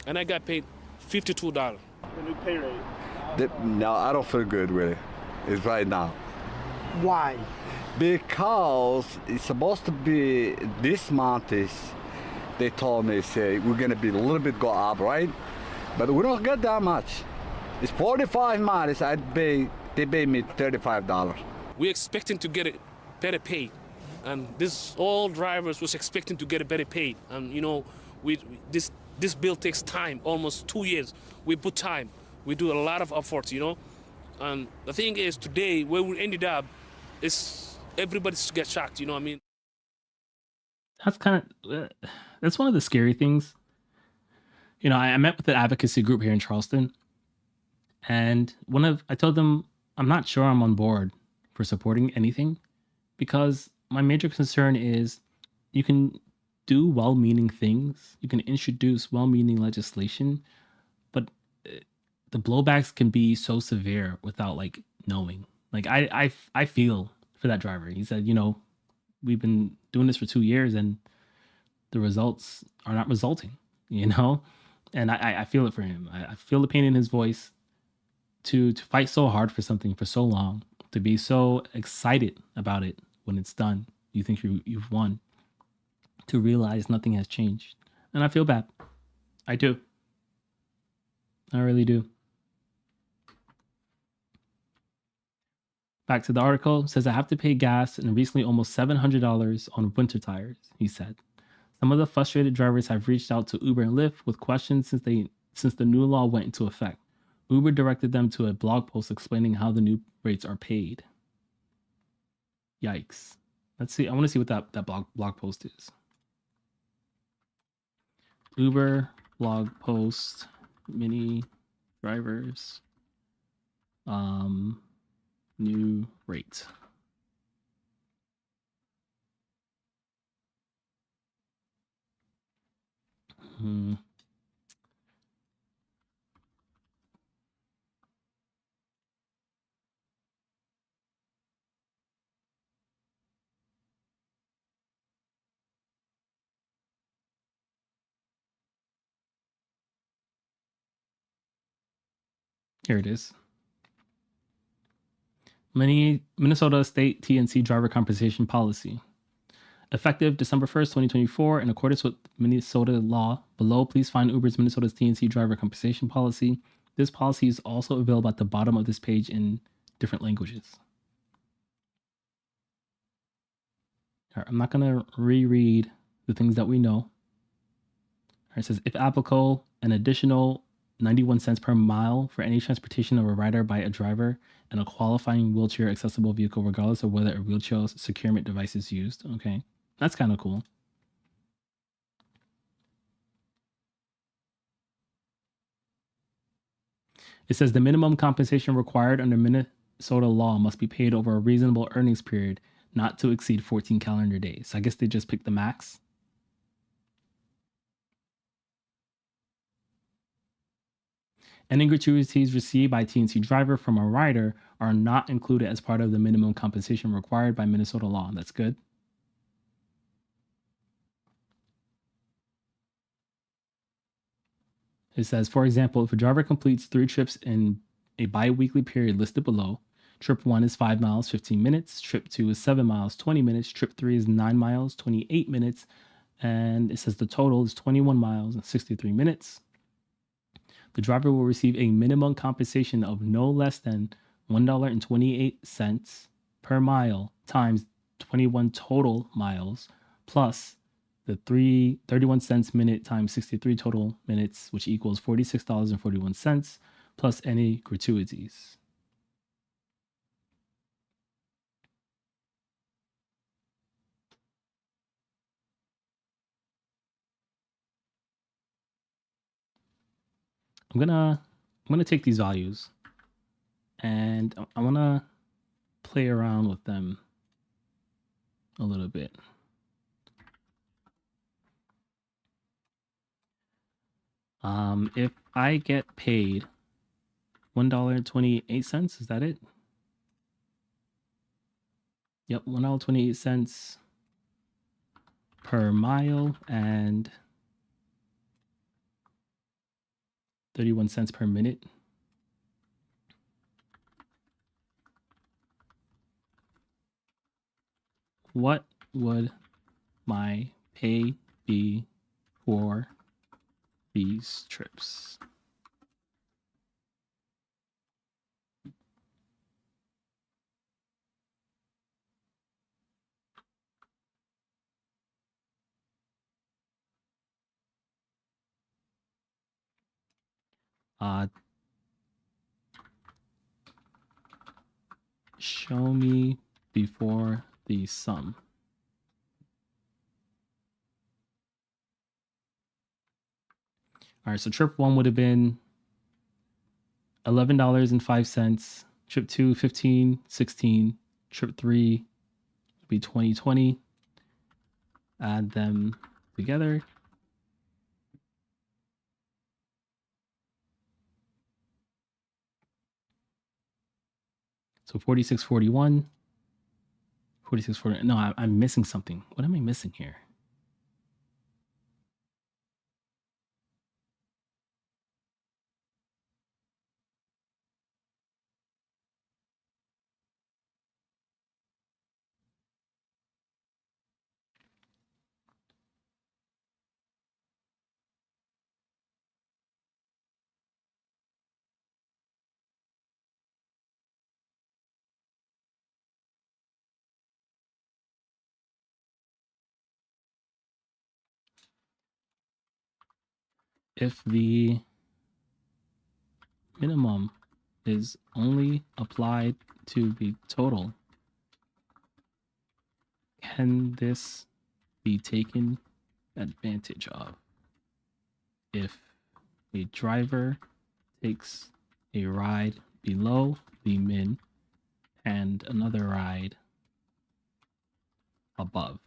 And I got paid $52. The new pay rate. No, I don't feel good really. It's right now. Why? Because it's supposed to be this month is, they told me, say, we're gonna be a little bit go up, right? But we don't get that much. It's 45 miles, they pay me $35. We're expecting to get it better paid. And this all drivers was expecting to get it better paid. And you know, this bill takes time, almost 2 years. We put time. We do a lot of efforts, you know. And the thing is, today, where we ended up, is everybody's get shocked, you know what I mean? That's kind of, that's one of the scary things. You know, I met with the advocacy group here in Charleston, and I told them I'm not sure I'm on board for supporting anything, because my major concern is you can do well-meaning things, you can introduce well-meaning legislation, but the blowbacks can be so severe without like knowing. Like I feel for that driver. He said, you know, we've been doing this for 2 years and the results are not resulting, you know? And I feel it for him. I feel the pain in his voice to fight so hard for something for so long, to be so excited about it when it's done. You think you've won, to realize nothing has changed. And I feel bad. I do. I really do. Back to the article, it says I have to pay gas and recently almost $700 on winter tires, he said. Some of the frustrated drivers have reached out to Uber and Lyft with questions since the new law went into effect. Uber directed them to a blog post explaining how the new rates are paid. Yikes. Let's see. I want to see what that blog post is. Uber blog post, mini drivers, new rate. Here it is. Minnesota State TNC driver compensation policy. Effective December 1st, 2024, in accordance with Minnesota law, below, please find Uber's Minnesota's TNC driver compensation policy. This policy is also available at the bottom of this page in different languages. All right, I'm not going to reread the things that we know. All right, it says, if applicable, an additional 91 cents per mile for any transportation of a rider by a driver and a qualifying wheelchair accessible vehicle, regardless of whether a wheelchair securement device is used. Okay, that's kind of cool. It says the minimum compensation required under Minnesota law must be paid over a reasonable earnings period, not to exceed 14 calendar days. So I guess they just picked the max. Any gratuities received by TNC driver from a rider are not included as part of the minimum compensation required by Minnesota law. That's good. It says, for example, if a driver completes 3 trips in a bi-weekly period listed below, trip 1 is 5 miles, 15 minutes, trip 2 is 7 miles, 20 minutes, trip 3 is 9 miles, 28 minutes, and it says the total is 21 miles and 63 minutes. the driver will receive a minimum compensation of no less than $1.28 per mile times 21 total miles plus the 31 cents minute times 63 total minutes, which equals $46.41 plus any gratuities. I'm gonna take these values and I wanna play around with them a little bit. If I get paid $1.28, is that it? Yep, $1.28 per mile and 31 cents per minute. What would my pay be for these trips? Show me before the sum. All right, so trip one would have been $11.05. Trip two, 15, 16. Trip three would be 2020. Add them together. So 46.41. 46.40. No, I'm missing something. What am I missing here? If the minimum is only applied to the total, can this be taken advantage of? If a driver takes a ride below the min and another ride above.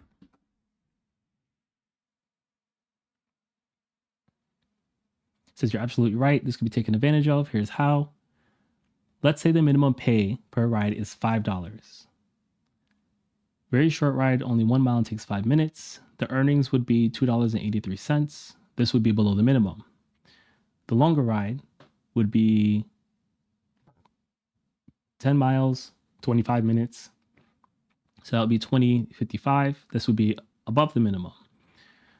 Says you're absolutely right. This could be taken advantage of. Here's how. Let's say the minimum pay per ride is $5. Very short ride, only 1 mile and takes 5 minutes. The earnings would be $2.83. This would be below the minimum. The longer ride would be 10 miles, 25 minutes. So that would be $20.55. This would be above the minimum.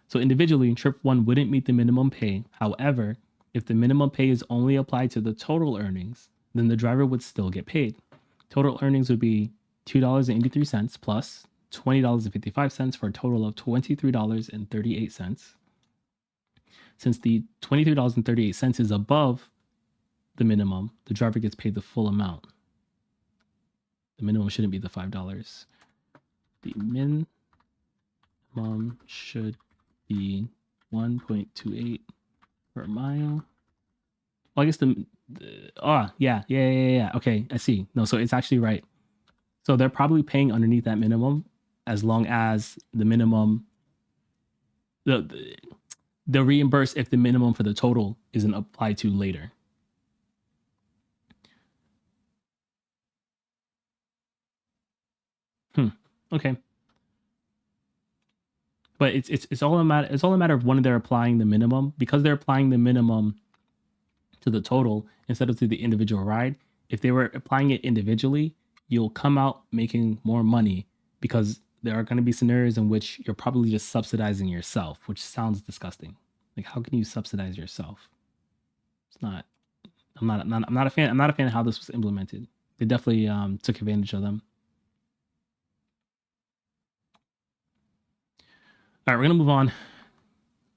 So individually, trip one wouldn't meet the minimum pay. However, if the minimum pay is only applied to the total earnings, then the driver would still get paid. Total earnings would be $2.83 plus $20.55 for a total of $23.38. Since the $23.38 is above the minimum, the driver gets paid the full amount. The minimum shouldn't be the $5. The minimum should be 1.28 per mile. Well, I guess yeah. Okay, I see. No, so it's actually right. So they're probably paying underneath that minimum as long as the minimum, they'll reimburse if the minimum for the total isn't applied to later. Okay. But it's all a matter of when they're applying the minimum, because they're applying the minimum to the total instead of to the individual ride. If they were applying it individually, you'll come out making more money because there are going to be scenarios in which you're probably just subsidizing yourself, which sounds disgusting. Like, how can you subsidize yourself? It's not. I'm not a fan. I'm not a fan of how this was implemented. They definitely took advantage of them. All right, we're gonna move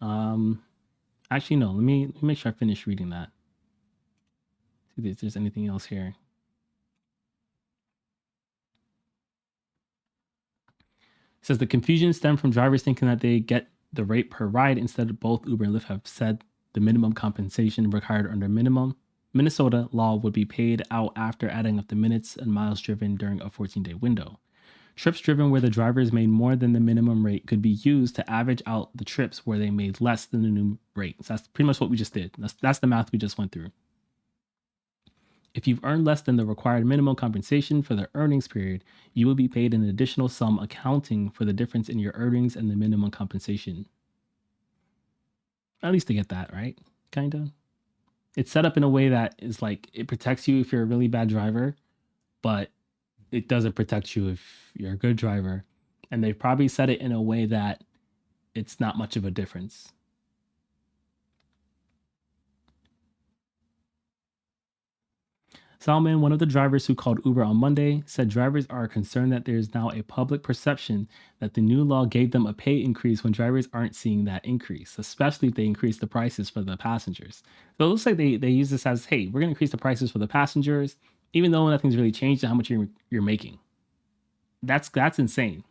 on. Actually, no. Let me make sure I finish reading that. See if there's anything else here. It says the confusion stemmed from drivers thinking that they get the rate per ride. Instead, both Uber and Lyft have said the minimum compensation required under Minnesota law would be paid out after adding up the minutes and miles driven during a 14-day window. Trips driven where the drivers made more than the minimum rate could be used to average out the trips where they made less than the new rate. So that's pretty much what we just did. That's the math we just went through. If you've earned less than the required minimum compensation for the earnings period, you will be paid an additional sum accounting for the difference in your earnings and the minimum compensation. At least to get that, right? Kind of. It's set up in a way that is like it protects you if you're a really bad driver, but it doesn't protect you if you're a good driver. And they probably set it in a way that it's not much of a difference. Salman, one of the drivers who called Uber on Monday, said drivers are concerned that there is now a public perception that the new law gave them a pay increase when drivers aren't seeing that increase, especially if they increase the prices for the passengers. So it looks like they use this as, hey, we're going to increase the prices for the passengers, even though nothing's really changed to how much you're making. That's insane.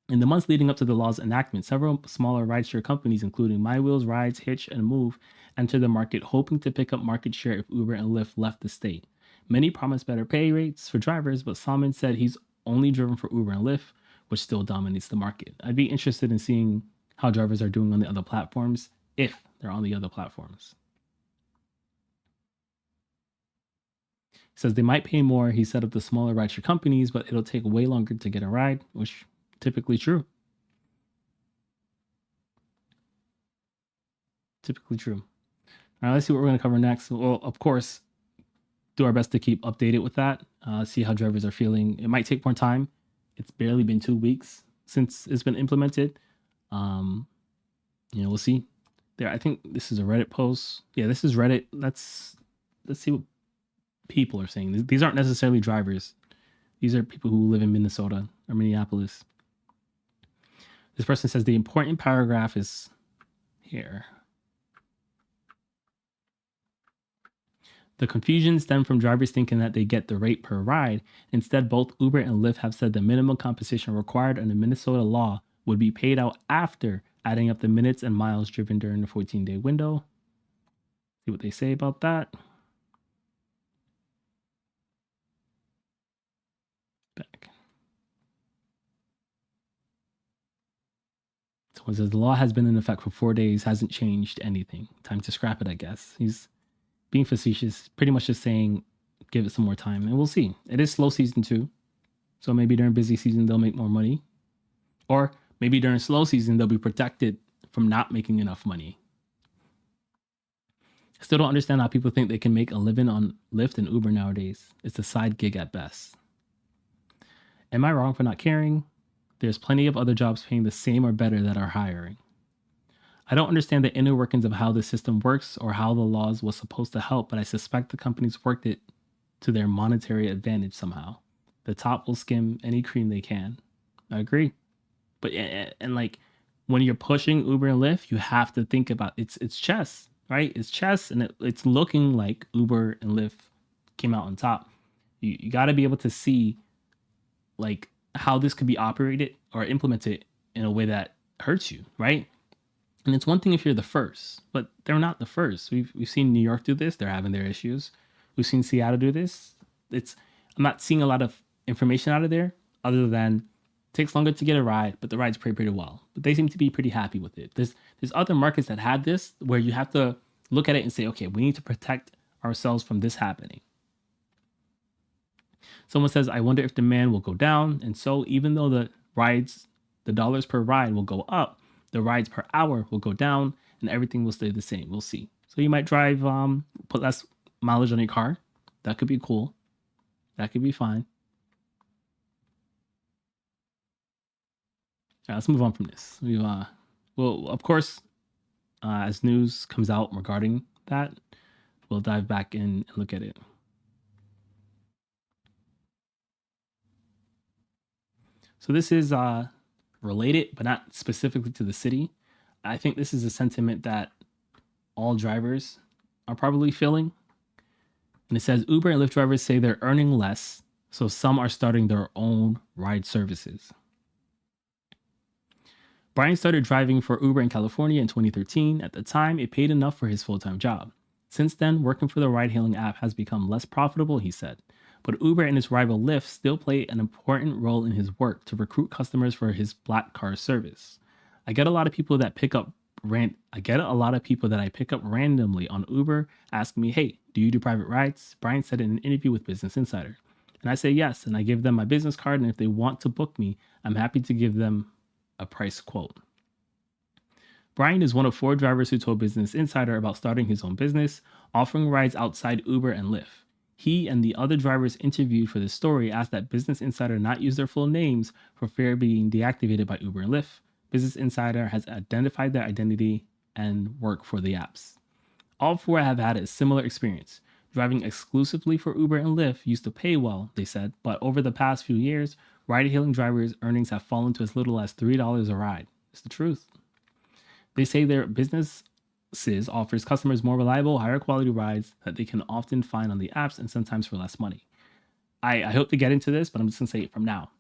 In the months leading up to the law's enactment, several smaller rideshare companies, including MyWheels, Rides, Hitch, and Move, entered the market hoping to pick up market share if Uber and Lyft left the state. Many promised better pay rates for drivers, but Salman said he's only driven for Uber and Lyft, which still dominates the market. I'd be interested in seeing how drivers are doing on the other platforms, if they're on the other platforms. He says they might pay more. He set up the smaller rideshare companies, but it'll take way longer to get a ride, which typically true. Typically true. All right, let's see what we're going to cover next. Well, of course, do our best to keep updated with that. See how drivers are feeling. It might take more time. It's barely been 2 weeks since it's been implemented. We'll see. There, I think this is a Reddit post. Yeah, this is Reddit. Let's see what people are saying. These aren't necessarily drivers. These are people who live in Minnesota or Minneapolis. This person says the important paragraph is here. The confusion stemmed from drivers thinking that they get the rate per ride. Instead, both Uber and Lyft have said the minimum compensation required under Minnesota law would be paid out after adding up the minutes and miles driven during the 14-day window. See what they say about that. Back. Someone says the law has been in effect for 4 days, hasn't changed anything. Time to scrap it, I guess. He's being facetious, pretty much just saying, give it some more time, and we'll see. It is slow season too, so maybe during busy season they'll make more money, or maybe during slow season they'll be protected from not making enough money. Still don't understand how people think they can make a living on Lyft and Uber nowadays. It's a side gig at best. Am I wrong for not caring? There's plenty of other jobs paying the same or better that are hiring. I don't understand the inner workings of how the system works or how the laws was supposed to help, but I suspect the companies worked it to their monetary advantage somehow. The top will skim any cream they can. I agree. But and like when you're pushing Uber and Lyft, you have to think about it's chess, right? It's chess, and it's looking like Uber and Lyft came out on top. You got to be able to see like how this could be operated or implemented in a way that hurts you, right? And it's one thing if you're the first, but they're not the first. We've seen New York do this. They're having their issues. We've seen Seattle do this. I'm not seeing a lot of information out of there other than it takes longer to get a ride, but the rides pay pretty well. But they seem to be pretty happy with it. There's other markets that had this where you have to look at it and say, okay, we need to protect ourselves from this happening. Someone says, I wonder if demand will go down. And so even though the dollars per ride will go up, the rides per hour will go down and everything will stay the same. We'll see. So you might drive, put less mileage on your car. That could be cool. That could be fine. All right, let's move on from this. Well, of course, as news comes out regarding that, We'll dive back in and look at it. So this is related, but not specifically to the city. I think this is a sentiment that all drivers are probably feeling. And it says Uber and Lyft drivers say they're earning less, so some are starting their own ride services. Brian started driving for Uber in California in 2013. At the time, it paid enough for his full-time job. Since then, working for the ride-hailing app has become less profitable, he said. But Uber and its rival Lyft still play an important role in his work to recruit customers for his black car service. I get a lot of people that I pick up randomly on Uber asking me, "Hey, do you do private rides?" Brian said in an interview with Business Insider. And I say yes, and I give them my business card, and if they want to book me, I'm happy to give them a price quote. Brian is one of 4 drivers who told Business Insider about starting his own business, offering rides outside Uber and Lyft. He and the other drivers interviewed for this story asked that Business Insider not use their full names for fear of being deactivated by Uber and Lyft. Business Insider has identified their identity and work for the apps. All 4 have had a similar experience. Driving exclusively for Uber and Lyft used to pay well, they said, but over the past few years, ride-hailing drivers' earnings have fallen to as little as $3 a ride. It's the truth. They say their businesses offers customers more reliable, higher quality rides that they can often find on the apps and sometimes for less money. I hope to get into this, but I'm just going to say it from now.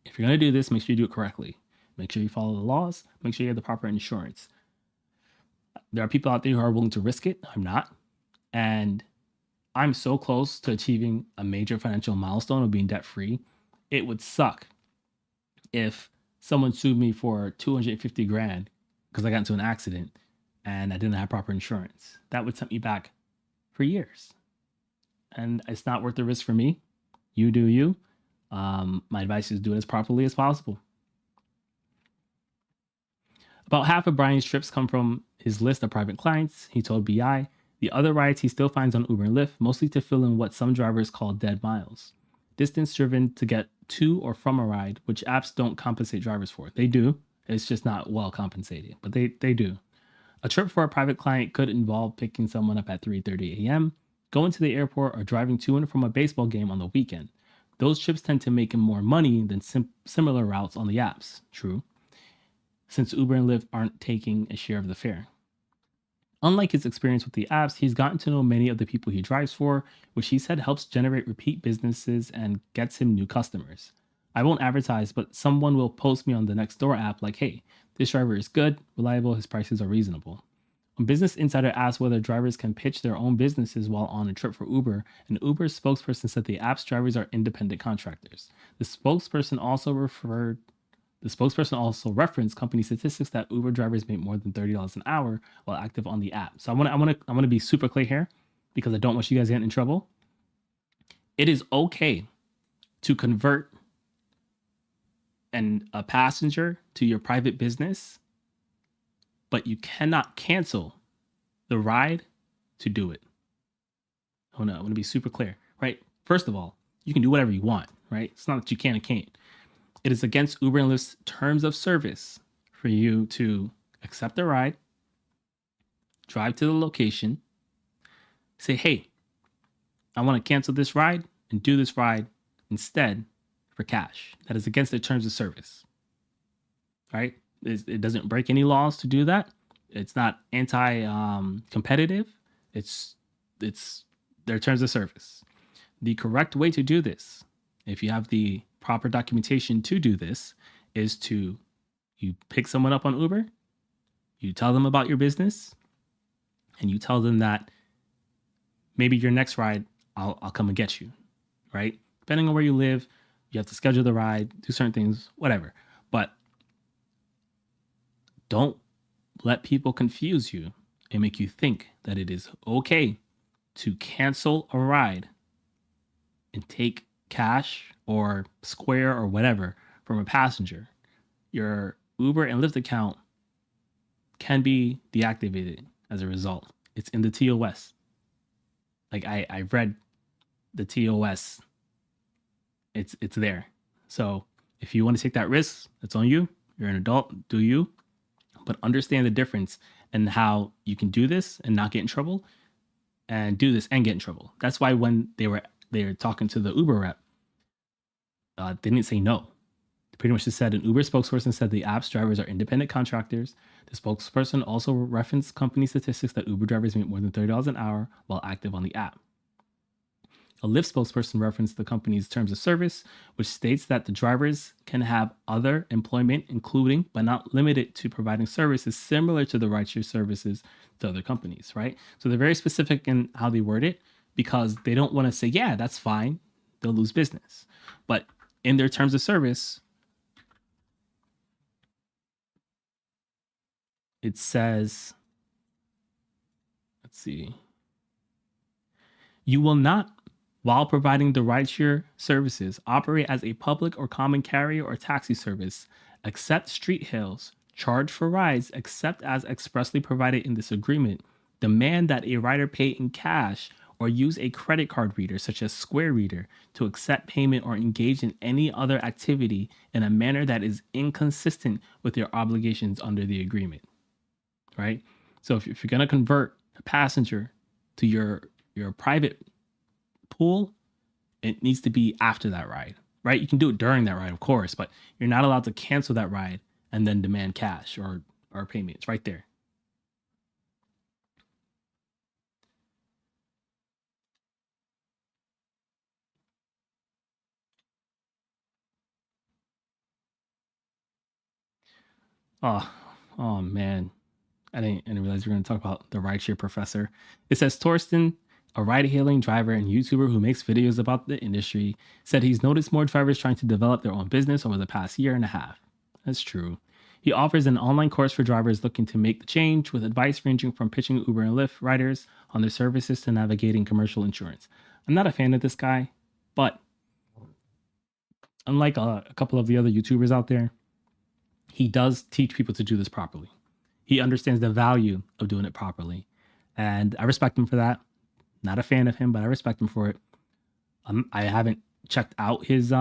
If you're going to do this, make sure you do it correctly. Make sure you follow the laws. Make sure you have the proper insurance. There are people out there who are willing to risk it. I'm not. And I'm so close to achieving a major financial milestone of being debt free. It would suck if someone sued me for 250 grand because I got into an accident and I didn't have proper insurance. That would set me back for years. And it's not worth the risk for me. You do you. My advice is do it as properly as possible. About half of Brian's trips come from his list of private clients, he told BI. The other rides he still finds on Uber and Lyft, mostly to fill in what some drivers call dead miles. Distance driven to get to or from a ride, which apps don't compensate drivers for. They do. It's just not well compensated, but they do. A trip for a private client could involve picking someone up at 3:30 a.m., going to the airport, or driving to and from a baseball game on the weekend. Those trips tend to make him more money than similar routes on the apps. True. Since Uber and Lyft aren't taking a share of the fare. Unlike his experience with the apps, he's gotten to know many of the people he drives for, which he said helps generate repeat businesses and gets him new customers. I won't advertise, but someone will post me on the Nextdoor app like, "Hey, this driver is good, reliable, his prices are reasonable." When Business Insider asked whether drivers can pitch their own businesses while on a trip for Uber, an Uber spokesperson said the app's drivers are independent contractors. The spokesperson also referenced company statistics that Uber drivers make more than $30 an hour while active on the app. So I want to be super clear here because I don't want you guys getting in trouble. It is okay to convert a passenger to your private business, but you cannot cancel the ride to do it. Oh no, I want to be super clear, right? First of all, you can do whatever you want, right? It's not that you can and can't. It is against Uber and Lyft's terms of service for you to accept a ride, drive to the location, say, "Hey, I want to cancel this ride and do this ride instead for cash." That is against their terms of service, right? It doesn't break any laws to do that. It's not anti-competitive. It's their terms of service. The correct way to do this, if you have the proper documentation to do this, is you pick someone up on Uber, you tell them about your business, and you tell them that maybe your next ride, I'll come and get you, right? Depending on where you live, you have to schedule the ride, do certain things, whatever. But don't let people confuse you and make you think that it is okay to cancel a ride and take cash or Square or whatever from a passenger. Your Uber and Lyft account can be deactivated as a result. It's in the TOS. Like I read the TOS. It's there. So if you want to take that risk, it's on you. You're an adult, do you? But understand the difference and how you can do this and not get in trouble. and do this and get in trouble. That's why when they were talking to the Uber rep, they didn't say no. They pretty much just said an Uber spokesperson said the app's drivers are independent contractors. The spokesperson also referenced company statistics that Uber drivers make more than $30 an hour while active on the app. A Lyft spokesperson referenced the company's terms of service, which states that the drivers can have other employment, including but not limited to providing services similar to the rideshare services to other companies, right? So they're very specific in how they word it because they don't want to say, yeah, that's fine. They'll lose business. But in their terms of service, it says, let's see, you will not, while providing the rideshare services, operate as a public or common carrier or taxi service, accept street hails, charge for rides except as expressly provided in this agreement, demand that a rider pay in cash, or use a credit card reader such as Square Reader to accept payment or engage in any other activity in a manner that is inconsistent with your obligations under the agreement, right? So if you're going to convert a passenger to your private pool, it needs to be after that ride, right? You can do it during that ride, of course, but you're not allowed to cancel that ride and then demand cash or payment. It's right there. Oh man. I didn't realize we were going to talk about the rideshare professor. It says Torsten, a ride-hailing driver and YouTuber who makes videos about the industry, said he's noticed more drivers trying to develop their own business over the past year and a half. That's true. He offers an online course for drivers looking to make the change, with advice ranging from pitching Uber and Lyft riders on their services to navigating commercial insurance. I'm not a fan of this guy, but unlike a couple of the other YouTubers out there, he does teach people to do this properly. He understands the value of doing it properly. And I respect him for that. Not a fan of him, but I respect him for it. I haven't checked out his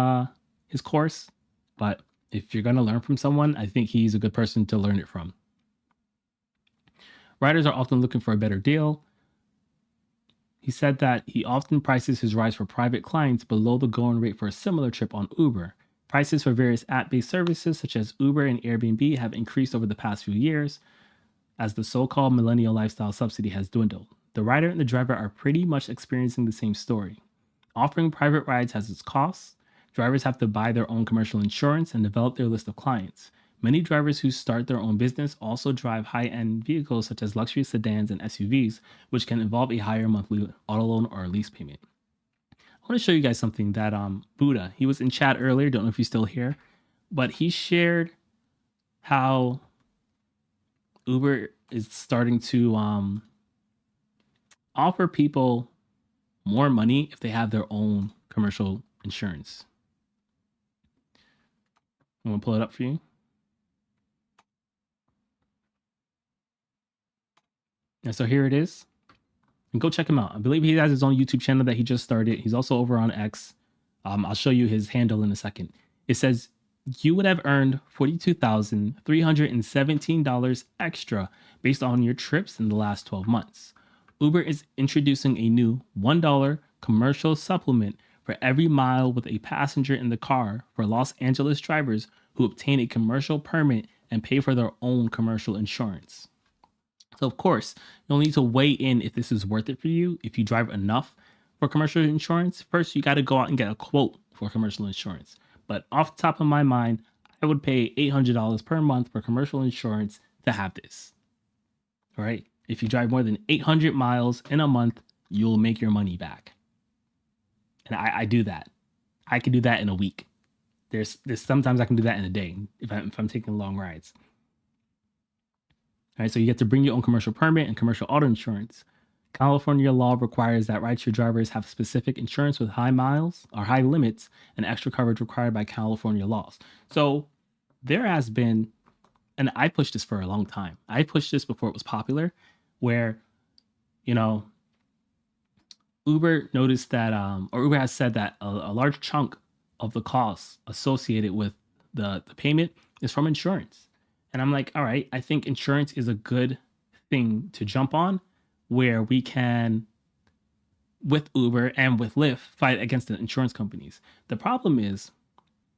course, but if you're going to learn from someone, I think he's a good person to learn it from. Riders are often looking for a better deal. He said that he often prices his rides for private clients below the going rate for a similar trip on Uber. Prices for various app-based services such as Uber and Airbnb have increased over the past few years as the so-called millennial lifestyle subsidy has dwindled. The rider and the driver are pretty much experiencing the same story. Offering private rides has its costs. Drivers have to buy their own commercial insurance and develop their list of clients. Many drivers who start their own business also drive high-end vehicles such as luxury sedans and SUVs, which can involve a higher monthly auto loan or lease payment. I want to show you guys something that Buddha, he was in chat earlier, don't know if he's still here, but he shared how Uber is starting to offer people more money if they have their own commercial insurance. I'm going to pull it up for you. And so here it is. And go check him out. I believe he has his own YouTube channel that he just started. He's also over on X. I'll show you his handle in a second. It says you would have earned $42,317 extra based on your trips in the last 12 months. Uber is introducing a new $1 commercial supplement for every mile with a passenger in the car for Los Angeles drivers who obtain a commercial permit and pay for their own commercial insurance. So of course, you'll need to weigh in if this is worth it for you. If you drive enough for commercial insurance, first you got to go out and get a quote for commercial insurance. But off the top of my mind, I would pay $800 per month for commercial insurance to have this. All right. If you drive more than 800 miles in a month, you'll make your money back. And I do that. I can do that in a week. There's sometimes I can do that in a day if I'm taking long rides. All right, so you get to bring your own commercial permit and commercial auto insurance. California law requires that rideshare drivers have specific insurance with high miles or high limits and extra coverage required by California laws. So there has been, and I pushed this for a long time. I pushed this before it was popular, where, you know, Uber noticed that, or Uber has said that a large chunk of the costs associated with the payment is from insurance. And I'm like, all right, I think insurance is a good thing to jump on, where we can with Uber and with Lyft fight against the insurance companies. The problem is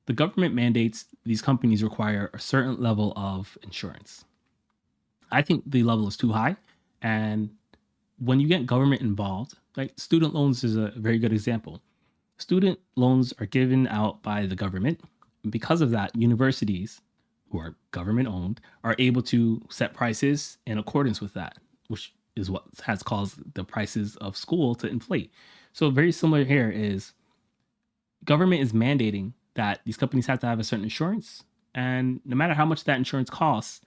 the government mandates these companies require a certain level of insurance. I think the level is too high. And when you get government involved, like student loans is a very good example. Student loans are given out by the government. Because of that, universities, who are government owned, are able to set prices in accordance with that, which is what has caused the prices of school to inflate. So very similar here is government is mandating that these companies have to have a certain insurance, and no matter how much that insurance costs,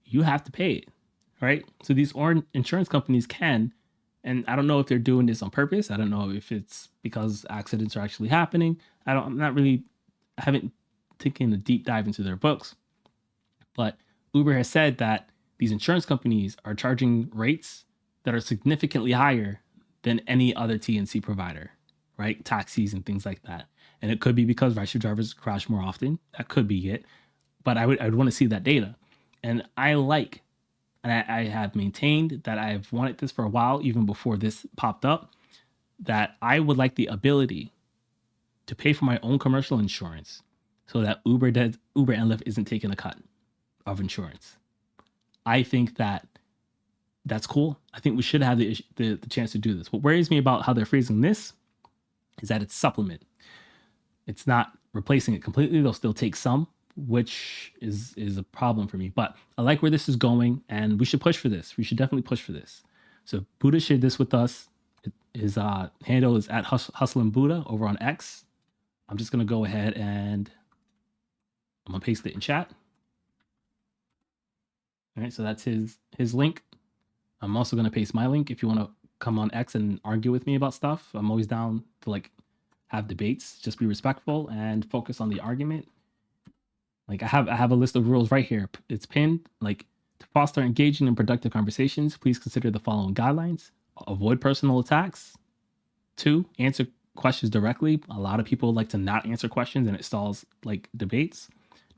you have to pay it, right? So these insurance companies can, and I don't know if they're doing this on purpose. I don't know if it's because accidents are actually happening. I'm not really, I haven't taken a deep dive into their books, but Uber has said that these insurance companies are charging rates that are significantly higher than any other TNC provider, right? Taxis and things like that. And it could be because rideshare drivers crash more often. That could be it. But I'd want to see that data. And I have maintained that I've wanted this for a while, even before this popped up, that I would like the ability to pay for my own commercial insurance so that Uber and Lyft isn't taking a cut of insurance. I think that that's cool. I think we should have the chance to do this. What worries me about how they're phrasing this is that it's supplement. It's not replacing it completely. They'll still take some, which is a problem for me. But I like where this is going, and we should push for this. We should definitely push for this. So Buddha shared this with us. His handle is at Hustlin' Buddha over on X. I'm just gonna go ahead and I'm gonna paste it in chat. All right, so that's his link. I'm also gonna paste my link if you want to come on X and argue with me about stuff. I'm always down to like have debates. Just be respectful and focus on the argument. Like I have a list of rules right here. It's pinned. Like, to foster engaging and productive conversations, please consider the following guidelines: avoid personal attacks. 2, answer questions directly. A lot of people like to not answer questions and it stalls like debates.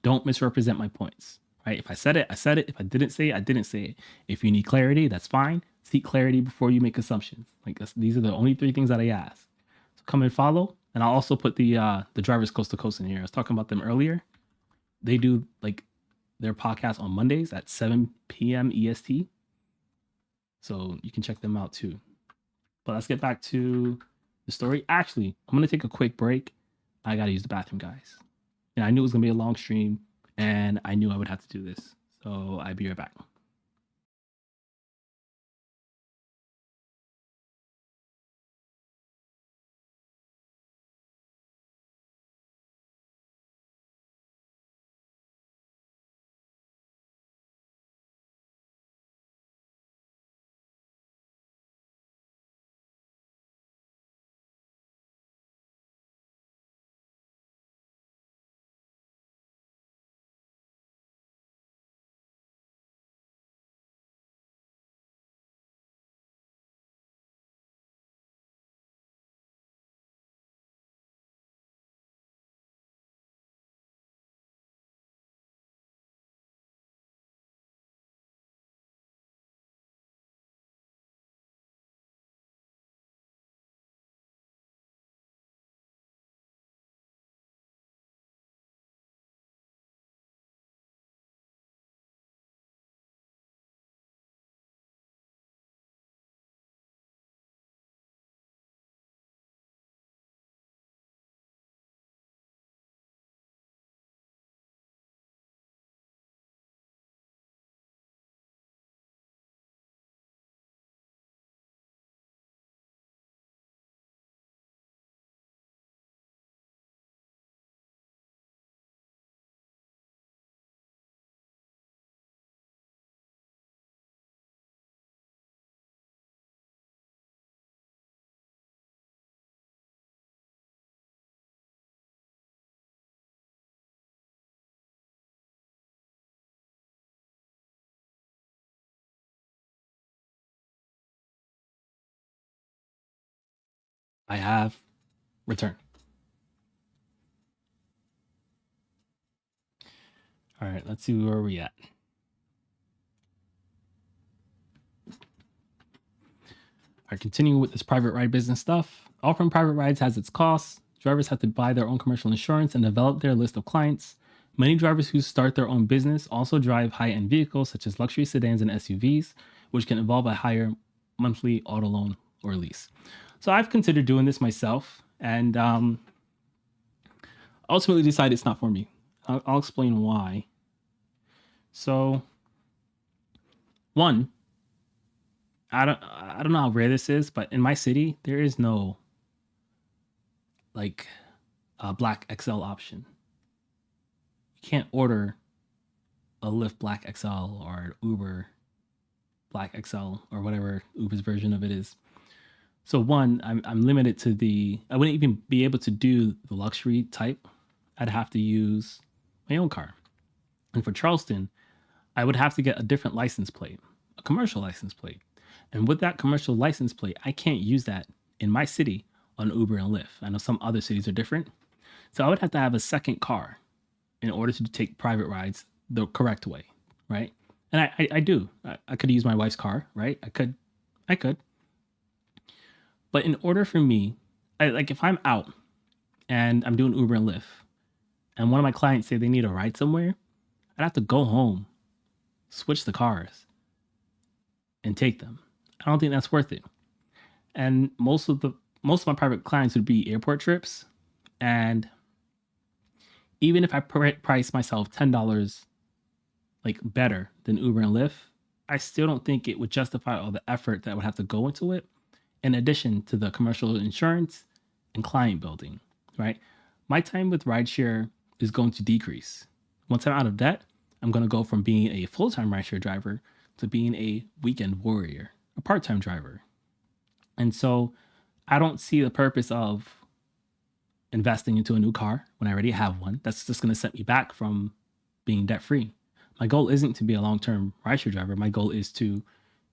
Don't misrepresent my points. Right? If I said it, I said it. If I didn't say it, I didn't say it. If you need clarity, that's fine. Seek clarity before you make assumptions. Like these are the only 3 things that I ask. So come and follow. And I'll also put the drivers coast to coast in here. I was talking about them earlier. They do like their podcast on Mondays at 7 p.m. EST. So you can check them out too. But let's get back to the story. Actually, I'm going to take a quick break. I got to use the bathroom, guys. And I knew it was going to be a long stream, and I knew I would have to do this. So I'll be right back. I have returned. All right, let's see where we at. I continue with this private ride business stuff. Offering private rides has its costs. Drivers have to buy their own commercial insurance and develop their list of clients. Many drivers who start their own business also drive high-end vehicles such as luxury sedans and SUVs, which can involve a higher monthly auto loan or lease. So I've considered doing this myself, and ultimately decided it's not for me. I'll explain why. So, one, I don't know how rare this is, but in my city there is no like a black XL option. You can't order a Lyft Black XL or an Uber Black XL or whatever Uber's version of it is. So one, I'm limited to I wouldn't even be able to do the luxury type. I'd have to use my own car. And for Charleston, I would have to get a different license plate, a commercial license plate. And with that commercial license plate, I can't use that in my city on Uber and Lyft. I know some other cities are different. So I would have to have a second car in order to take private rides the correct way, right? And I do. I could use my wife's car, right? I could. But in order for me, like if I'm out and I'm doing Uber and Lyft, and one of my clients say they need a ride somewhere, I'd have to go home, switch the cars, and take them. I don't think that's worth it. And most of my private clients would be airport trips, and even if I price myself $10 like better than Uber and Lyft, I still don't think it would justify all the effort that would have to go into it, in addition to the commercial insurance and client building, right? My time with rideshare is going to decrease. Once I'm out of debt, I'm going to go from being a full-time rideshare driver to being a weekend warrior, a part-time driver. And so I don't see the purpose of investing into a new car when I already have one. That's just going to set me back from being debt-free. My goal isn't to be a long-term rideshare driver. My goal is to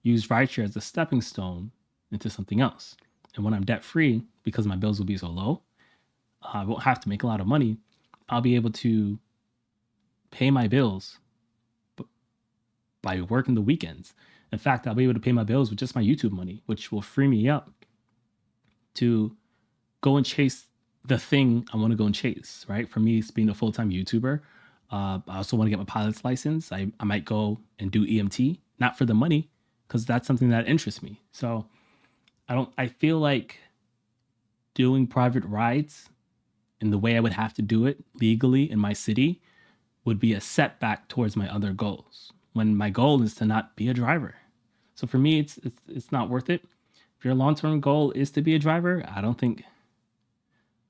use rideshare as a stepping stone into something else. And when I'm debt-free, because my bills will be so low, I won't have to make a lot of money. I'll be able to pay my bills by working the weekends. In fact, I'll be able to pay my bills with just my YouTube money, which will free me up to go and chase the thing I want to go and chase, right? For me, it's being a full-time YouTuber. I also want to get my pilot's license. I might go and do EMT, not for the money, because that's something that interests me. So I feel like doing private rides in the way I would have to do it legally in my city would be a setback towards my other goals, when my goal is to not be a driver. So for me, it's not worth it. If your long-term goal is to be a driver, I don't think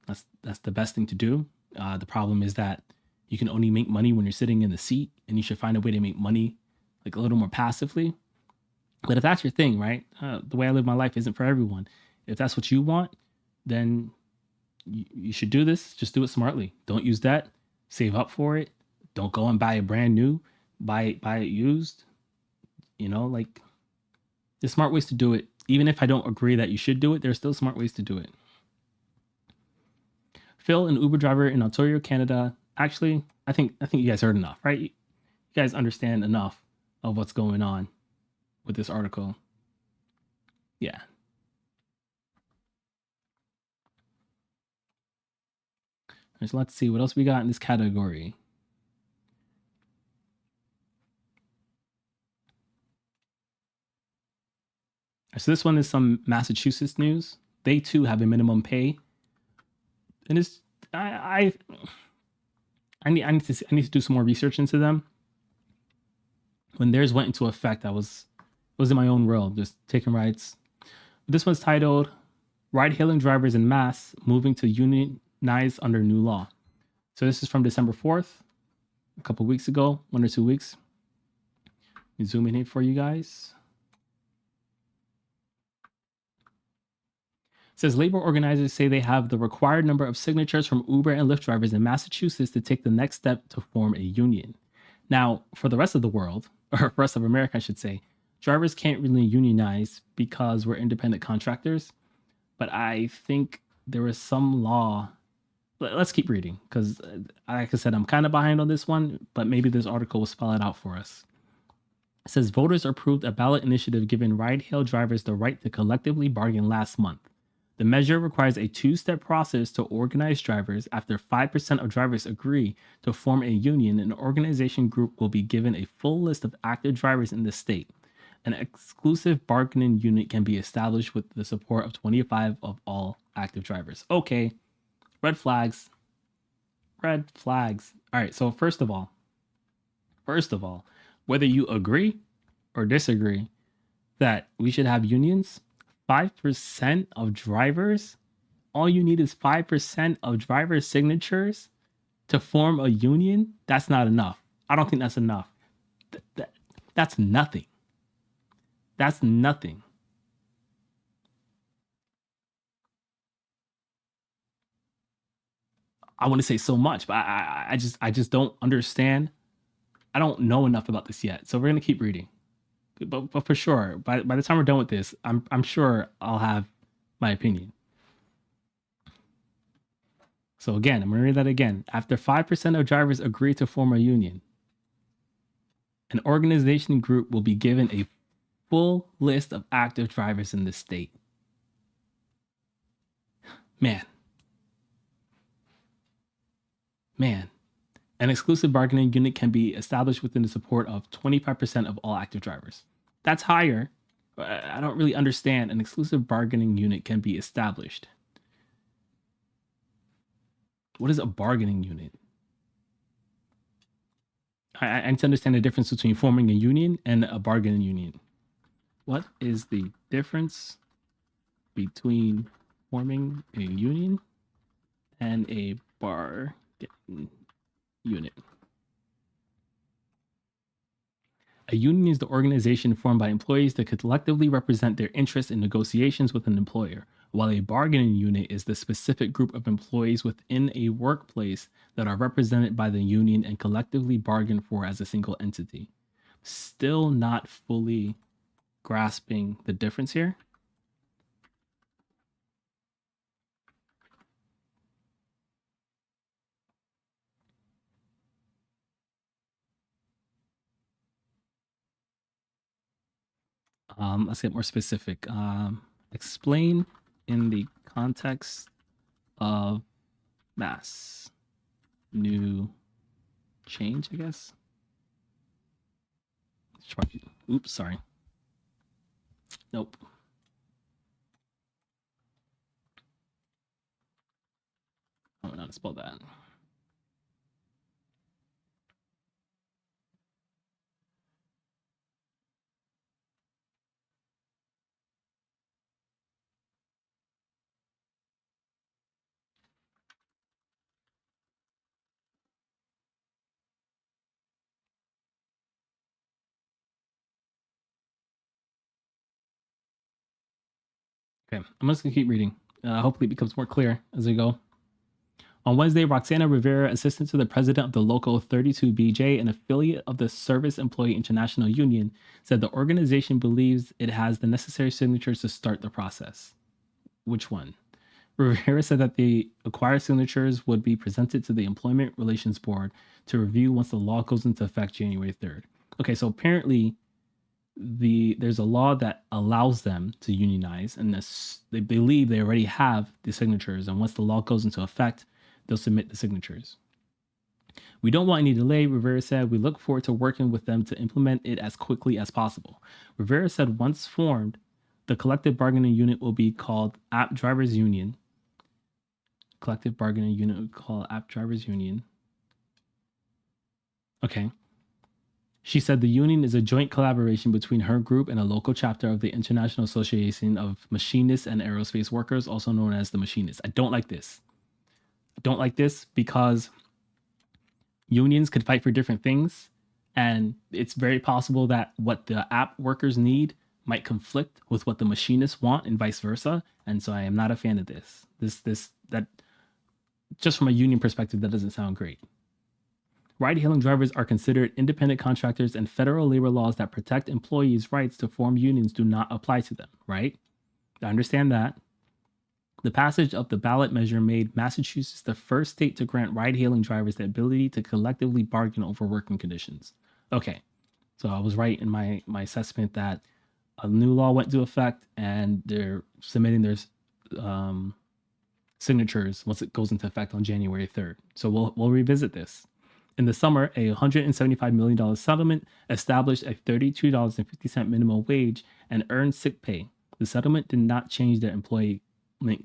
that's the best thing to do. The problem is that you can only make money when you're sitting in the seat, and you should find a way to make money like a little more passively. But if that's your thing, right? The way I live my life isn't for everyone. If that's what you want, then you should do this. Just do it smartly. Don't use debt. Save up for it. Don't go and buy it brand new. Buy it used. You know, like there's smart ways to do it. Even if I don't agree that you should do it, there's still smart ways to do it. Phil, an Uber driver in Ontario, Canada. Actually, I think you guys heard enough, right? You guys understand enough of what's going on with this article. Yeah. So let's see what else we got in this category. So this one is some Massachusetts news. They too have a minimum pay, and it's I need to do some more research into them. When theirs went into effect, it was in my own world, just taking rides. This one's titled "Ride-hailing drivers in Mass moving to unionize under new law." So this is from December 4th, a couple weeks ago, 1 or 2 weeks. Let me zoom in here for you guys. It says labor organizers say they have the required number of signatures from Uber and Lyft drivers in Massachusetts to take the next step to form a union. Now, for the rest of the world, or rest of America, I should say, drivers can't really unionize because we're independent contractors. But I think there is some law. Let's keep reading, because like I said, I'm kind of behind on this one, but maybe this article will spell it out for us. It says voters approved a ballot initiative giving ride-hail drivers the right to collectively bargain last month. The measure requires a two-step process to organize drivers. After 5% of drivers agree to form a union, an organization group will be given a full list of active drivers in the state. An exclusive bargaining unit can be established with the support of 25 of all active drivers. Okay, red flags. Red flags. All right, so first of all, whether you agree or disagree that we should have unions, 5% of drivers, all you need is 5% of drivers' signatures to form a union. That's not enough. I don't think that's enough. That's nothing. That's nothing. I want to say so much, but I just don't understand. I don't know enough about this yet, so we're gonna keep reading. But for sure, by the time we're done with this, I'm sure I'll have my opinion. So again, I'm gonna read that again. After 5% of drivers agree to form a union, an organization group will be given a full list of active drivers in the state. Man. An exclusive bargaining unit can be established within the support of 25% of all active drivers. That's higher. I don't really understand. An exclusive bargaining unit can be established. What is a bargaining unit? I need to understand the difference between forming a union and a bargaining union. What is the difference between forming a union and a bargaining unit? A union is the organization formed by employees that collectively represent their interests in negotiations with an employer, while a bargaining unit is the specific group of employees within a workplace that are represented by the union and collectively bargained for as a single entity. Still not fully grasping the difference here. Let's get more specific. Explain in the context of mass. New change, I guess. Oops, sorry. Nope. I don't know how to spell that. Okay, I'm just gonna keep reading. Hopefully it becomes more clear as we go. On Wednesday, Roxana Rivera, assistant to the president of the Local 32BJ, an affiliate of the Service Employee International Union, said the organization believes it has the necessary signatures to start the process. Which one? Rivera said that the acquired signatures would be presented to the Employment Relations Board to review once the law goes into effect January 3rd. Okay, so apparently there's a law that allows them to unionize, and they believe they already have the signatures, and once the law goes into effect, they'll submit the signatures. We don't want any delay, Rivera said. We look forward to working with them to implement it as quickly as possible. Rivera said once formed, the collective bargaining unit will be called App Drivers Union. Collective bargaining unit would call App Drivers Union. Okay. She said the union is a joint collaboration between her group and a local chapter of the International Association of Machinists and Aerospace Workers, also known as the Machinists. I don't like this. I don't like this because unions could fight for different things, and it's very possible that what the app workers need might conflict with what the machinists want and vice versa. And so I am not a fan of this. That just from a union perspective, that doesn't sound great. Ride-hailing drivers are considered independent contractors, and federal labor laws that protect employees' rights to form unions do not apply to them, right? I understand that. The passage of the ballot measure made Massachusetts the first state to grant ride-hailing drivers the ability to collectively bargain over working conditions. Okay, So I was right in my assessment that a new law went into effect and they're submitting their um, signatures once it goes into effect on January 3rd. So we'll revisit this. In the summer, a $175 million settlement established a $32.50 minimum wage and earned sick pay. The settlement did not change their employment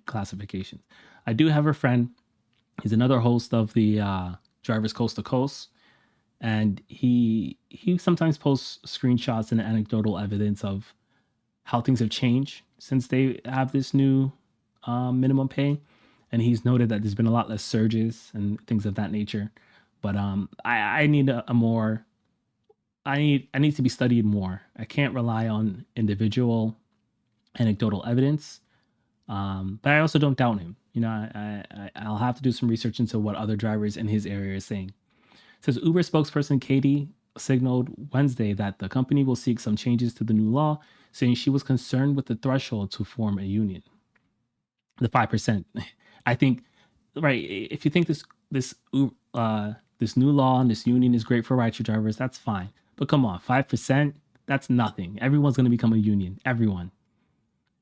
classifications. I do have a friend. He's another host of the Drivers Coast to Coast, and he sometimes posts screenshots and anecdotal evidence of how things have changed since they have this new minimum pay. And he's noted that there's been a lot less surges and things of that nature. But I need a more I need to be studied more. I can't rely on individual anecdotal evidence. But I also don't doubt him. You know, I'll have to do some research into what other drivers in his area are saying. It says Uber spokesperson Katie signaled Wednesday that the company will seek some changes to the new law, saying she was concerned with the threshold to form a union. The 5%. I think, right, if you think this new law and this union is great for rideshare drivers, that's fine. But come on, 5%, that's nothing. Everyone's going to become a union. Everyone.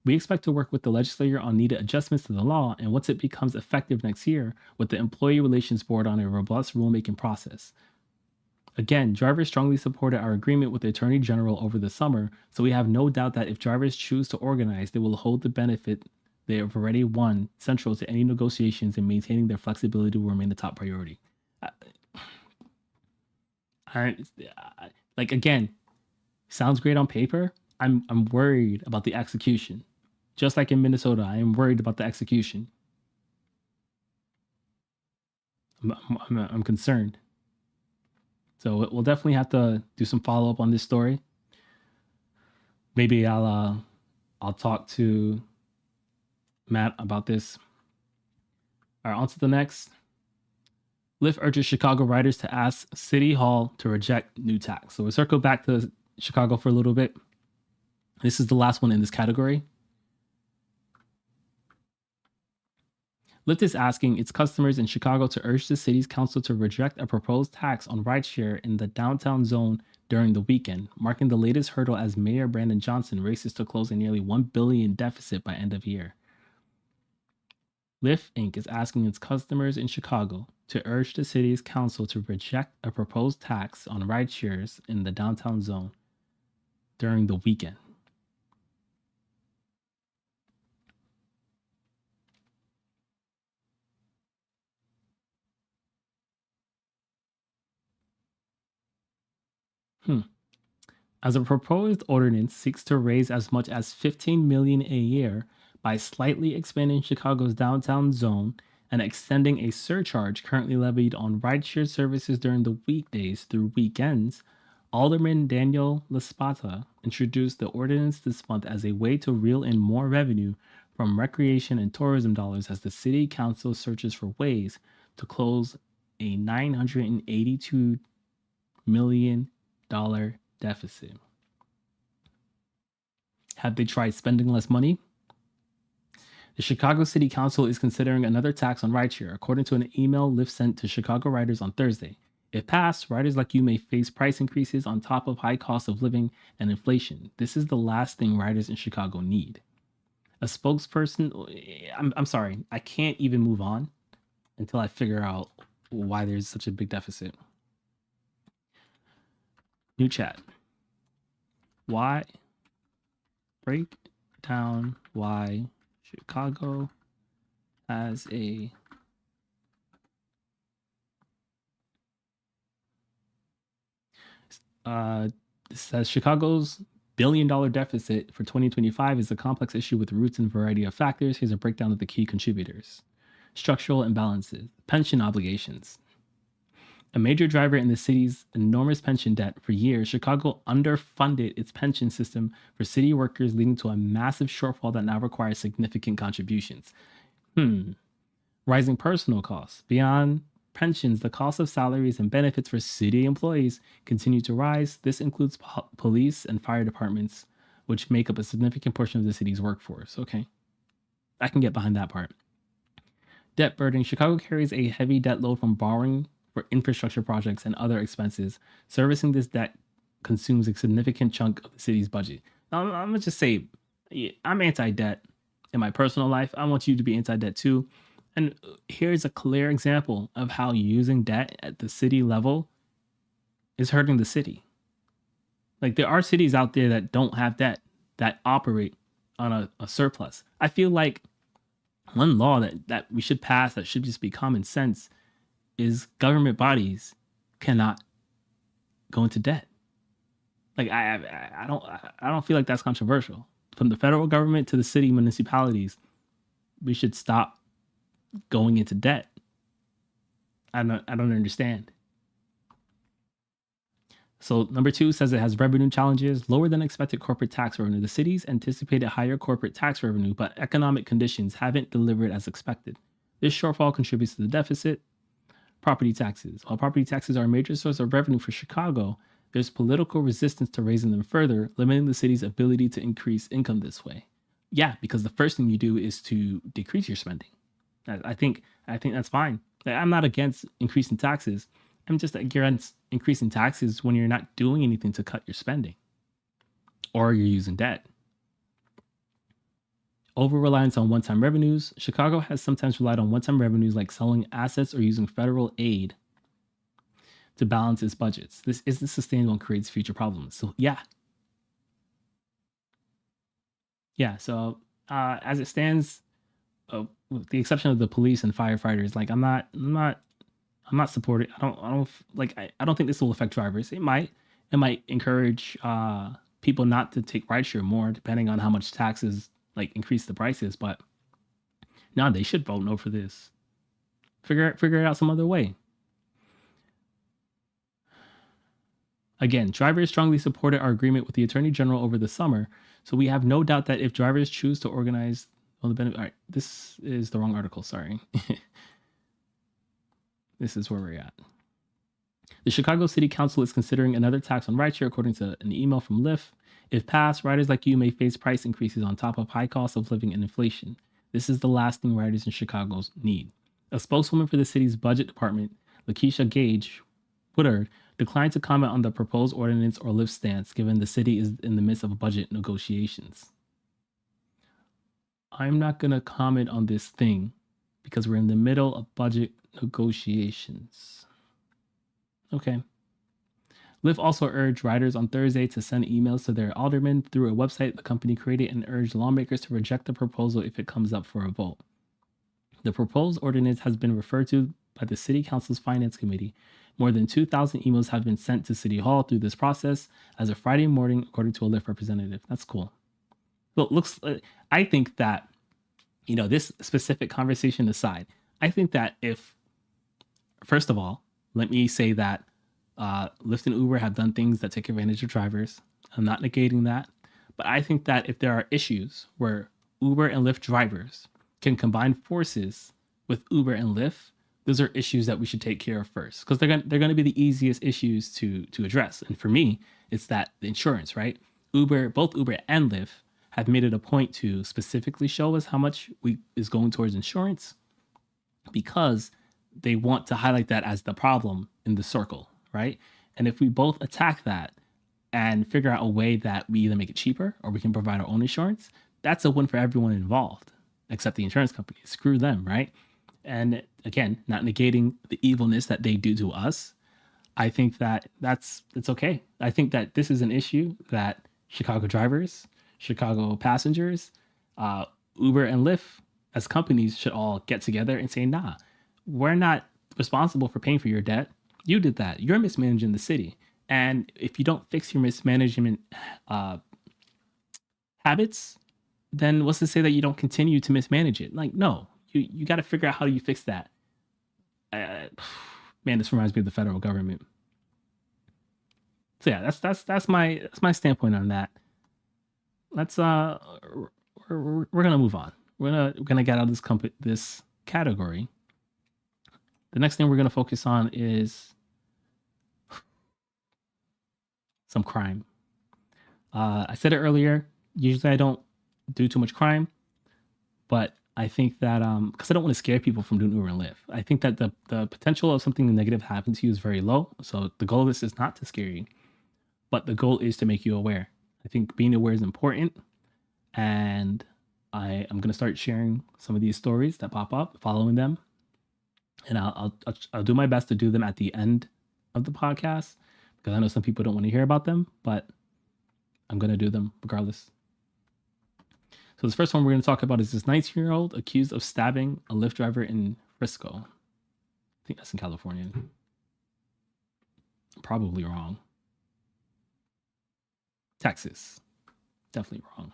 We expect to work with the legislature on needed adjustments to the law, and once it becomes effective next year, with the Employee Relations Board on a robust rulemaking process. Again, drivers strongly supported our agreement with the Attorney General over the summer, so we have no doubt that if drivers choose to organize, they will hold the benefit they have already won central to any negotiations, and maintaining their flexibility will remain the top priority. Like, again, sounds great on paper. I'm worried about the execution. Just like in Minnesota, I am worried about the execution. I'm concerned. So we'll definitely have to do some follow up on this story. Maybe I'll talk to Matt about this. All right, on to the next. Lyft urges Chicago riders to ask City Hall to reject new tax. So we'll circle back to Chicago for a little bit. This is the last one in this category. Lyft is asking its customers in Chicago to urge the city's council to reject a proposed tax on rideshare in the downtown zone during the weekend, marking the latest hurdle as Mayor Brandon Johnson races to close a nearly $1 billion deficit by end of year. Lyft Inc. is asking its customers in Chicago to urge the city's council to reject a proposed tax on rideshares in the downtown zone during the weekend. As a proposed ordinance seeks to raise as much as $15 million a year by slightly expanding Chicago's downtown zone and extending a surcharge currently levied on rideshare services during the weekdays through weekends, Alderman Daniel LaSpata introduced the ordinance this month as a way to reel in more revenue from recreation and tourism dollars as the city council searches for ways to close a $982 million deficit. Have they tried spending less money? The Chicago City Council is considering another tax on rideshare, according to an email Lyft sent to Chicago riders on Thursday. If passed, riders like you may face price increases on top of high cost of living and inflation. This is the last thing riders in Chicago need. A spokesperson, I'm sorry, I can't even move on until I figure out why there's such a big deficit. New chat. Why? Break down why Chicago has a it says Chicago's billion-dollar deficit for 2025 is a complex issue with roots in a variety of factors. Here's a breakdown of the key contributors. Structural imbalances, pension obligations. A major driver in the city's enormous pension debt, for years, Chicago underfunded its pension system for city workers, leading to a massive shortfall that now requires significant contributions. Rising personal costs. Beyond pensions, the cost of salaries and benefits for city employees continue to rise. This includes police and fire departments, which make up a significant portion of the city's workforce. Okay, I can get behind that part. Debt burden. Chicago carries a heavy debt load from borrowing for infrastructure projects and other expenses. Servicing this debt consumes a significant chunk of the city's budget. Now, I'm gonna just say, I'm anti-debt in my personal life. I want you to be anti-debt too. And here's a clear example of how using debt at the city level is hurting the city. Like, there are cities out there that don't have debt, that operate on a surplus. I feel like one law that we should pass, that should just be common sense, is government bodies cannot go into debt. Like, I don't feel like that's controversial. From the federal government to the city municipalities, we should stop going into debt. I don't understand. So number 2 says it has revenue challenges, lower than expected corporate tax revenue. The cities anticipated higher corporate tax revenue, but economic conditions haven't delivered as expected. This shortfall contributes to the deficit. Property taxes. While property taxes are a major source of revenue for Chicago, there's political resistance to raising them further, limiting the city's ability to increase income this way. Yeah, because the first thing you do is to decrease your spending. I think that's fine. I'm not against increasing taxes. I'm just against increasing taxes when you're not doing anything to cut your spending, or you're using debt. Over reliance on one-time revenues. Chicago has sometimes relied on one-time revenues like selling assets or using federal aid to balance its budgets. This isn't sustainable and creates future problems. So yeah. So as it stands, with the exception of the police and firefighters, like I'm not supporting. I don't think this will affect drivers. It might encourage people not to take rideshare more, depending on how much taxes like increase the prices. But no, they should vote no for this. Figure it out some other way. Again, drivers strongly supported our agreement with the Attorney General over the summer, so we have no doubt that if drivers choose to organize on the benefit. All right, this is the wrong article. Sorry. This is where we're at. The Chicago City Council is considering another tax on rideshare, according to an email from Lyft. If passed, riders like you may face price increases on top of high costs of living and inflation. This is the last thing riders in Chicago need. A spokeswoman for the city's budget department, Lakeisha Gage Woodard, declined to comment on the proposed ordinance or Lyft's stance, given the city is in the midst of budget negotiations. I'm not going to comment on this thing because we're in the middle of budget negotiations. Okay. Lyft also urged riders on Thursday to send emails to their aldermen through a website the company created and urged lawmakers to reject the proposal if it comes up for a vote. The proposed ordinance has been referred to by the City Council's Finance Committee. More than 2,000 emails have been sent to City Hall through this process as of Friday morning, according to a Lyft representative. That's cool. Well, I think that, this specific conversation aside, I think that first of all, let me say that Lyft and Uber have done things that take advantage of drivers. I'm not negating that. But I think that if there are issues where Uber and Lyft drivers can combine forces with Uber and Lyft, those are issues that we should take care of first, because they're going to be the easiest issues to address. And for me, it's that the insurance, right? Both Uber and Lyft have made it a point to specifically show us how much is going towards insurance, because they want to highlight that as the problem in the circle, right? And if we both attack that and figure out a way that we either make it cheaper or we can provide our own insurance, that's a win for everyone involved, except the insurance company. Screw them, right? And again, not negating the evilness that they do to us, I think that it's okay. I think that this is an issue that Chicago drivers, Chicago passengers, Uber and Lyft as companies should all get together and say, nah, we're not responsible for paying for your debt. You did that. You're mismanaging the city. And if you don't fix your mismanagement habits, then what's to say that you don't continue to mismanage it? Like, no, you got to figure out how do you fix that. Man, this reminds me of the federal government. So yeah, that's my standpoint on that. Let's we're gonna move on. We're gonna get out of this category. The next thing we're gonna focus on is some crime. I said it earlier. Usually I don't do too much crime, but I think that because I don't want to scare people from doing Uber and Lyft. I think that the potential of something negative happening to you is very low. So the goal of this is not to scare you. but the goal is to make you aware. I think being aware is important, and I am going to start sharing some of these stories that pop up, following them, and I'll do my best to do them at the end of the podcast, because I know some people don't want to hear about them, but I'm going to do them regardless. So this first one we're going to talk about is this 19-year-old accused of stabbing a Lyft driver in Frisco. I think that's in California. I'm probably wrong. Texas. Definitely wrong.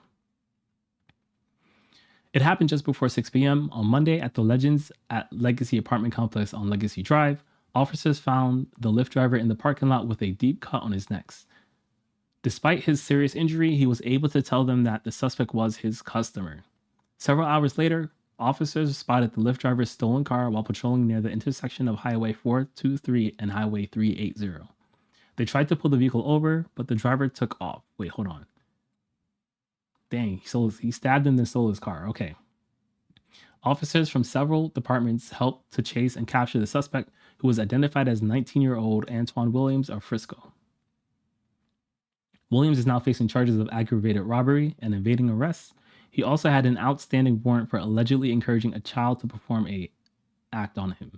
It happened just before 6 p.m. on Monday at the Legends at Legacy Apartment Complex on Legacy Drive. Officers found the Lyft driver in the parking lot with a deep cut on his neck. Despite his serious injury, he was able to tell them that the suspect was his customer. Several hours later, officers spotted the Lyft driver's stolen car while patrolling near the intersection of Highway 423 and Highway 380. They tried to pull the vehicle over, but the driver took off. Wait, hold on. Dang, he stabbed him and stole his car. Okay. Officers from several departments helped to chase and capture the suspect, who was identified as 19-year-old Antoine Williams of Frisco. Williams is now facing charges of aggravated robbery and evading arrest. He also had an outstanding warrant for allegedly encouraging a child to perform an act on him.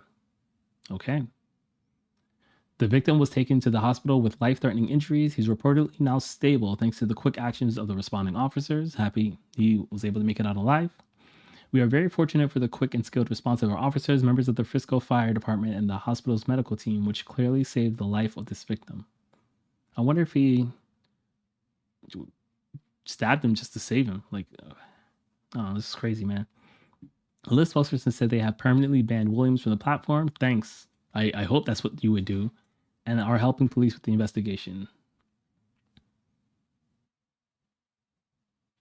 Okay. The victim was taken to the hospital with life-threatening injuries. He's reportedly now stable thanks to the quick actions of the responding officers. Happy he was able to make it out alive. We are very fortunate for the quick and skilled response of our officers, members of the Frisco Fire Department, and the hospital's medical team, which clearly saved the life of this victim. I wonder if he stabbed him just to save him. Like, oh, this is crazy, man. A Lyft spokesperson said they have permanently banned Williams from the platform. Thanks. I hope that's what you would do, and are helping police with the investigation.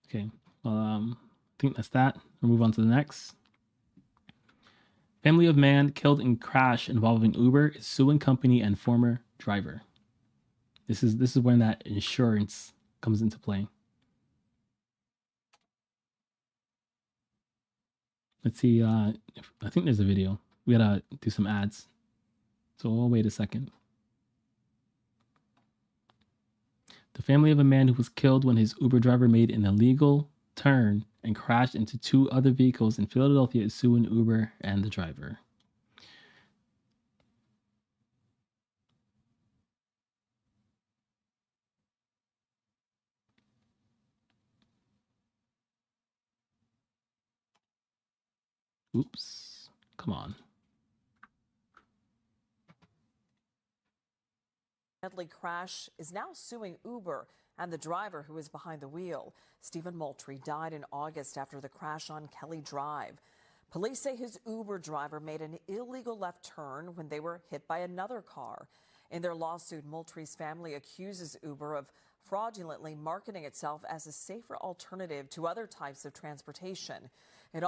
Okay, well, I think that's that. We'll move on to the next. Family of man killed in crash involving Uber is suing company and former driver. This is when that insurance comes into play. Let's see. I think there's a video. We gotta do some ads. So we'll wait a second. The family of a man who was killed when his Uber driver made an illegal turn and crashed into two other vehicles in Philadelphia is suing Uber and the driver. Oops. Come on. Deadly crash is now suing Uber and the driver who was behind the wheel. Stephen Moultrie died in August after the crash on Kelly Drive. Police say his Uber driver made an illegal left turn when they were hit by another car. In their lawsuit, Moultrie's family accuses Uber of fraudulently marketing itself as a safer alternative to other types of transportation. It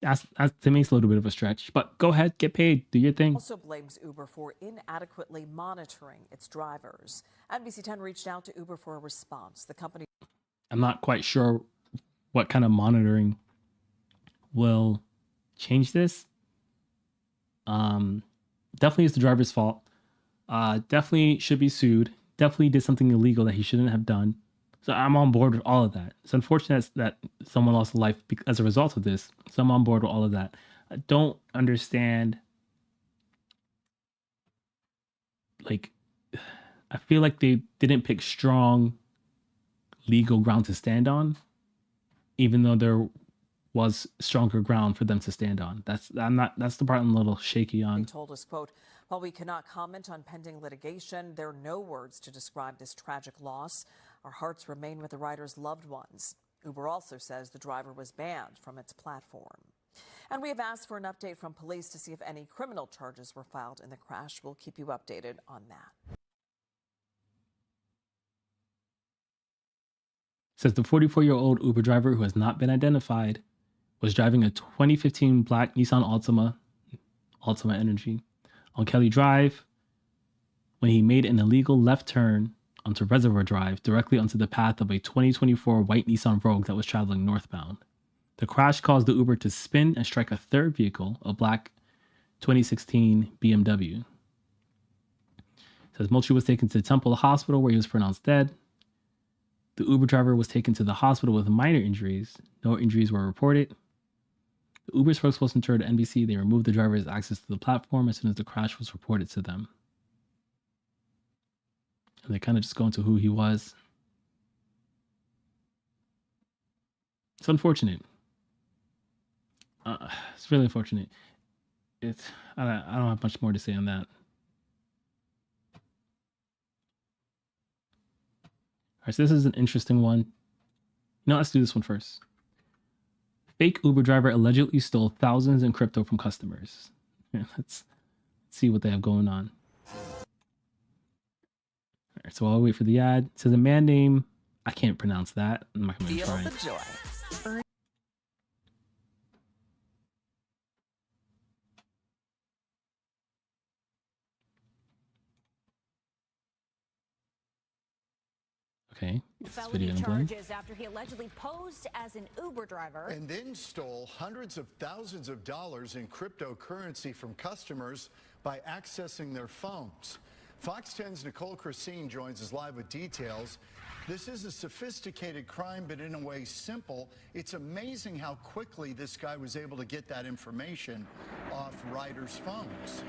That's to me, it's a little bit of a stretch, but go ahead, get paid, do your thing. Also blames Uber for inadequately monitoring its drivers. NBC 10 reached out to Uber for a response. The company. I'm not quite sure what kind of monitoring will change this. Definitely it's the driver's fault. Definitely should be sued. Definitely did something illegal that he shouldn't have done. So I'm on board with all of that. It's unfortunate that someone lost a life as a result of this. So I'm on board with all of that. I don't understand. Like, I feel like they didn't pick strong legal ground to stand on, even though there was stronger ground for them to stand on. That's the part I'm a little shaky on. They told us, quote, while we cannot comment on pending litigation, there are no words to describe this tragic loss. Our hearts remain with the rider's loved ones. Uber also says the driver was banned from its platform. And we have asked for an update from police to see if any criminal charges were filed in the crash. We'll keep you updated on that. Says the 44-year-old Uber driver who has not been identified was driving a 2015 black Nissan Altima Energy on Kelly Drive when he made an illegal left turn onto Reservoir Drive directly onto the path of a 2024 white Nissan Rogue that was traveling northbound. The crash caused the Uber to spin and strike a third vehicle, a black 2016 BMW. says Moultrie was taken to Temple Hospital where he was pronounced dead. The Uber driver was taken to the hospital with minor injuries. No injuries were reported. The Uber spokesperson told NBC they removed the driver's access to the platform as soon as the crash was reported to them. And they kind of just go into who he was. It's unfortunate. It's really unfortunate. I don't have much more to say on that. All right, so this is an interesting one. Let's do this one first. Fake Uber driver allegedly stole thousands in crypto from customers. Yeah, let's see what they have going on. All right, so I'll wait for the ad. It says a man named, I can't pronounce that. I'm not going to try. Feel the joy. Okay. Felony charges after he allegedly posed as an Uber driver and then stole hundreds of thousands of dollars in cryptocurrency from customers by accessing their phones. Fox 10's Nicole Christine joins us live with details. This is a sophisticated crime, but in a way simple. It's amazing how quickly this guy was able to get that information off riders' phones.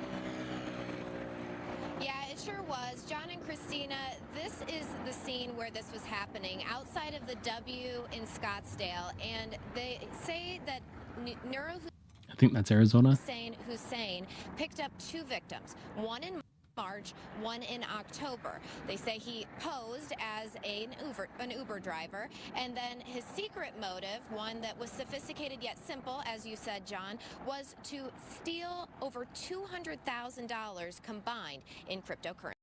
Yeah, it sure was. John and Christina, this is the scene where this was happening outside of the W in Scottsdale. And they say that I think that's Arizona. Hussein picked up two victims, one in March, one in October. They say he posed as an Uber driver, and then his secret motive, one that was sophisticated yet simple, as you said, John, was to steal over $200,000 combined in cryptocurrency.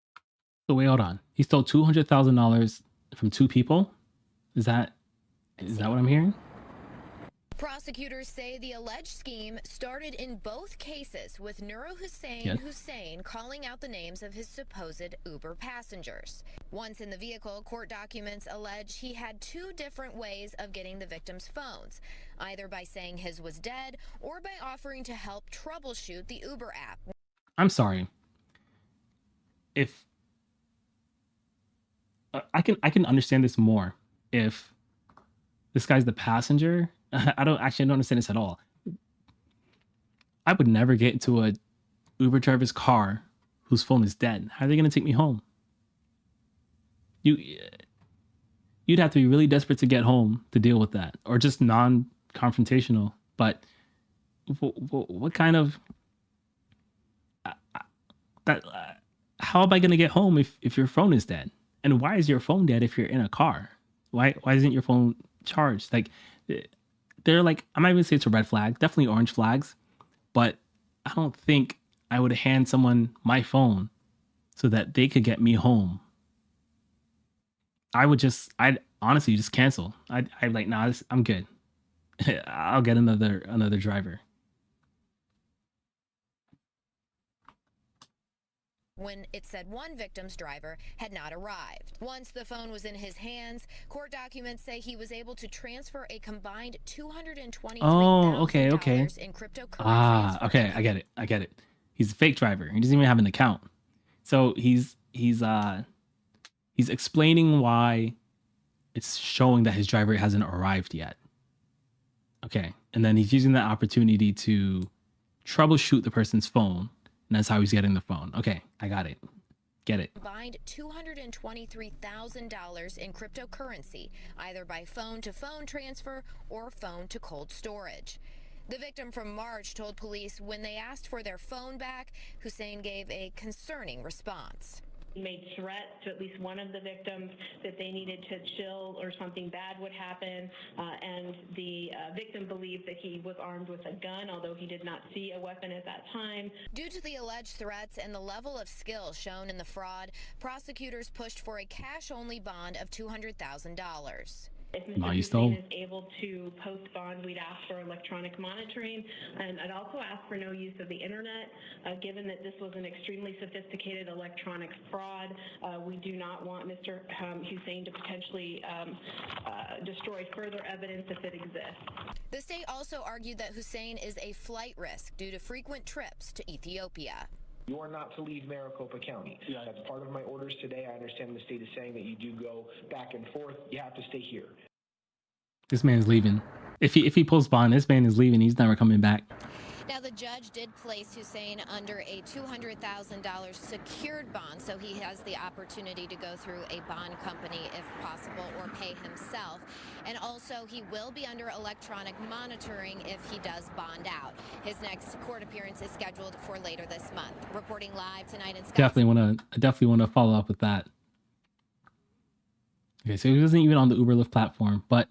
So wait, hold on. He stole $200,000 from two people? Is that what I'm hearing? Prosecutors say the alleged scheme started in both cases with Hussein calling out the names of his supposed Uber passengers. Once in the vehicle, court documents allege he had two different ways of getting the victims' phones, either by saying his was dead or by offering to help troubleshoot the Uber app. I'm sorry. If I can understand this more if this guy's the passenger. I don't understand this at all. I would never get into a Uber driver's car whose phone is dead. How are they going to take me home? You'd have to be really desperate to get home to deal with that, or just non-confrontational. But what kind of how am I going to get home if your phone is dead? And why is your phone dead if you're in a car? Why isn't your phone charged? Like, they're like, I'm not even saying it's a red flag, definitely orange flags, but I don't think I would hand someone my phone so that they could get me home. I'd honestly just cancel. I'd like, nah, I'm good. I'll get another driver. When it said one victim's driver had not arrived. Once the phone was in his hands, court documents say he was able to transfer a combined $223,000 in cryptocurrency. Okay, I get it. He's a fake driver. He doesn't even have an account. So he's explaining why it's showing that his driver hasn't arrived yet. Okay, and then he's using that opportunity to troubleshoot the person's phone. And that's how he's getting the phone. Okay, I got it. Get it. Combined $223,000 in cryptocurrency, either by phone-to-phone transfer or phone-to-cold storage. The victim from March told police when they asked for their phone back, Hussein gave a concerning response. He made threats to at least one of the victims that they needed to chill or something bad would happen, and the victim believed that he was armed with a gun, although he did not see a weapon at that time. Due to the alleged threats and the level of skill shown in the fraud, prosecutors pushed for a cash-only bond of $200,000. If Mr. Hussein is able to post bond, we'd ask for electronic monitoring, and I'd also ask for no use of the internet, given that this was an extremely sophisticated electronic fraud. We do not want Mr. Hussein to potentially destroy further evidence if it exists. The state also argued that Hussein is a flight risk due to frequent trips to Ethiopia. You are not to leave Maricopa County. That's part of my orders today. I understand the state is saying that you do go back and forth. You have to stay here. This man's leaving. If he pulls bond, this man is leaving. He's never coming back. Now, the judge did place Hussein under a $200,000 secured bond, so he has the opportunity to go through a bond company if possible or pay himself. And also, he will be under electronic monitoring if he does bond out. His next court appearance is scheduled for later this month. Reporting live tonight in I definitely want to follow up with that. Okay, so he wasn't even on the Uber Lyft platform, but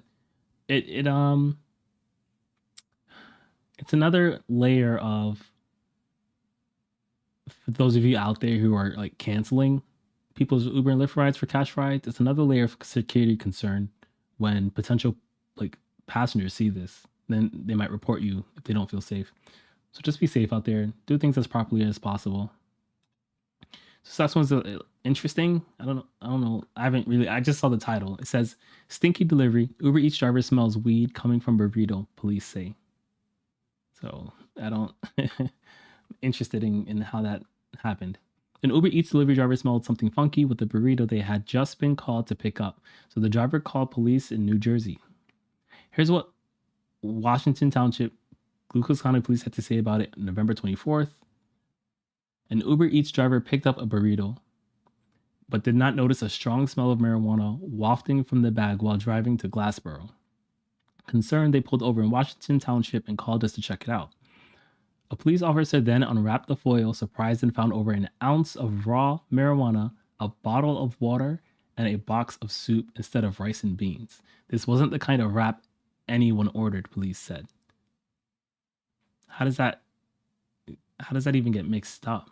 it's another layer of, for those of you out there who are like canceling people's Uber and Lyft rides for cash rides, it's another layer of security concern when potential like passengers see this. Then they might report you if they don't feel safe. So just be safe out there. Do things as properly as possible. So that one's interesting. I don't know. I just saw the title. It says, "Stinky delivery. Uber Eats driver smells weed coming from burrito, police say." So I don't interested in how that happened. An Uber Eats delivery driver smelled something funky with the burrito they had just been called to pick up. So the driver called police in New Jersey. Here's what Washington Township Glucose County Police had to say about it on November 24th. An Uber Eats driver picked up a burrito, but did not notice a strong smell of marijuana wafting from the bag while driving to Glassboro. Concerned, they pulled over in Washington Township and called us to check it out. A police officer then unwrapped the foil, surprised, and found over an ounce of raw marijuana, a bottle of water, and a box of soup instead of rice and beans. This wasn't the kind of wrap anyone ordered, police said. How does that even get mixed up?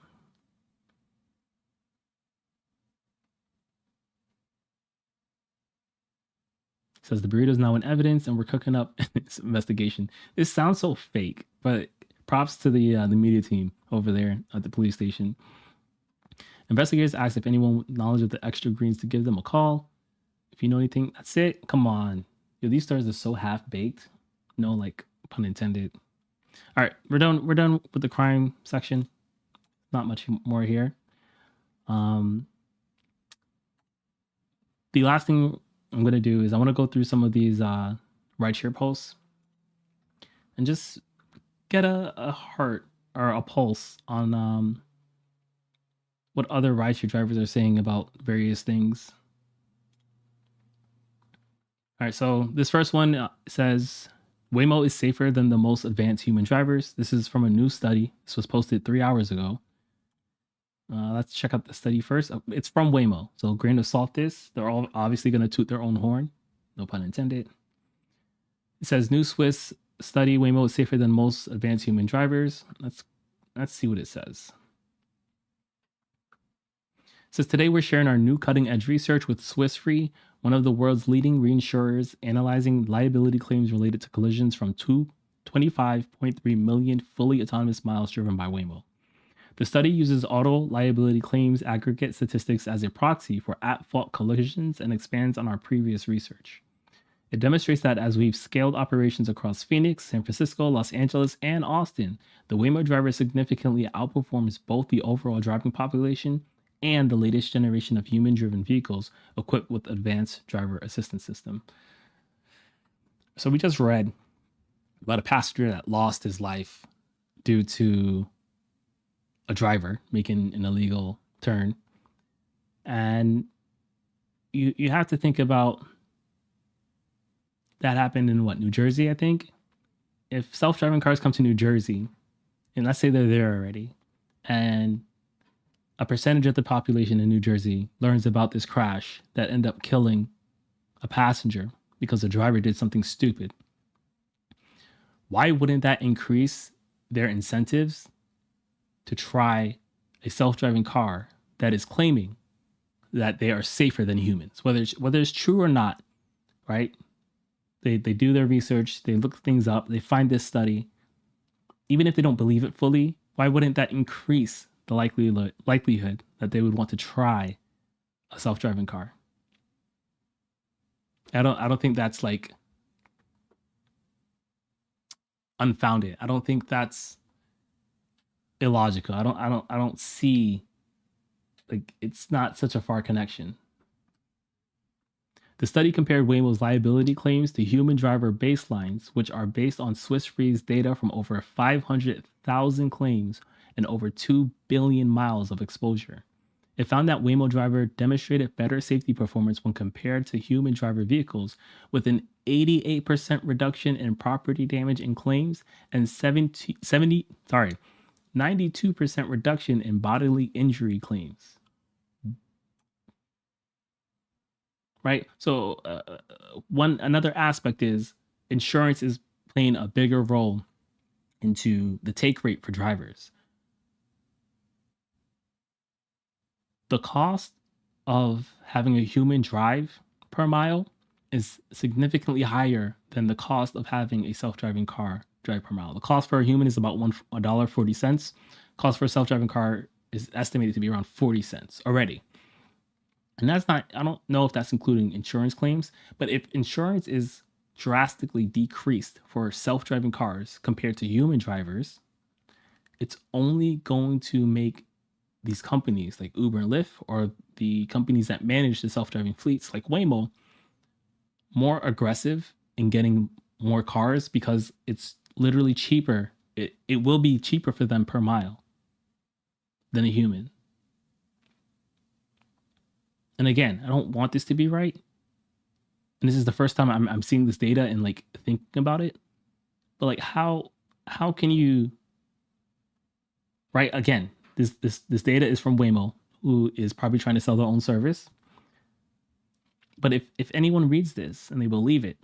Says the burrito is now in evidence and we're cooking up this investigation. This sounds so fake, but props to the media team over there at the police station. Investigators asked if anyone with knowledge of the extra greens to give them a call. If you know anything, that's it. Come on. Yo, these stories are so half-baked. No, like, pun intended. All right, we're done with the crime section. Not much more here. The last thing I'm going to do is I want to go through some of these rideshare posts and just get a heart or a pulse on what other rideshare drivers are saying about various things. All right, so this first one says, Waymo is safer than the most advanced human drivers. This is from a new study. This was posted 3 hours ago. Let's check out the study first. It's from Waymo, so grain of salt this. They're all obviously going to toot their own horn. No pun intended. It says, new Swiss study, Waymo is safer than most advanced human drivers. Let's see what it says. It says, today we're sharing our new cutting-edge research with Swiss Re, one of the world's leading reinsurers, analyzing liability claims related to collisions from 25.3 million fully autonomous miles driven by Waymo. The study uses auto liability claims aggregate statistics as a proxy for at-fault collisions and expands on our previous research. It demonstrates that as we've scaled operations across Phoenix, San Francisco, Los Angeles, and Austin, the Waymo driver significantly outperforms both the overall driving population and the latest generation of human-driven vehicles equipped with advanced driver assistance system. So we just read about a passenger that lost his life due to a driver making an illegal turn. And you have to think about that happened in what, New Jersey, I think? If self-driving cars come to New Jersey, and let's say they're there already, and a percentage of the population in New Jersey learns about this crash that ended up killing a passenger because the driver did something stupid, why wouldn't that increase their incentives to try a self-driving car that is claiming that they are safer than humans, whether it's true or not, right? They do their research, they look things up, they find this study. Even if they don't believe it fully, why wouldn't that increase the likelihood that they would want to try a self-driving car? I don't think that's like unfounded. I don't think that's illogical. I don't see, like, it's not such a far connection. The study compared Waymo's liability claims to human driver baselines, which are based on Swiss Re's data from over 500,000 claims and over 2 billion miles of exposure. It found that Waymo driver demonstrated better safety performance when compared to human driver vehicles, with an 88% reduction in property damage and claims and 92% reduction in bodily injury claims. Right? So another aspect is insurance is playing a bigger role into the take rate for drivers. The cost of having a human drive per mile is significantly higher than the cost of having a self-driving car drive per mile. The cost for a human is about $1.40. Cost for a self-driving car is estimated to be around 40 cents already. And that's not, I don't know if that's including insurance claims, but if insurance is drastically decreased for self-driving cars compared to human drivers, it's only going to make these companies like Uber and Lyft, or the companies that manage the self-driving fleets like Waymo, more aggressive in getting more cars, because it's literally cheaper. It will be cheaper for them per mile than a human. And again, I don't want this to be right. And this is the first time I'm seeing this data and like thinking about it. But like, how can you, right? Again, this data is from Waymo, who is probably trying to sell their own service. But if anyone reads this and they believe it,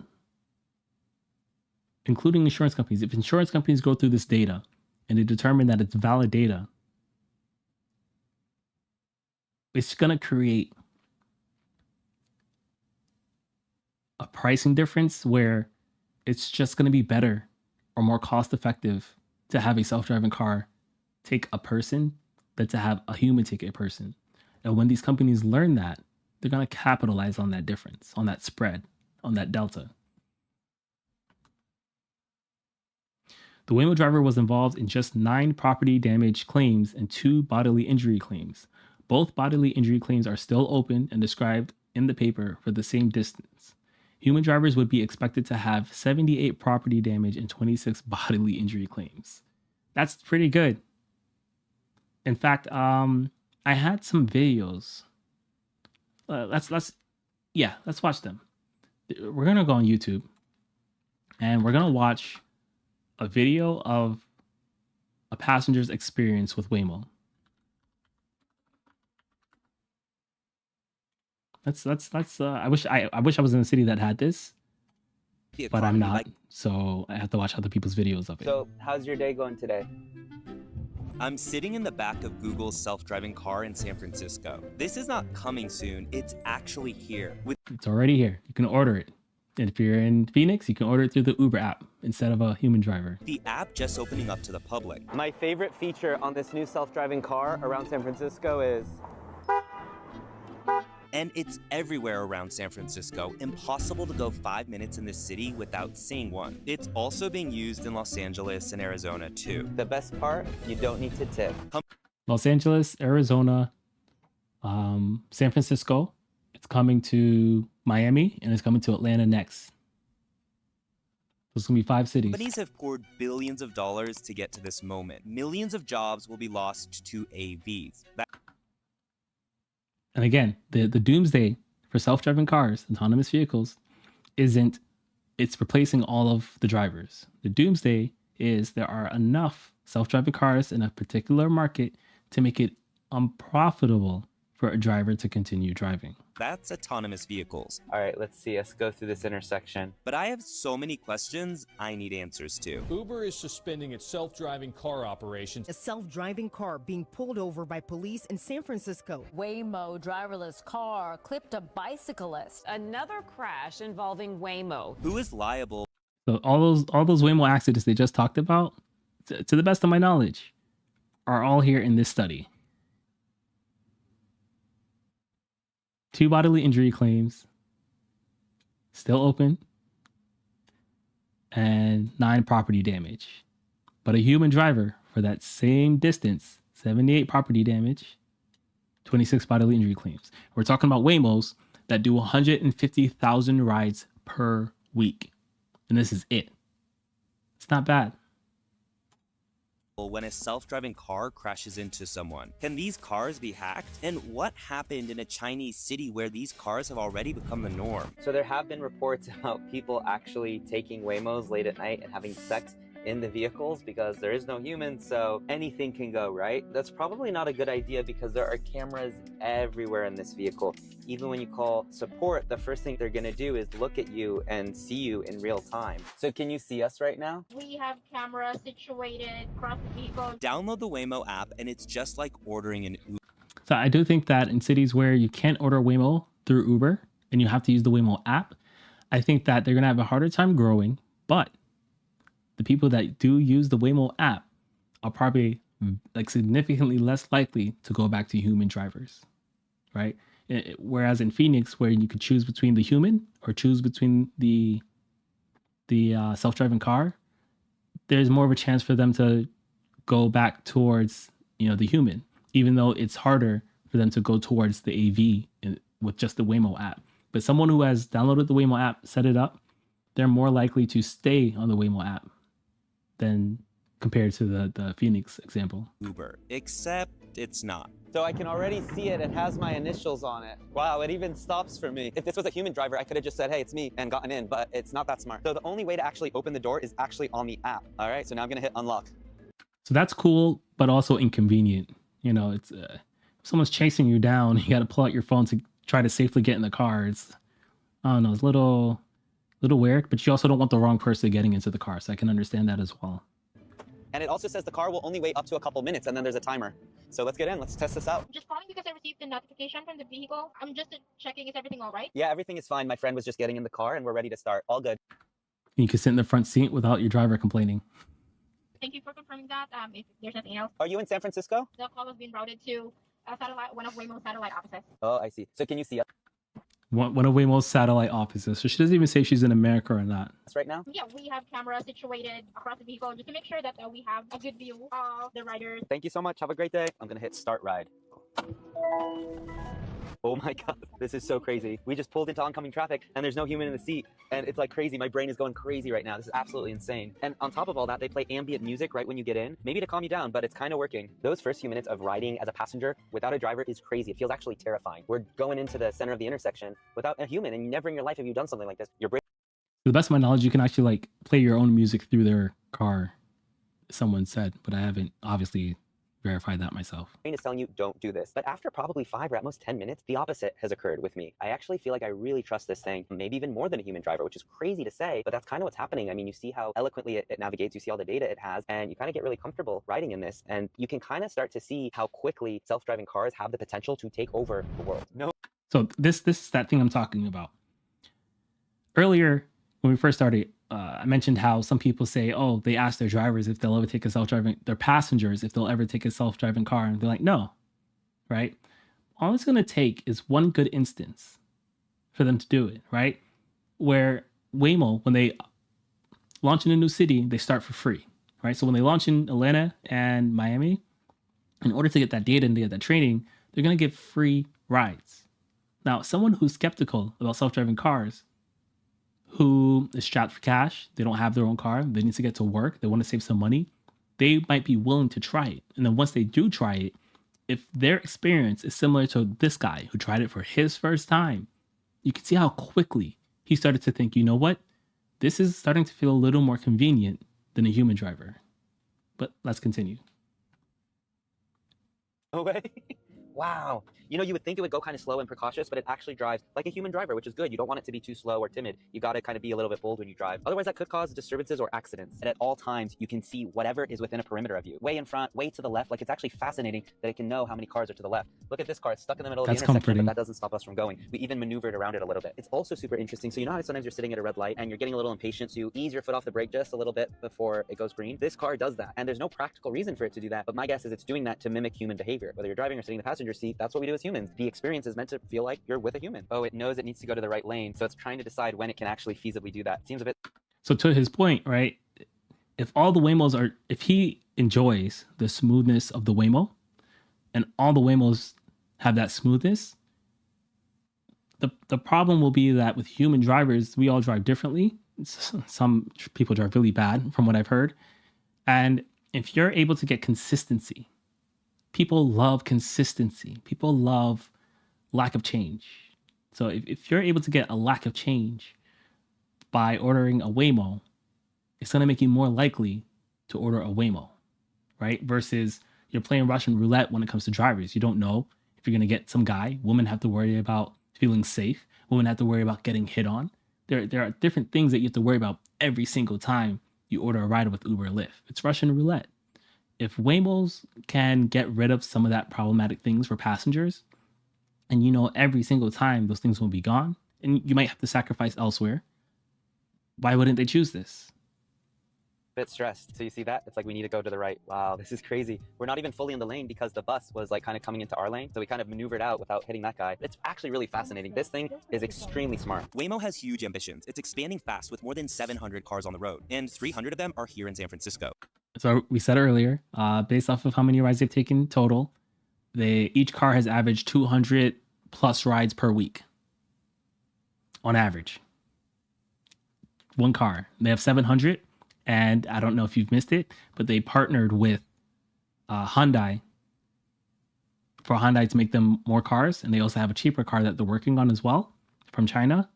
including insurance companies, if insurance companies go through this data and they determine that it's valid data, it's going to create a pricing difference where it's just going to be better or more cost effective to have a self-driving car take a person than to have a human take a person. And when these companies learn that, they're going to capitalize on that difference, on that spread, on that delta. The Waymo driver was involved in just 9 property damage claims and 2 bodily injury claims. Both bodily injury claims are still open and described in the paper for the same distance. Human drivers would be expected to have 78 property damage and 26 bodily injury claims. That's pretty good. In fact, I had some videos. Let's watch them. We're gonna go on YouTube, and we're gonna watch a video of a passenger's experience with Waymo. I wish I was in a city that had this, but I'm not. So I have to watch other people's videos of it. So how's your day going today? I'm sitting in the back of Google's self-driving car in San Francisco. This is not coming soon, it's actually here. It's already here. You can order it. And if you're in Phoenix, you can order it through the Uber app instead of a human driver. The app just opening up to the public. My favorite feature on this new self-driving car around San Francisco is... And it's everywhere around San Francisco. Impossible to go 5 minutes in this city without seeing one. It's also being used in Los Angeles and Arizona too. The best part, you don't need to tip. Los Angeles, Arizona, San Francisco. It's coming to Miami, and it's coming to Atlanta next. There's gonna be 5 cities. Companies have poured billions of dollars to get to this moment. Millions of jobs will be lost to AVs. And again, the doomsday for self-driving cars, autonomous vehicles, it's replacing all of the drivers. The doomsday is there are enough self-driving cars in a particular market to make it unprofitable for a driver to continue driving. That's autonomous vehicles. All right, let's see. Let's go through this intersection. But I have so many questions I need answers to. Uber is suspending its self-driving car operations. A self-driving car being pulled over by police in San Francisco. Waymo driverless car clipped a bicyclist. Another crash involving Waymo. Who is liable? So all those Waymo accidents they just talked about, to the best of my knowledge, are all here in this study. 2 bodily injury claims, still open, and 9 property damage. But a human driver, for that same distance, 78 property damage, 26 bodily injury claims. We're talking about Waymos that do 150,000 rides per week. And this is it. It's not bad. When a self-driving car crashes into someone. Can these cars be hacked? And what happened in a Chinese city where these cars have already become the norm? So there have been reports about people actually taking Waymos late at night and having sex in the vehicles because there is no human, so anything can go, right? That's probably not a good idea because there are cameras everywhere in this vehicle. Even when you call support, the first thing they're gonna do is look at you and see you in real time. So can you see us right now? We have cameras situated across the vehicle. Download the Waymo app and it's just like ordering an Uber. So I do think that in cities where you can't order Waymo through Uber and you have to use the Waymo app, I think that they're gonna have a harder time growing, but the people that do use the Waymo app are probably like significantly less likely to go back to human drivers, right? Whereas in Phoenix, where you could choose between the human or choose between the self-driving car, there's more of a chance for them to go back towards the human, even though it's harder for them to go towards the AV with just the Waymo app. But someone who has downloaded the Waymo app, set it up, they're more likely to stay on the Waymo app than compared to the Phoenix example. Uber, except it's not. So I can already see it. It has my initials on it. Wow, it even stops for me. If this was a human driver, I could have just said, hey, it's me, and gotten in, but it's not that smart. So the only way to actually open the door is actually on the app. All right, so now I'm gonna hit unlock. So that's cool, but also inconvenient. It's if someone's chasing you down, you got to pull out your phone to try to safely get in the car. It's, I don't know, it's a little weird, but you also don't want the wrong person getting into the car. So I can understand that as well. And it also says the car will only wait up to a couple minutes, and then there's a timer. So let's get in, let's test this out. I'm just calling because I received a notification from the vehicle. I'm just checking, is everything all right? Yeah, everything is fine. My friend was just getting in the car and we're ready to start. All good. You can sit in the front seat without your driver complaining. Thank you for confirming that. If there's anything else. Are you in San Francisco? The call has been routed to one of Waymo's satellite offices. Oh, I see. So can you see us One of Waymo's satellite offices. So she doesn't even say if she's in America or not. right now? Yeah, we have cameras situated across the vehicle just to make sure that we have a good view of the riders. Thank you so much. Have a great day. I'm gonna hit start ride. Oh my God, this is so crazy. We just pulled into oncoming traffic and there's no human in the seat. And it's like crazy. My brain is going crazy right now. This is absolutely insane. And on top of all that, they play ambient music right when you get in, maybe to calm you down, but it's kind of working. Those first few minutes of riding as a passenger without a driver is crazy. It feels actually terrifying. We're going into the center of the intersection without a human, and never in your life have you done something like this. Your brain. To the best of my knowledge, you can actually like play your own music through their car, someone said, but I haven't obviously verified that myself. Brain is telling you don't do this. But after probably 5 or at most 10 minutes, the opposite has occurred with me. I actually feel like I really trust this thing, maybe even more than a human driver, which is crazy to say, but that's kind of what's happening. I mean, you see how eloquently it navigates, you see all the data it has, and you kind of get really comfortable riding in this, and you can kind of start to see how quickly self-driving cars have the potential to take over the world. No. So this is that thing I'm talking about. Earlier, when we first started, I mentioned how some people say, oh, they ask their drivers if they'll ever take a their passengers, if they'll ever take a self-driving car. And they're like, no, right? All it's going to take is one good instance for them to do it, right? Where Waymo, when they launch in a new city, they start for free, right? So when they launch in Atlanta and Miami, in order to get that data and to get that training, they're going to get free rides. Now, someone who's skeptical about self-driving cars, who is strapped for cash, they don't have their own car, they need to get to work, they want to save some money, they might be willing to try it. And then once they do try it, if their experience is similar to this guy who tried it for his first time, you can see how quickly he started to think, you know what? This is starting to feel a little more convenient than a human driver. But let's continue. No way. Wow. You know, you would think it would go kind of slow and precautious, but it actually drives like a human driver, which is good. You don't want it to be too slow or timid. You got to kind of be a little bit bold when you drive. Otherwise, that could cause disturbances or accidents. And at all times, you can see whatever is within a perimeter of you. Way in front, way to the left. Like, it's actually fascinating that it can know how many cars are to the left. Look at this car. It's stuck in the middle of the intersection, comforting. but that doesn't stop us from going. We even maneuvered around it a little bit. It's also super interesting. So you know how sometimes you're sitting at a red light and you're getting a little impatient, so you ease your foot off the brake just a little bit before it goes green? This car does that. And there's no practical reason for it to do that. But my guess is it's doing that to mimic human behavior. Whether you're driving or sitting in the passenger seat, that's what we do as humans. The experience is meant to feel like you're with a human. Oh, it knows it needs to go to the right lane, so it's trying to decide when it can actually feasibly do that. Seems a bit. So to his point, right? if all the Waymos are, if he enjoys the smoothness of the Waymo, and all the Waymos have that smoothness, the problem will be that with human drivers, we all drive differently. Some people drive really bad, from what I've heard. And if you're able to get consistency, people love consistency. People love lack of change. So if you're able to get a lack of change by ordering a Waymo, it's going to make you more likely to order a Waymo, right? Versus you're playing Russian roulette when it comes to drivers. You don't know if you're going to get some guy. Women have to worry about feeling safe. Women have to worry about getting hit on. There are different things that you have to worry about every single time you order a ride with Uber or Lyft. It's Russian roulette. If Waymos can get rid of some of that problematic things for passengers, and you know every single time those things will be gone, and you might have to sacrifice elsewhere, why wouldn't they choose this? Bit stressed. So you see that? It's like we need to go to the right. Wow, this is crazy. We're not even fully in the lane because the bus was like kind of coming into our lane. So we kind of maneuvered out without hitting that guy. It's actually really fascinating. This thing is extremely smart. Waymo has huge ambitions. It's expanding fast with more than 700 cars on the road, and 300 of them are here in San Francisco. So we said earlier, based off of how many rides they've taken total, each car has averaged 200 plus rides per week on average. One car. They have 700. And I don't know if you've missed it, but they partnered with Hyundai for Hyundai to make them more cars. And they also have a cheaper car that they're working on as well from China.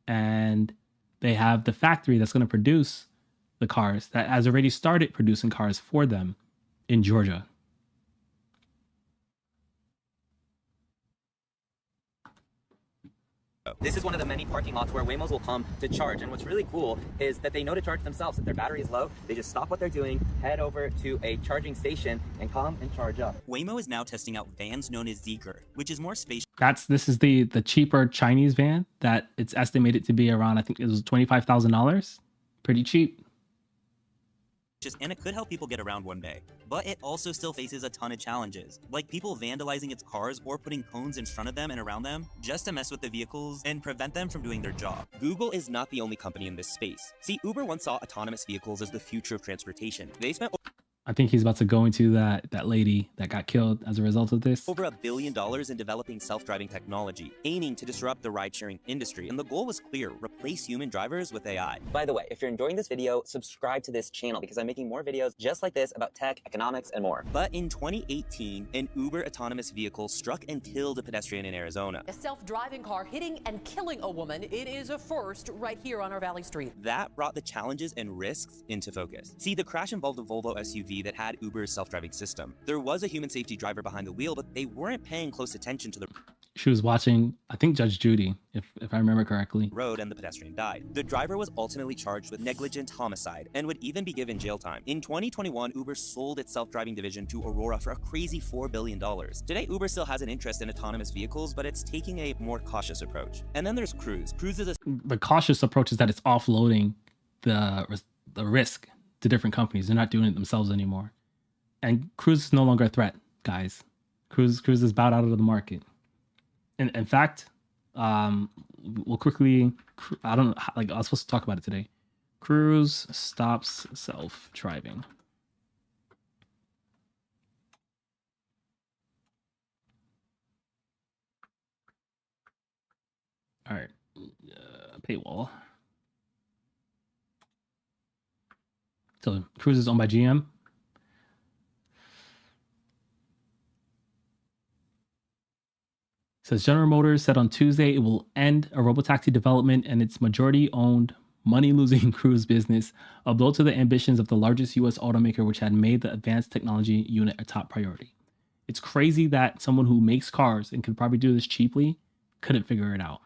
And they have the factory that's going to produce the cars that has already started producing cars for them in Georgia. This is one of the many parking lots where Waymos will come to charge. And what's really cool is that they know to charge themselves. If their battery is low, they just stop what they're doing, head over to a charging station, and come and charge up. Waymo is now testing out vans known as Zeekr, which is more spacious. This is the cheaper Chinese van that it's estimated to be around, I think it was $25,000. Pretty cheap. And it could help people get around one day. But it also still faces a ton of challenges, like people vandalizing its cars or putting cones in front of them and around them just to mess with the vehicles and prevent them from doing their job. Google is not the only company in this space. See, Uber once saw autonomous vehicles as the future of transportation. They spent I think he's about to go into that lady that got killed as a result of this. over $1 billion in developing self-driving technology, aiming to disrupt the ride-sharing industry. And the goal was clear: replace human drivers with AI. By the way, if you're enjoying this video, subscribe to this channel because I'm making more videos just like this about tech, economics, and more. But in 2018, an Uber autonomous vehicle struck and killed a pedestrian in Arizona. A self-driving car hitting and killing a woman. It is a first right here on our Valley Street. That brought the challenges and risks into focus. See, the crash involved a Volvo SUV that had Uber's self-driving system. There was a human safety driver behind the wheel, but they weren't paying close attention to the She was watching, I think, Judge Judy, if I remember correctly. road, and the pedestrian died. The driver was ultimately charged with negligent homicide and would even be given jail time. In 2021, Uber sold its self-driving division to Aurora for a crazy $4 billion. Today, Uber still has an interest in autonomous vehicles, but it's taking a more cautious approach. And then there's Cruise. Cruise is The cautious approach is that it's offloading the risk to different companies. They're not doing it themselves anymore. And Cruise is no longer a threat, guys. Cruise is bowed out of the market. In fact, we'll quickly, I don't know, like I was supposed to talk about it today. Cruise stops self-driving. All right, paywall. So Cruise is owned by GM. Says General Motors said on Tuesday it will end a robotaxi development and its majority-owned, money-losing Cruise business, a blow to the ambitions of the largest U.S. automaker, which had made the advanced technology unit a top priority. It's crazy that someone who makes cars and could probably do this cheaply couldn't figure it out.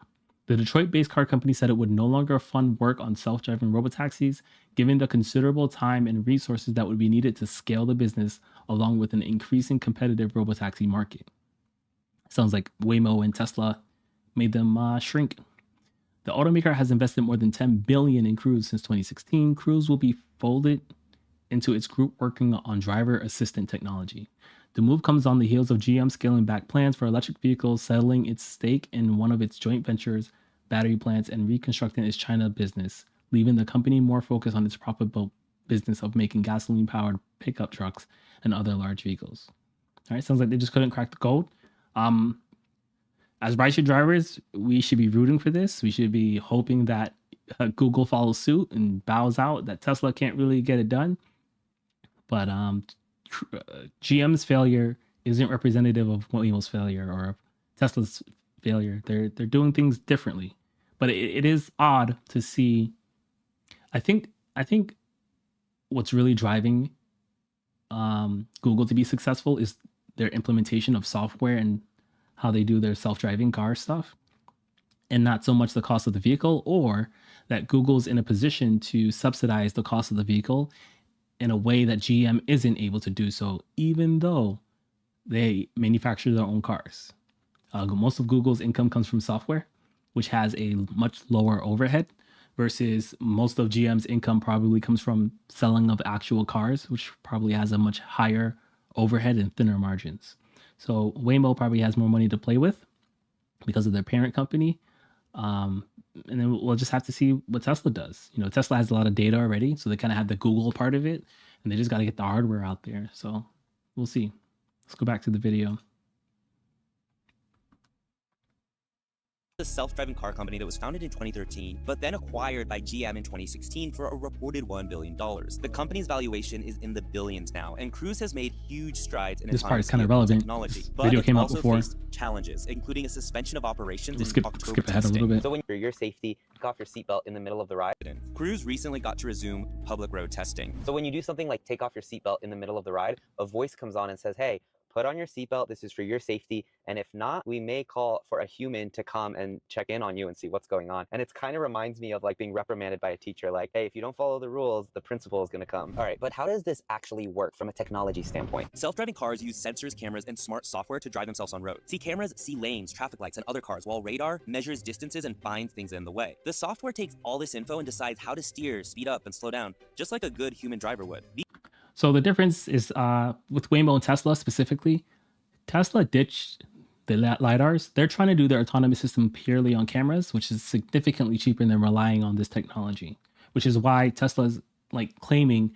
The Detroit-based car company said it would no longer fund work on self-driving robotaxis, given the considerable time and resources that would be needed to scale the business, along with an increasing competitive robotaxi market. Sounds like Waymo and Tesla made them shrink. The automaker has invested more than $10 billion in Cruise since 2016. Cruise will be folded into its group working on driver assistant technology. The move comes on the heels of GM scaling back plans for electric vehicles, settling its stake in one of its joint ventures, battery plants, and reconstructing its China business, leaving the company more focused on its business of making gasoline-powered pickup trucks and other large vehicles. All right, sounds like they just couldn't crack the code. As rideshare drivers, we should be rooting for this. We should be hoping that Google follows suit and bows out, that Tesla can't really get it done. But GM's failure isn't representative of Waymo's failure or of Tesla's failure. They're doing things differently. But it is odd to see. I think what's really driving Google to be successful is their implementation of software and how they do their self-driving car stuff, and not so much the cost of the vehicle, or that Google's in a position to subsidize the cost of the vehicle in a way that GM isn't able to do so, even though they manufacture their own cars. Most of Google's income comes from software, which has a much lower overhead, versus most of GM's income probably comes from selling of actual cars, which probably has a much higher overhead and thinner margins. So Waymo probably has more money to play with because of their parent company. And then we'll just have to see what Tesla does. You know, Tesla has a lot of data already, so they kind of have the Google part of it, and they just got to get the hardware out there. So we'll see. Let's go back to the video. A self-driving car company that was founded in 2013, but then acquired by GM in 2016 for a reported $1 billion. The company's valuation is in the billions now, and Cruise has made huge strides in this part is kind of vehicle relevant. technology. This But video it's came out also before. faced challenges, including a suspension of operations We'll in skip October ahead a little bit. So when for your safety, take off your seatbelt in the middle of the ride. Cruise recently got to resume public road testing. So when you do something like take off your seatbelt in the middle of the ride, a voice comes on and says, hey, put on your seatbelt, this is for your safety, and if not, we may call for a human to come and check in on you and see what's going on. And it kind of reminds me of like being reprimanded by a teacher, like, hey, if you don't follow the rules, the principal is gonna come. All right, but how does this actually work from a technology standpoint? Self-driving cars use sensors, cameras, and smart software to drive themselves on road. See, cameras see lanes, traffic lights, and other cars, while radar measures distances and finds things in the way. The software takes all this info and decides how to steer, speed up, and slow down, just like a good human driver would. So the difference is with Waymo and Tesla specifically, Tesla ditched the LiDARs. They're trying to do their autonomous system purely on cameras, which is significantly cheaper than relying on this technology, which is why Tesla's like claiming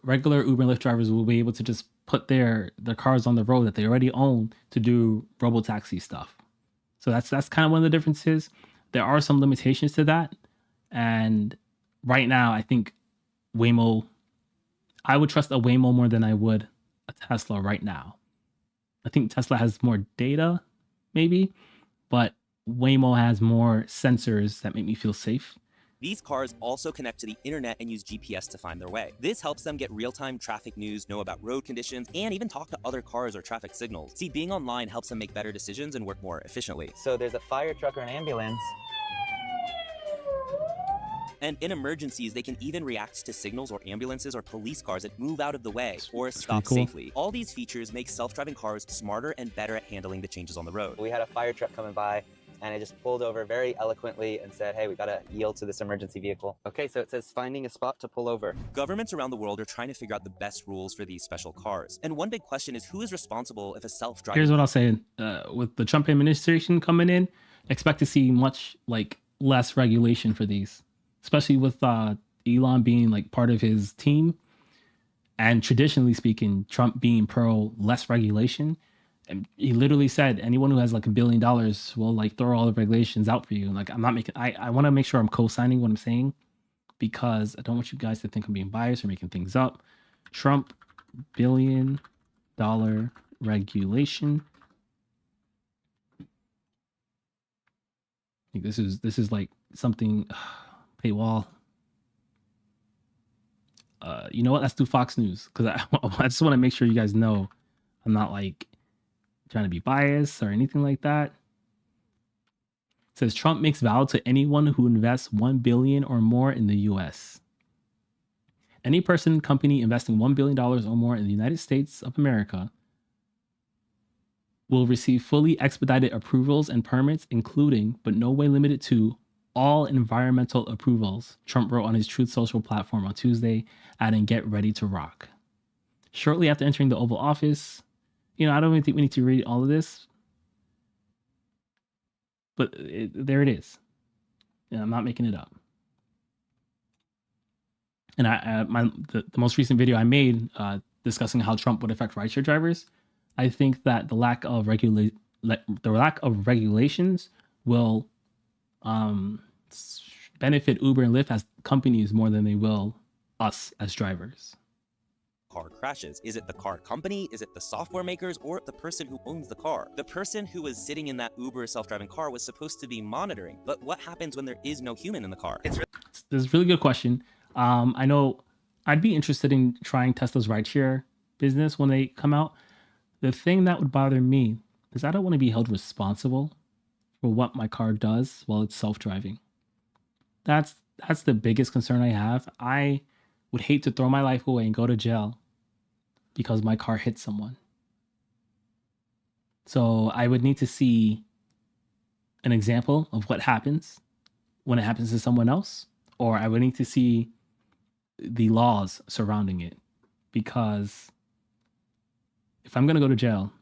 regular Uber and Lyft drivers will be able to just put their cars on the road that they already own to do robotaxi stuff. So that's kind of one of the differences. There are some limitations to that. And right now, I think I would trust a Waymo more than I would a Tesla right now. I think Tesla has more data, maybe, but Waymo has more sensors that make me feel safe. These cars also connect to the internet and use GPS to find their way. This helps them get real-time traffic news, know about road conditions, and even talk to other cars or traffic signals. See, being online helps them make better decisions and work more efficiently. So there's a fire truck or an ambulance. And in emergencies, they can even react to signals or ambulances or police cars that move out of the way or stop safely. All these features make self-driving cars smarter and better at handling the changes on the road. We had a fire truck coming by, and it just pulled over very eloquently and said, hey, we gotta yield to this emergency vehicle. Okay, so it says finding a spot to pull over. Governments around the world are trying to figure out the best rules for these special cars. And one big question is, who is responsible if a self-driving... Here's what I'll say. With the Trump administration coming in, expect to see much less regulation for these. Especially with Elon being like part of his team, and traditionally speaking, Trump being pro less regulation. And he literally said, anyone who has like $1 billion will like throw all the regulations out for you. Like I'm not making, I want to make sure I'm co-signing what I'm saying, because I don't want you guys to think I'm being biased or making things up. Trump $1 billion regulation. Like this is like something. Paywall. You know what? Let's do Fox News, because I just want to make sure you guys know I'm not like trying to be biased or anything like that. It says Trump makes vow to anyone who invests $1 billion or more in the U.S. Any person, company investing $1 billion or more in the United States of America will receive fully expedited approvals and permits, including, but no way limited to, all environmental approvals, Trump wrote on his Truth Social platform on Tuesday, adding, get ready to rock. Shortly after entering the Oval Office, I don't even think we need to read all of this, but there it is. I'm not making it up. And the most recent video I made discussing how Trump would affect rideshare drivers, I think that the lack of regulations will benefit Uber and Lyft as companies more than they will us as drivers. Car crashes. Is it the car company? Is it the software makers? Or the person who owns the car? The person who was sitting in that Uber self-driving car was supposed to be monitoring. But what happens when there is no human in the car? This is a really good question. I know I'd be interested in trying Tesla's rideshare business when they come out. The thing that would bother me is I don't want to be held responsible for what my car does while it's self-driving. That's the biggest concern I have. I would hate to throw my life away and go to jail because my car hit someone. So I would need to see an example of what happens when it happens to someone else, or I would need to see the laws surrounding it, because if I'm going to go to jail,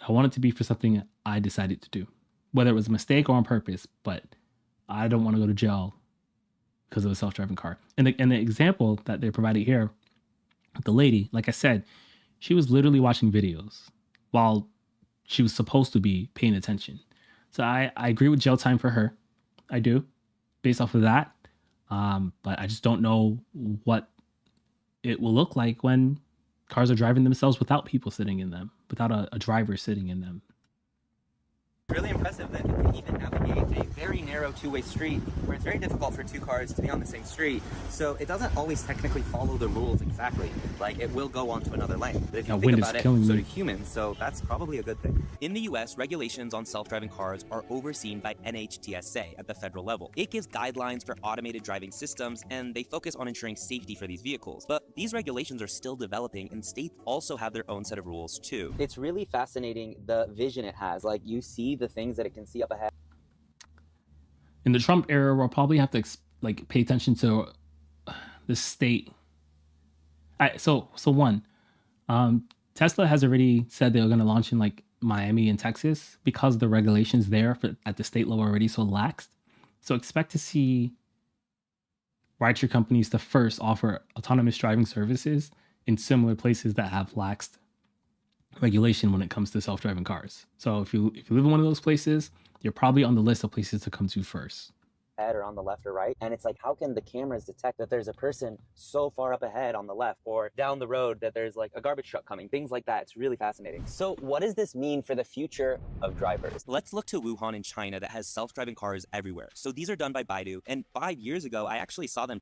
I want it to be for something I decided to do, whether it was a mistake or on purpose, but I don't want to go to jail because of a self-driving car. And the example that they provided here, the lady, like I said, she was literally watching videos while she was supposed to be paying attention. So I agree with jail time for her. I do, based off of that. But I just don't know what it will look like when cars are driving themselves without people sitting in them, without a driver sitting in them. It's really impressive that you can even navigate a very narrow two-way street where it's very difficult for two cars to be on the same street. So it doesn't always technically follow the rules exactly. Like, it will go onto another lane. But if you think about it, so do humans, so that's probably a good thing. In the US, regulations on self-driving cars are overseen by NHTSA at the federal level. It gives guidelines for automated driving systems, and they focus on ensuring safety for these vehicles. But these regulations are still developing, and states also have their own set of rules too. It's really fascinating the vision it has. Like, you see the things that it can see up ahead. In the Trump era, we'll probably have to pay attention to the state. So one, Tesla has already said they're going to launch in Miami and Texas because the regulations there at the state level are already so lax. So expect to see rideshare companies to first offer autonomous driving services in similar places that have laxed regulation when it comes to self-driving cars. So if you live in one of those places, you're probably on the list of places to come to first. Or on the left or right, and it's like, how can the cameras detect that there's a person so far up ahead on the left, or down the road that there's like a garbage truck coming, things like that. It's really fascinating. So what does this mean for the future of drivers? Let's look to Wuhan in China that has self-driving cars everywhere. So these are done by Baidu, and 5 years ago I actually saw them.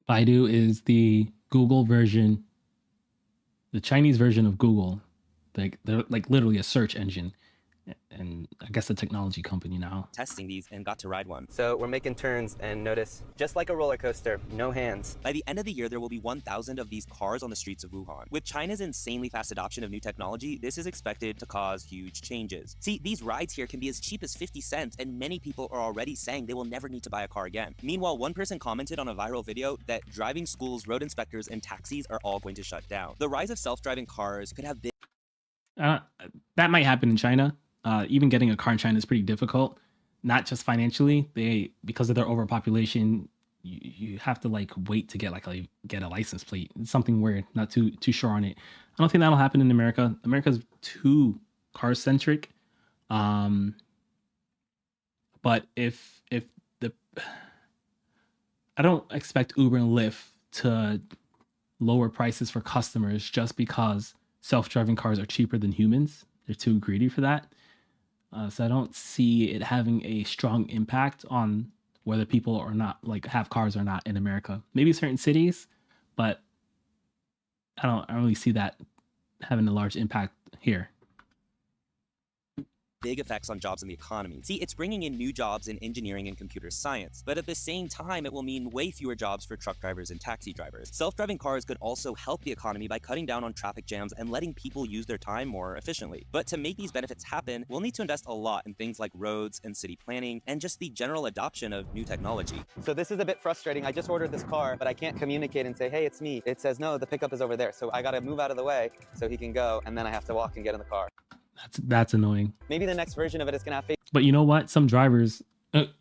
Baidu is the Google version, the Chinese version of Google. They're literally a search engine, and I guess a technology company now. Testing these and got to ride one. So we're making turns and notice, just like a roller coaster, no hands. By the end of the year, there will be 1,000 of these cars on the streets of Wuhan. With China's insanely fast adoption of new technology, this is expected to cause huge changes. See, these rides here can be as cheap as 50 cents, and many people are already saying they will never need to buy a car again. Meanwhile, one person commented on a viral video that driving schools, road inspectors, and taxis are all going to shut down. The rise of self-driving cars could have been that might happen in China. Even getting a car in China is pretty difficult, not just financially. Because of their overpopulation, you have to wait to get get a license plate. It's something weird. Not too sure on it. I don't think that'll happen in America. America's too car centric. But if I don't expect Uber and Lyft to lower prices for customers just because self-driving cars are cheaper than humans. They're too greedy for that. So I don't see it having a strong impact on whether people or not have cars or not in America. Maybe certain cities, but I don't really see that having a large impact here. Big effects on jobs in the economy. See, it's bringing in new jobs in engineering and computer science, but at the same time, it will mean way fewer jobs for truck drivers and taxi drivers. Self-driving cars could also help the economy by cutting down on traffic jams and letting people use their time more efficiently. But to make these benefits happen, we'll need to invest a lot in things like roads and city planning and just the general adoption of new technology. So this is a bit frustrating. I just ordered this car, but I can't communicate and say, hey, it's me. It says, no, the pickup is over there. So I got to move out of the way so he can go, and then I have to walk and get in the car. That's annoying. Maybe the next version of it is going to have But you know what? Some drivers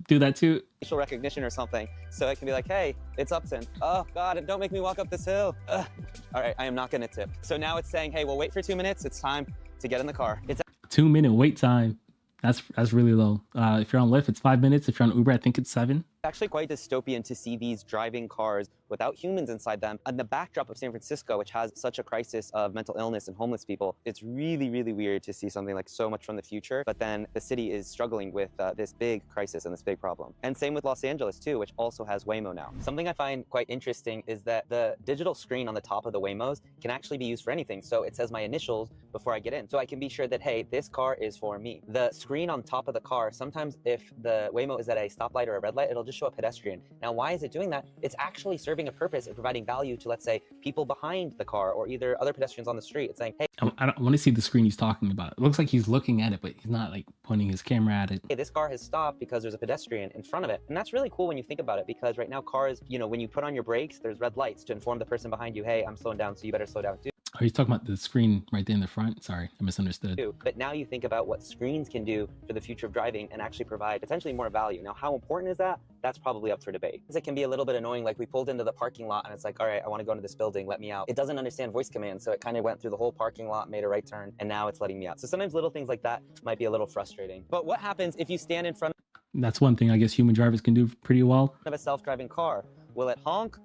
Do that too. Facial recognition or something, so it can be like, hey, it's Upton. Oh God, don't make me walk up this hill. Ugh. All right, I am not gonna tip. So now it's saying, hey, we'll wait for 2 minutes. It's time to get in the car. It's 2-minute wait time. That's really low. If you're on Lyft, it's 5 minutes. If you're on Uber, I think it's 7. actually quite dystopian to see these driving cars without humans inside them. On the backdrop of San Francisco, which has such a crisis of mental illness and homeless people, it's really, really weird to see something like so much from the future, but then the city is struggling with this big crisis and this big problem. And same with Los Angeles too, which also has Waymo now. Something I find quite interesting is that the digital screen on the top of the Waymos can actually be used for anything. So it says my initials before I get in. So I can be sure that, hey, this car is for me. The screen on top of the car, sometimes if the Waymo is at a stoplight or a red light, it'll just show a pedestrian. Now, why is it doing that? It's actually serving a purpose and providing value to, let's say, people behind the car or either other pedestrians on the street. It's saying, hey, I want to see the screen he's talking about. It looks like he's looking at it, but he's not like pointing his camera at it. hey, this car has stopped because there's a pedestrian in front of it. And that's really cool when you think about it, because right now cars, you know, when you put on your brakes, there's red lights to inform the person behind you, hey, I'm slowing down, so you better slow down too. Oh, he's talking about the screen right there in the front. Sorry, I misunderstood. But now you think about what screens can do for the future of driving and actually provide potentially more value. Now, how important is that? That's probably up for debate. It can be a little bit annoying, like we pulled into the parking lot and it's like, all right, I want to go into this building, let me out. It doesn't understand voice commands, so it kind of went through the whole parking lot, made a right turn, and now it's letting me out. So sometimes little things like that might be a little frustrating. But what happens if you stand in front That's one thing I guess human drivers can do pretty well. of a self-driving car? Will it honk?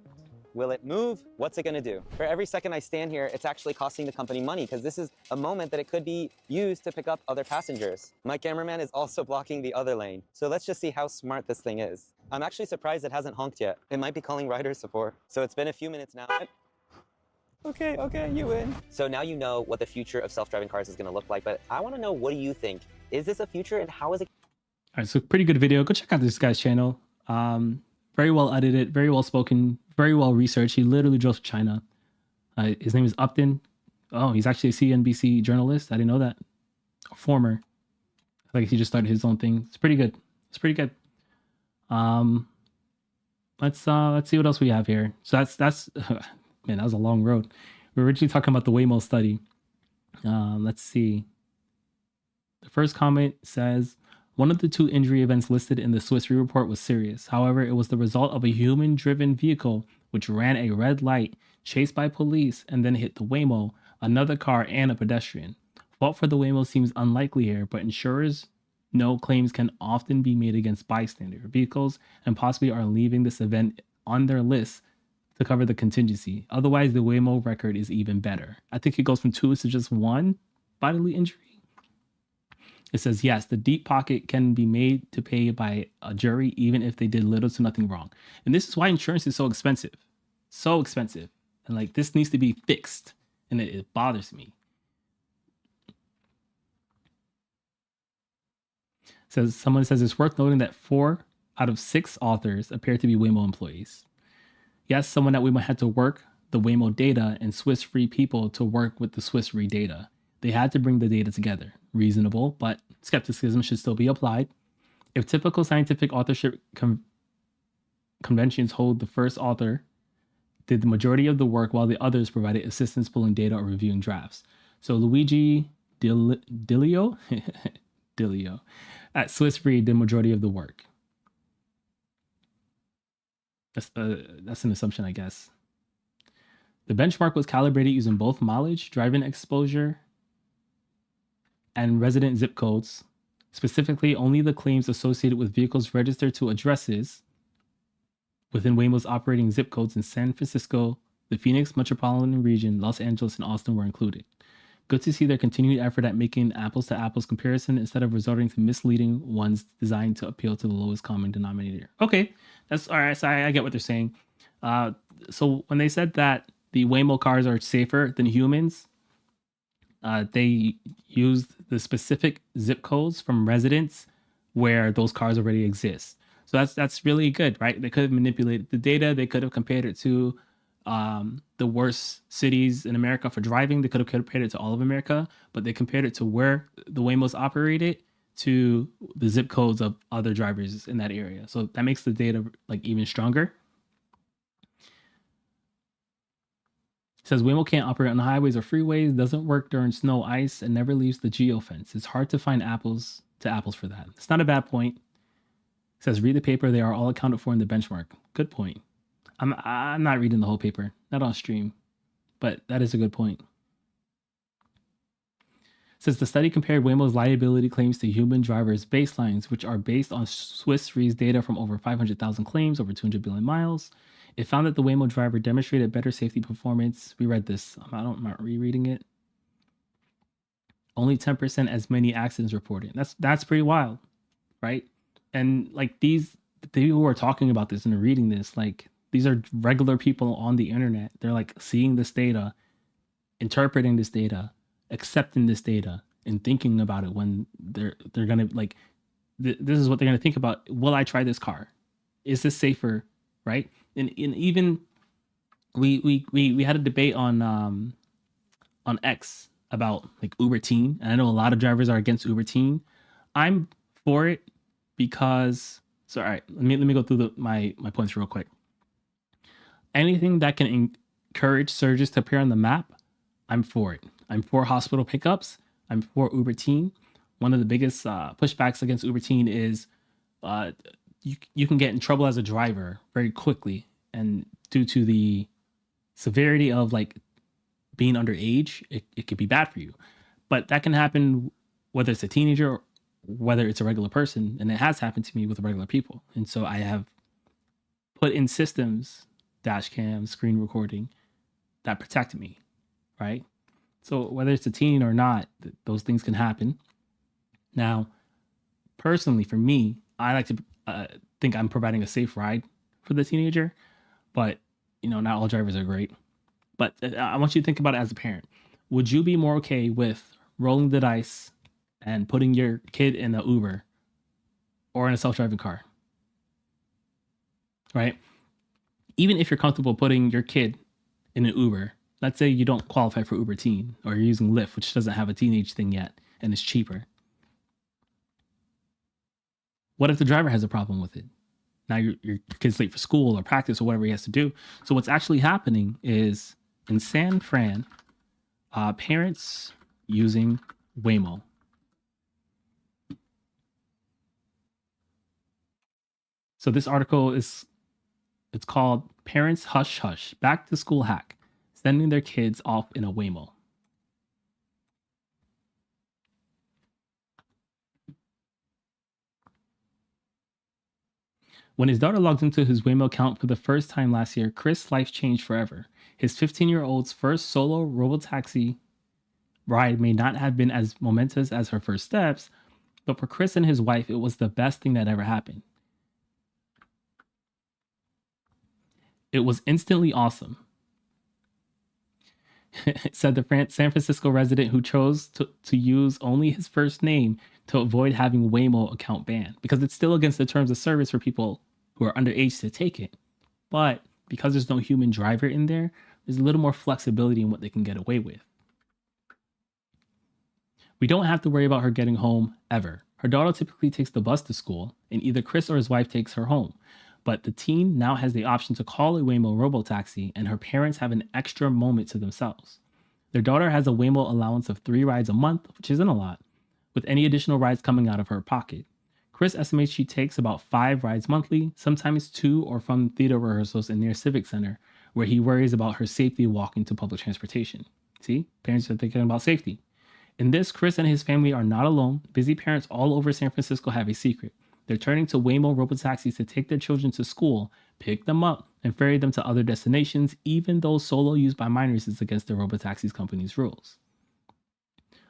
Will it move? What's it gonna do? For every second I stand here, it's actually costing the company money, because this is a moment that it could be used to pick up other passengers. My cameraman is also blocking the other lane. So let's just see how smart this thing is. I'm actually surprised it hasn't honked yet. It might be calling rider support. So it's been a few minutes now. Okay, you win. So now you know what the future of self-driving cars is gonna look like, but I wanna know, what do you think? Is this a future, and how is it? All right, so pretty good video. Go check out this guy's channel. Very well edited, very well spoken, very well researched. He literally drove to China. His name is Upton. Oh, he's actually a CNBC journalist. I didn't know that. A former. Like he just started his own thing. It's pretty good. It's pretty good. Let's see what else we have here. So that's man, that was a long road. We were originally talking about the Waymo study. Let's see. The first comment says, one of the 2 injury events listed in the Swiss Re report was serious. However, it was the result of a human-driven vehicle which ran a red light, chased by police, and then hit the Waymo, another car, and a pedestrian. Fault for the Waymo seems unlikely here, but insurers know claims can often be made against bystander vehicles and possibly are leaving this event on their list to cover the contingency. Otherwise, the Waymo record is even better. I think it goes from 2 to just 1 bodily injury. It says, yes, the deep pocket can be made to pay by a jury even if they did little to nothing wrong. And this is why insurance is so expensive. So expensive. And like, this needs to be fixed. And it bothers me. Someone says it's worth noting that 4 out of 6 authors appear to be Waymo employees. Yes, someone at Waymo had to work the Waymo data and Swiss Re people to work with the Swiss Re data. They had to bring the data together. Reasonable, but skepticism should still be applied. If typical scientific authorship conventions hold, the first author did the majority of the work while the others provided assistance pulling data or reviewing drafts. So Luigi Dilio at Swiss Re did the majority of the work. That's an assumption, I guess. The benchmark was calibrated using both mileage, driving exposure, and resident zip codes. Specifically, only the claims associated with vehicles registered to addresses within Waymo's operating zip codes in San Francisco, the Phoenix metropolitan region, Los Angeles, and Austin were included. Good to see their continued effort at making apples-to-apples comparison instead of resorting to misleading ones designed to appeal to the lowest common denominator. Okay, that's all right. So I get what they're saying. So when they said that the Waymo cars are safer than humans, they used the specific zip codes from residents where those cars already exist. So that's really good, right? They could have manipulated the data. They could have compared it to the worst cities in America for driving. They could have compared it to all of America, but they compared it to where the Waymos operated to the zip codes of other drivers in that area. So that makes the data like even stronger. It says Waymo can't operate on highways or freeways, doesn't work during snow, ice, and never leaves the geofence. It's hard to find apples to apples for that. It's not a bad point. It says, read the paper. They are all accounted for in the benchmark. Good point. I'm not reading the whole paper, not on stream, but that is a good point. Says the study compared Waymo's liability claims to human drivers' baselines, which are based on Swiss Re's data from over 500,000 claims over 200 billion miles. It found that the Waymo driver demonstrated better safety performance. We read this. I'm not rereading it. Only 10% as many accidents reported. That's pretty wild, right? And like the people who are talking about this and are reading this, like these are regular people on the internet. They're like seeing this data, interpreting this data, accepting this data, and thinking about it when they're gonna like this is what they're gonna think about. Will I try this car? Is this safer? Right? And even we had a debate on X about like Uber Teen, and I know a lot of drivers are against Uber Teen. I'm for it because so all right, let me go through my points real quick. Anything that can encourage surges to appear on the map, I'm for it. I'm for hospital pickups. I'm for Uber Teen. One of the biggest pushbacks against Uber Teen is you can get in trouble as a driver very quickly, and due to the severity of like being underage, it could be bad for you. But that can happen whether it's a teenager or whether it's a regular person, and it has happened to me with regular people. And so I have put in systems, dash cam, screen recording, that protect me, right? So whether it's a teen or not, those things can happen. Now, personally, for me, I like to think I'm providing a safe ride for the teenager, but you know, not all drivers are great. But I want you to think about it as a parent. Would you be more okay with rolling the dice and putting your kid in an Uber or in a self-driving car? Right? Even if you're comfortable putting your kid in an Uber, let's say you don't qualify for Uber Teen or you're using Lyft, which doesn't have a teenage thing yet and is cheaper. What if the driver has a problem with it? Now your kid's late for school or practice or whatever he has to do. So what's actually happening is in San Fran, parents using Waymo. So this article it's called Parents Hush Hush, Back to School Hack, Sending Their Kids Off in a Waymo. When his daughter logged into his Waymo account for the first time last year, Chris' life changed forever. His 15-year-old's first solo robotaxi ride may not have been as momentous as her first steps, but for Chris and his wife, it was the best thing that ever happened. It was instantly awesome, said the San Francisco resident who chose to use only his first name to avoid having Waymo account banned, because it's still against the terms of service for people who are underage to take it. But because there's no human driver in there, there's a little more flexibility in what they can get away with. We don't have to worry about her getting home ever. Her daughter typically takes the bus to school, and either Chris or his wife takes her home. But the teen now has the option to call a Waymo robotaxi, and her parents have an extra moment to themselves. Their daughter has a Waymo allowance of 3 rides a month, which isn't a lot, with any additional rides coming out of her pocket. Chris estimates she takes about 5 rides monthly, sometimes 2 or from theater rehearsals in near Civic Center, where he worries about her safety walking to public transportation. See, parents are thinking about safety. In this, Chris and his family are not alone. Busy parents all over San Francisco have a secret. They're turning to Waymo robotaxis to take their children to school, pick them up, and ferry them to other destinations, even though solo use by minors is against the robotaxis company's rules.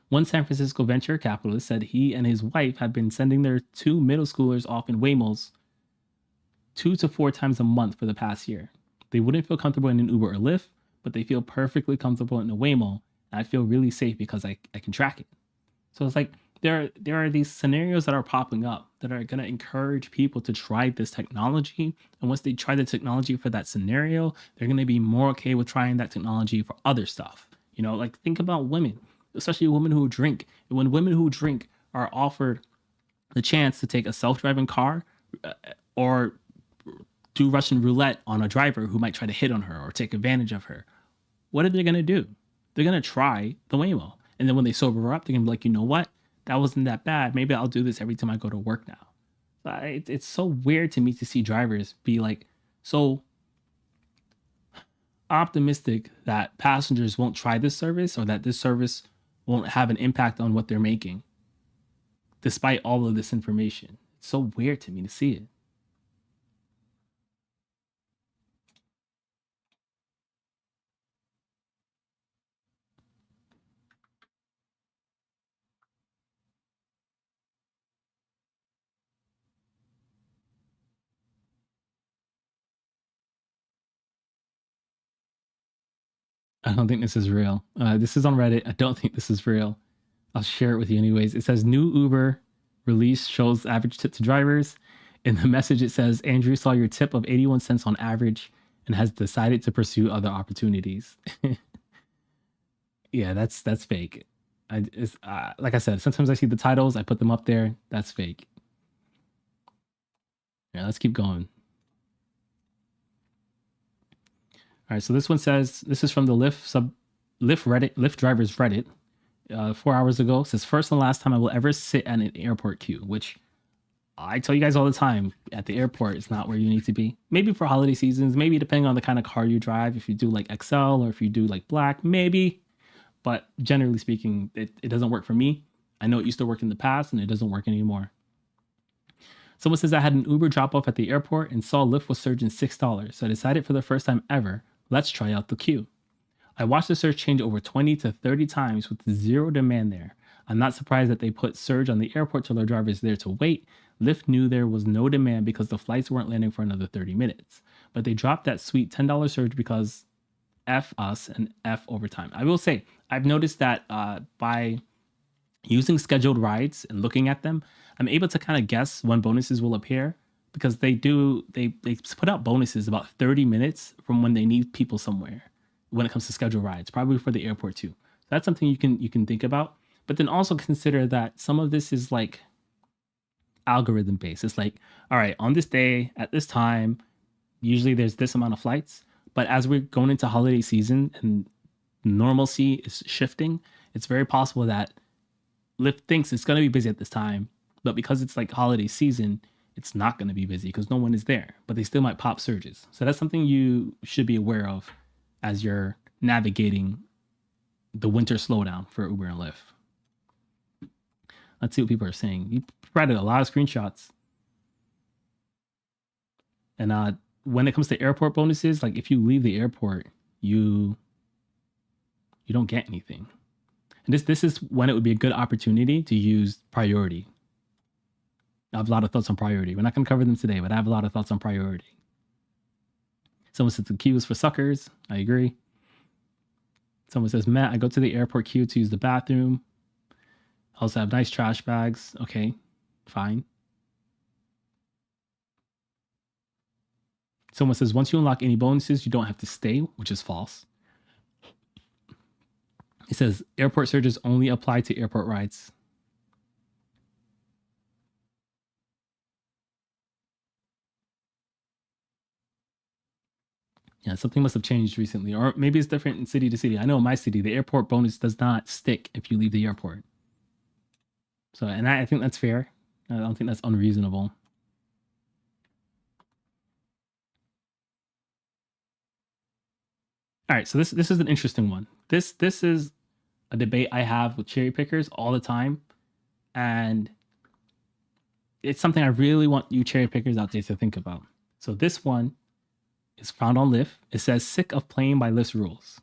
One San Francisco venture capitalist said he and his wife have been sending their 2 middle schoolers off in Waymos 2 to 4 times a month for the past year. They wouldn't feel comfortable in an Uber or Lyft, but they feel perfectly comfortable in a Waymo, and I feel really safe because I can track it. So it's like there are these scenarios that are popping up that are going to encourage people to try this technology. And once they try the technology for that scenario, they're going to be more okay with trying that technology for other stuff. You know, like think about women, especially women who drink. And when women who drink are offered the chance to take a self-driving car or do Russian roulette on a driver who might try to hit on her or take advantage of her, what are they going to do? They're going to try the Waymo. And then when they sober up, they're going to be like, you know what? That wasn't that bad. Maybe I'll do this every time I go to work now. It's so weird to me to see drivers be like so optimistic that passengers won't try this service or that this service won't have an impact on what they're making, despite all of this information. It's so weird to me to see it. I don't think this is real. This is on Reddit. I don't think this is real. I'll share it with you anyways. It says new Uber release shows average tip to drivers. In the message, it says Andrew saw your tip of 81 cents on average and has decided to pursue other opportunities. Yeah, that's fake. Like I said, sometimes I see the titles, I put them up there. That's fake. Yeah, let's keep going. All right, so this one says, this is from the Lyft drivers Reddit, 4 hours ago. It says, first and last time I will ever sit at an airport queue, which I tell you guys all the time, at the airport is not where you need to be. Maybe for holiday seasons, maybe depending on the kind of car you drive. If you do like XL or if you do like black, maybe. But generally speaking, it doesn't work for me. I know it used to work in the past and it doesn't work anymore. Someone says I had an Uber drop off at the airport and saw Lyft was surging $6. So I decided for the first time ever, let's try out the queue. I watched the surge change over 20 to 30 times with zero demand there. I'm not surprised that they put surge on the airport to allow drivers there to wait. Lyft knew there was no demand because the flights weren't landing for another 30 minutes. But they dropped that sweet $10 surge because F us and F overtime. I will say, I've noticed that by using scheduled rides and looking at them, I'm able to kind of guess when bonuses will appear because they put out bonuses about 30 minutes from when they need people somewhere when it comes to scheduled rides, probably for the airport too. So that's something you can think about. But then also consider that some of this is like algorithm based. It's like, all right, on this day at this time, usually there's this amount of flights. But as we're going into holiday season and normalcy is shifting, it's very possible that Lyft thinks it's going to be busy at this time, but because it's like holiday season, it's not going to be busy because no one is there, but they still might pop surges. So that's something you should be aware of as you're navigating the winter slowdown for Uber and Lyft. Let's see what people are saying. You provided a lot of screenshots. And when it comes to airport bonuses, like if you leave the airport, you don't get anything. And this is when it would be a good opportunity to use priority. I have a lot of thoughts on priority. We're not going to cover them today, but I have a lot of thoughts on priority. Someone says the queue is for suckers. I agree. Someone says, Matt, I go to the airport queue to use the bathroom. I also have nice trash bags. Okay, fine. Someone says, once you unlock any bonuses, you don't have to stay, which is false. It says, airport surges only apply to airport rides. Yeah, something must have changed recently, or maybe it's different in city to city. I know in my city, the airport bonus does not stick if you leave the airport. So, and I think that's fair. I don't think that's unreasonable. All right, so this is an interesting one. This is a debate I have with cherry pickers all the time, and it's something I really want you cherry pickers out there to think about. So this one is found on Lyft. It says, sick of playing by Lyft's rules.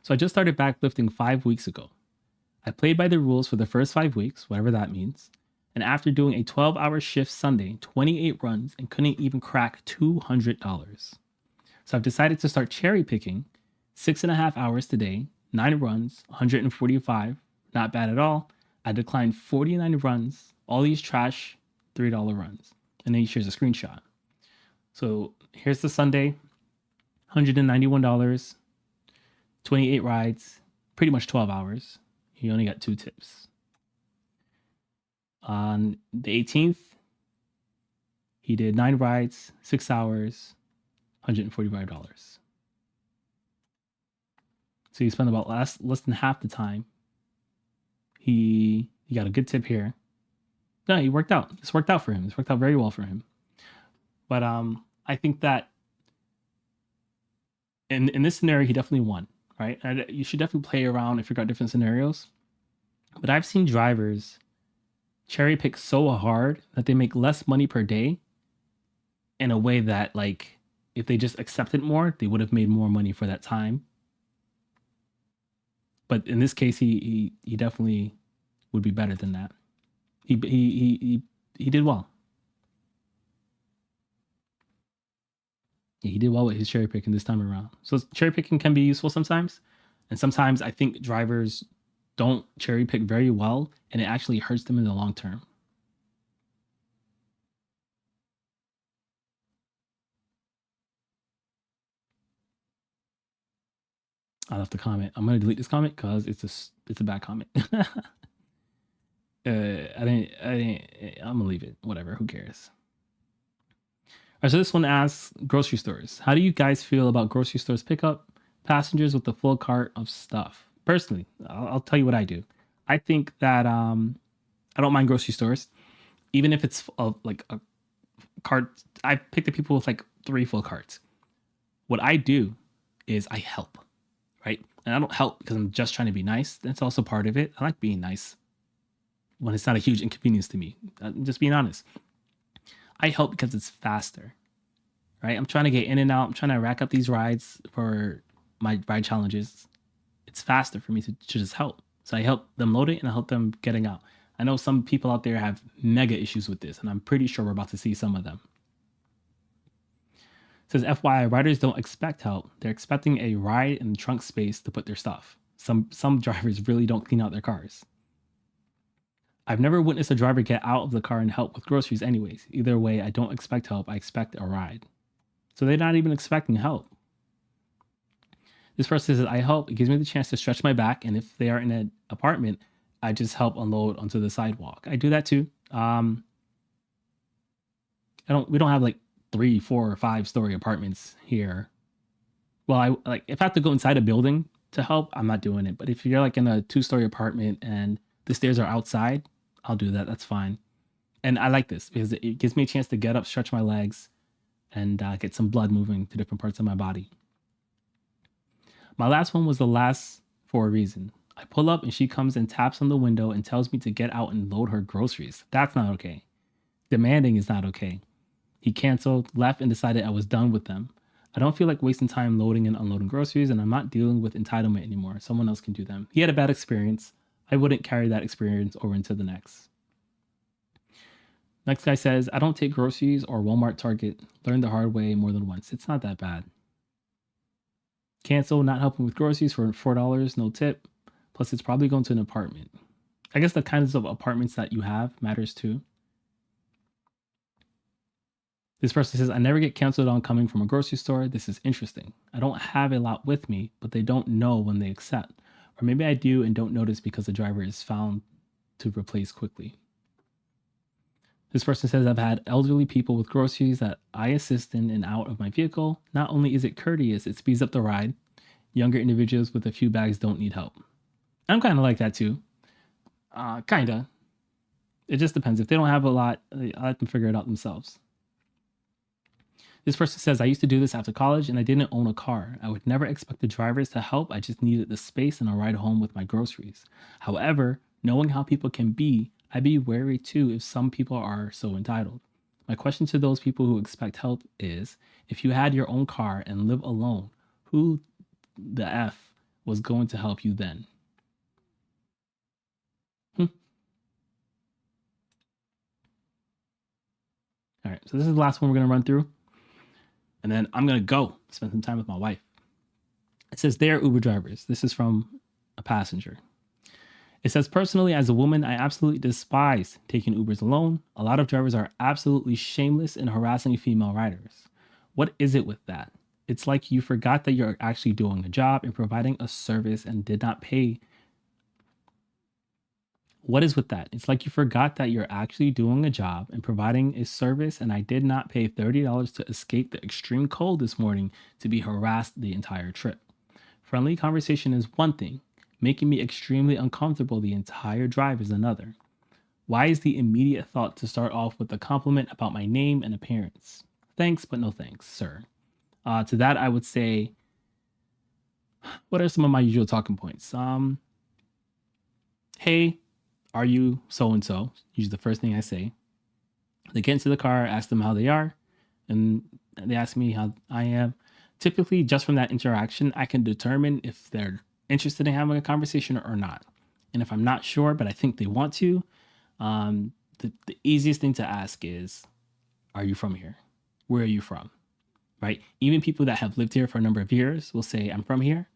So I just started backlifting 5 weeks ago. I played by the rules for the first 5 weeks, whatever that means. And after doing a 12-hour shift Sunday, 28 runs, and couldn't even crack $200. So I've decided to start cherry picking 6.5 hours today, 9 runs, 145, not bad at all. I declined 49 runs, all these trash $3 runs. And then he shares a screenshot. So here's the Sunday, $191, 28 rides, pretty much 12 hours. He only got 2 tips. On the 18th, he did 9 rides, 6 hours, $145. So he spent about less than half the time. He got a good tip here. No, he worked out. This worked out for him. This worked out very well for him. But I think that in this scenario, he definitely won, right? And you should definitely play around and figure out different scenarios. But I've seen drivers cherry pick so hard that they make less money per day in a way that, like, if they just accepted more, they would have made more money for that time. But in this case, he definitely would be better than that. He did well. Yeah, he did well with his cherry picking this time around. So cherry picking can be useful sometimes, and sometimes I think drivers don't cherry pick very well, and it actually hurts them in the long term. I left the comment. I'm gonna delete this comment because it's a bad comment. I'm gonna leave it. Whatever. Who cares? All right, so this one asks grocery stores. How do you guys feel about grocery stores pick up passengers with a full cart of stuff? Personally, I'll tell you what I do. I think that I don't mind grocery stores, even if it's like a cart. I've picked up people with like 3 full carts. What I do is I help, right? And I don't help because I'm just trying to be nice. That's also part of it. I like being nice when it's not a huge inconvenience to me. I'm just being honest. I help because it's faster, right? I'm trying to get in and out. I'm trying to rack up these rides for my ride challenges. It's faster for me to just help. So I help them load it and I help them getting out. I know some people out there have mega issues with this, and I'm pretty sure we're about to see some of them. It says, FYI, riders don't expect help. They're expecting a ride in the trunk space to put their stuff. Some drivers really don't clean out their cars. I've never witnessed a driver get out of the car and help with groceries anyways. Either way, I don't expect help. I expect a ride. So they're not even expecting help. This person says, I help. It gives me the chance to stretch my back. And if they are in an apartment, I just help unload onto the sidewalk. I do that too. We don't have like 3, 4, or 5 story apartments here. Well, if I have to go inside a building to help, I'm not doing it. But if you're like in a 2-story apartment and the stairs are outside, I'll do that. That's fine. And I like this because it gives me a chance to get up, stretch my legs, and get some blood moving to different parts of my body. My last one was the last for a reason. I pull up and she comes and taps on the window and tells me to get out and load her groceries. That's not okay. Demanding is not okay. He canceled, left, and decided I was done with them. I don't feel like wasting time loading and unloading groceries, and I'm not dealing with entitlement anymore. Someone else can do them. He had a bad experience. I wouldn't carry that experience over into the next. Next guy says, I don't take groceries or Walmart, Target. Learned the hard way more than once. It's not that bad. Cancel, not helping with groceries for $4, no tip. Plus, it's probably going to an apartment. I guess the kinds of apartments that you have matters too. This person says, I never get canceled on coming from a grocery store. This is interesting. I don't have a lot with me, but they don't know when they accept. Or maybe I do and don't notice because the driver is found to replace quickly. This person says, I've had elderly people with groceries that I assist in and out of my vehicle. Not only is it courteous, it speeds up the ride. Younger individuals with a few bags don't need help. I'm kind of like that too. Kinda. It just depends. If they don't have a lot, I let them figure it out themselves. This person says, I used to do this after college and I didn't own a car. I would never expect the drivers to help. I just needed the space and a ride home with my groceries. However, knowing how people can be, I'd be wary too if some people are so entitled. My question to those people who expect help is, if you had your own car and live alone, who the F was going to help you then? All right, so this is the last one we're going to run through. And then I'm going to go spend some time with my wife. It says, they are Uber drivers. This is from a passenger. It says, personally, as a woman, I absolutely despise taking Ubers alone. A lot of drivers are absolutely shameless in harassing female riders. What is it with that? It's like you forgot that you're actually doing a job and providing a service and did not pay. What is with that? It's like you forgot that you're actually doing a job and providing a service, and I did not pay $30 to escape the extreme cold this morning to be harassed the entire trip. Friendly conversation is one thing. Making me extremely uncomfortable the entire drive is another. Why is the immediate thought to start off with a compliment about my name and appearance? Thanks, but no thanks, sir. To that, I would say, what are some of my usual talking points? Hey, are you so and so? Usually the first thing I say. They get into the car, ask them how they are, and they ask me how I am. Typically, just from that interaction, I can determine if they're interested in having a conversation or not. And if I'm not sure, but I think they want to, the easiest thing to ask is, are you from here? Where are you from? Right? Even people that have lived here for a number of years will say, I'm from here.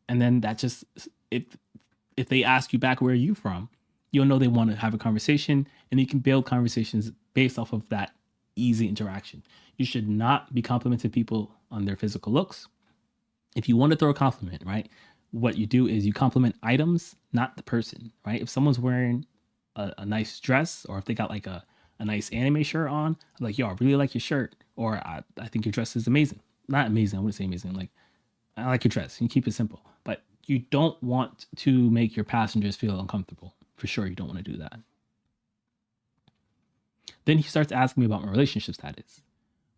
And then that just, if they ask you back, where are you from? You'll know they want to have a conversation, and you can build conversations based off of that easy interaction. You should not be complimenting people on their physical looks. If you want to throw a compliment, right, what you do is you compliment items, not the person, right? If someone's wearing a nice dress, or if they got like a nice anime shirt on, I'm like, yo, I really like your shirt, or I think your dress is amazing. Not amazing, I wouldn't say amazing. Like, I like your dress. You keep it simple, but you don't want to make your passengers feel uncomfortable. For sure, you don't want to do that. Then he starts asking me about my relationship status.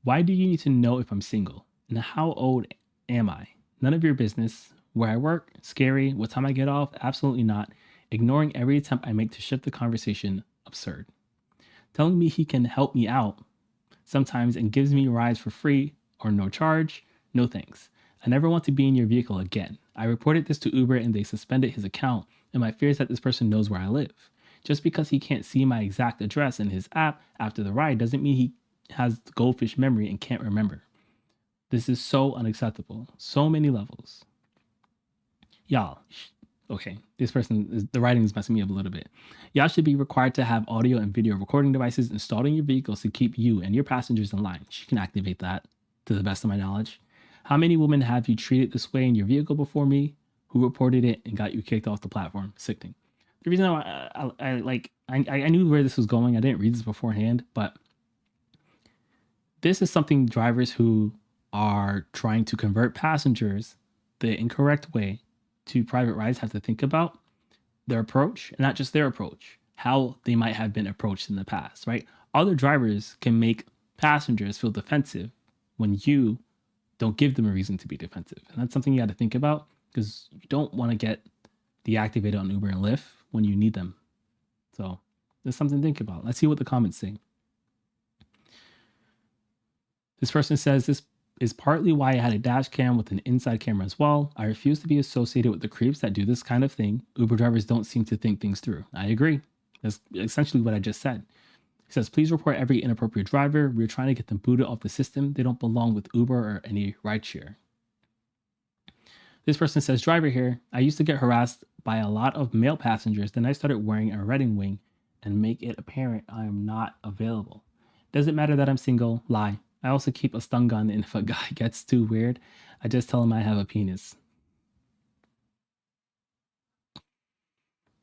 Why do you need to know if I'm single? And how old am I? None of your business. Where I work? Scary. What time I get off? Absolutely not. Ignoring every attempt I make to shift the conversation? Absurd. Telling me he can help me out sometimes and gives me rides for free or no charge? No thanks. I never want to be in your vehicle again. I reported this to Uber and they suspended his account, and my fear is that this person knows where I live. Just because he can't see my exact address in his app after the ride doesn't mean he has goldfish memory and can't remember. This is so unacceptable. So many levels. Y'all, okay, the writing is messing me up a little bit. Y'all should be required to have audio and video recording devices installed in your vehicles to keep you and your passengers in line. She can activate that, to the best of my knowledge. How many women have you treated this way in your vehicle before me? Who reported it and got you kicked off the platform? Sickening. The reason I knew where this was going. I didn't read this beforehand, but this is something drivers who are trying to convert passengers the incorrect way to private rides have to think about their approach, and not just their approach, how they might have been approached in the past, right? Other drivers can make passengers feel defensive when you don't give them a reason to be defensive. And that's something you got to think about, because you don't want to get deactivated on Uber and Lyft when you need them. So there's something to think about. Let's see what the comments say. This person says, this is partly why I had a dash cam with an inside camera as well. I refuse to be associated with the creeps that do this kind of thing. Uber drivers don't seem to think things through. I agree. That's essentially what I just said. He says, please report every inappropriate driver. We're trying to get them booted off the system. They don't belong with Uber or any rideshare. This person says, driver here. I used to get harassed by a lot of male passengers. Then I started wearing a Reading wing and make it apparent I am not available. Doesn't matter that I'm single. Lie. I also keep a stun gun, and if a guy gets too weird, I just tell him I have a penis.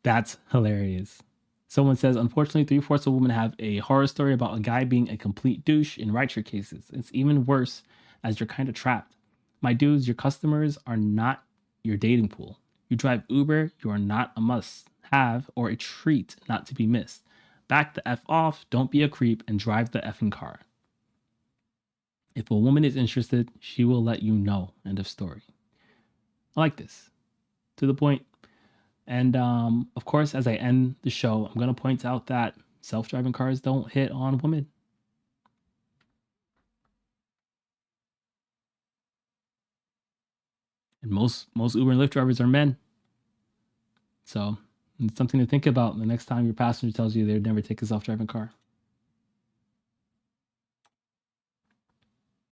That's hilarious. Someone says, unfortunately, 3/4 of women have a horror story about a guy being a complete douche in rideshare cases. It's even worse, as you're kind of trapped. My dudes, your customers are not your dating pool. You drive Uber, you are not a must-have or a treat not to be missed. Back the F off, don't be a creep, and drive the effing car. If a woman is interested, she will let you know. End of story. I like this. To the point. And of course, as I end the show, I'm going to point out that self-driving cars don't hit on women. And most Uber and Lyft drivers are men. So it's something to think about the next time your passenger tells you they'd never take a self-driving car.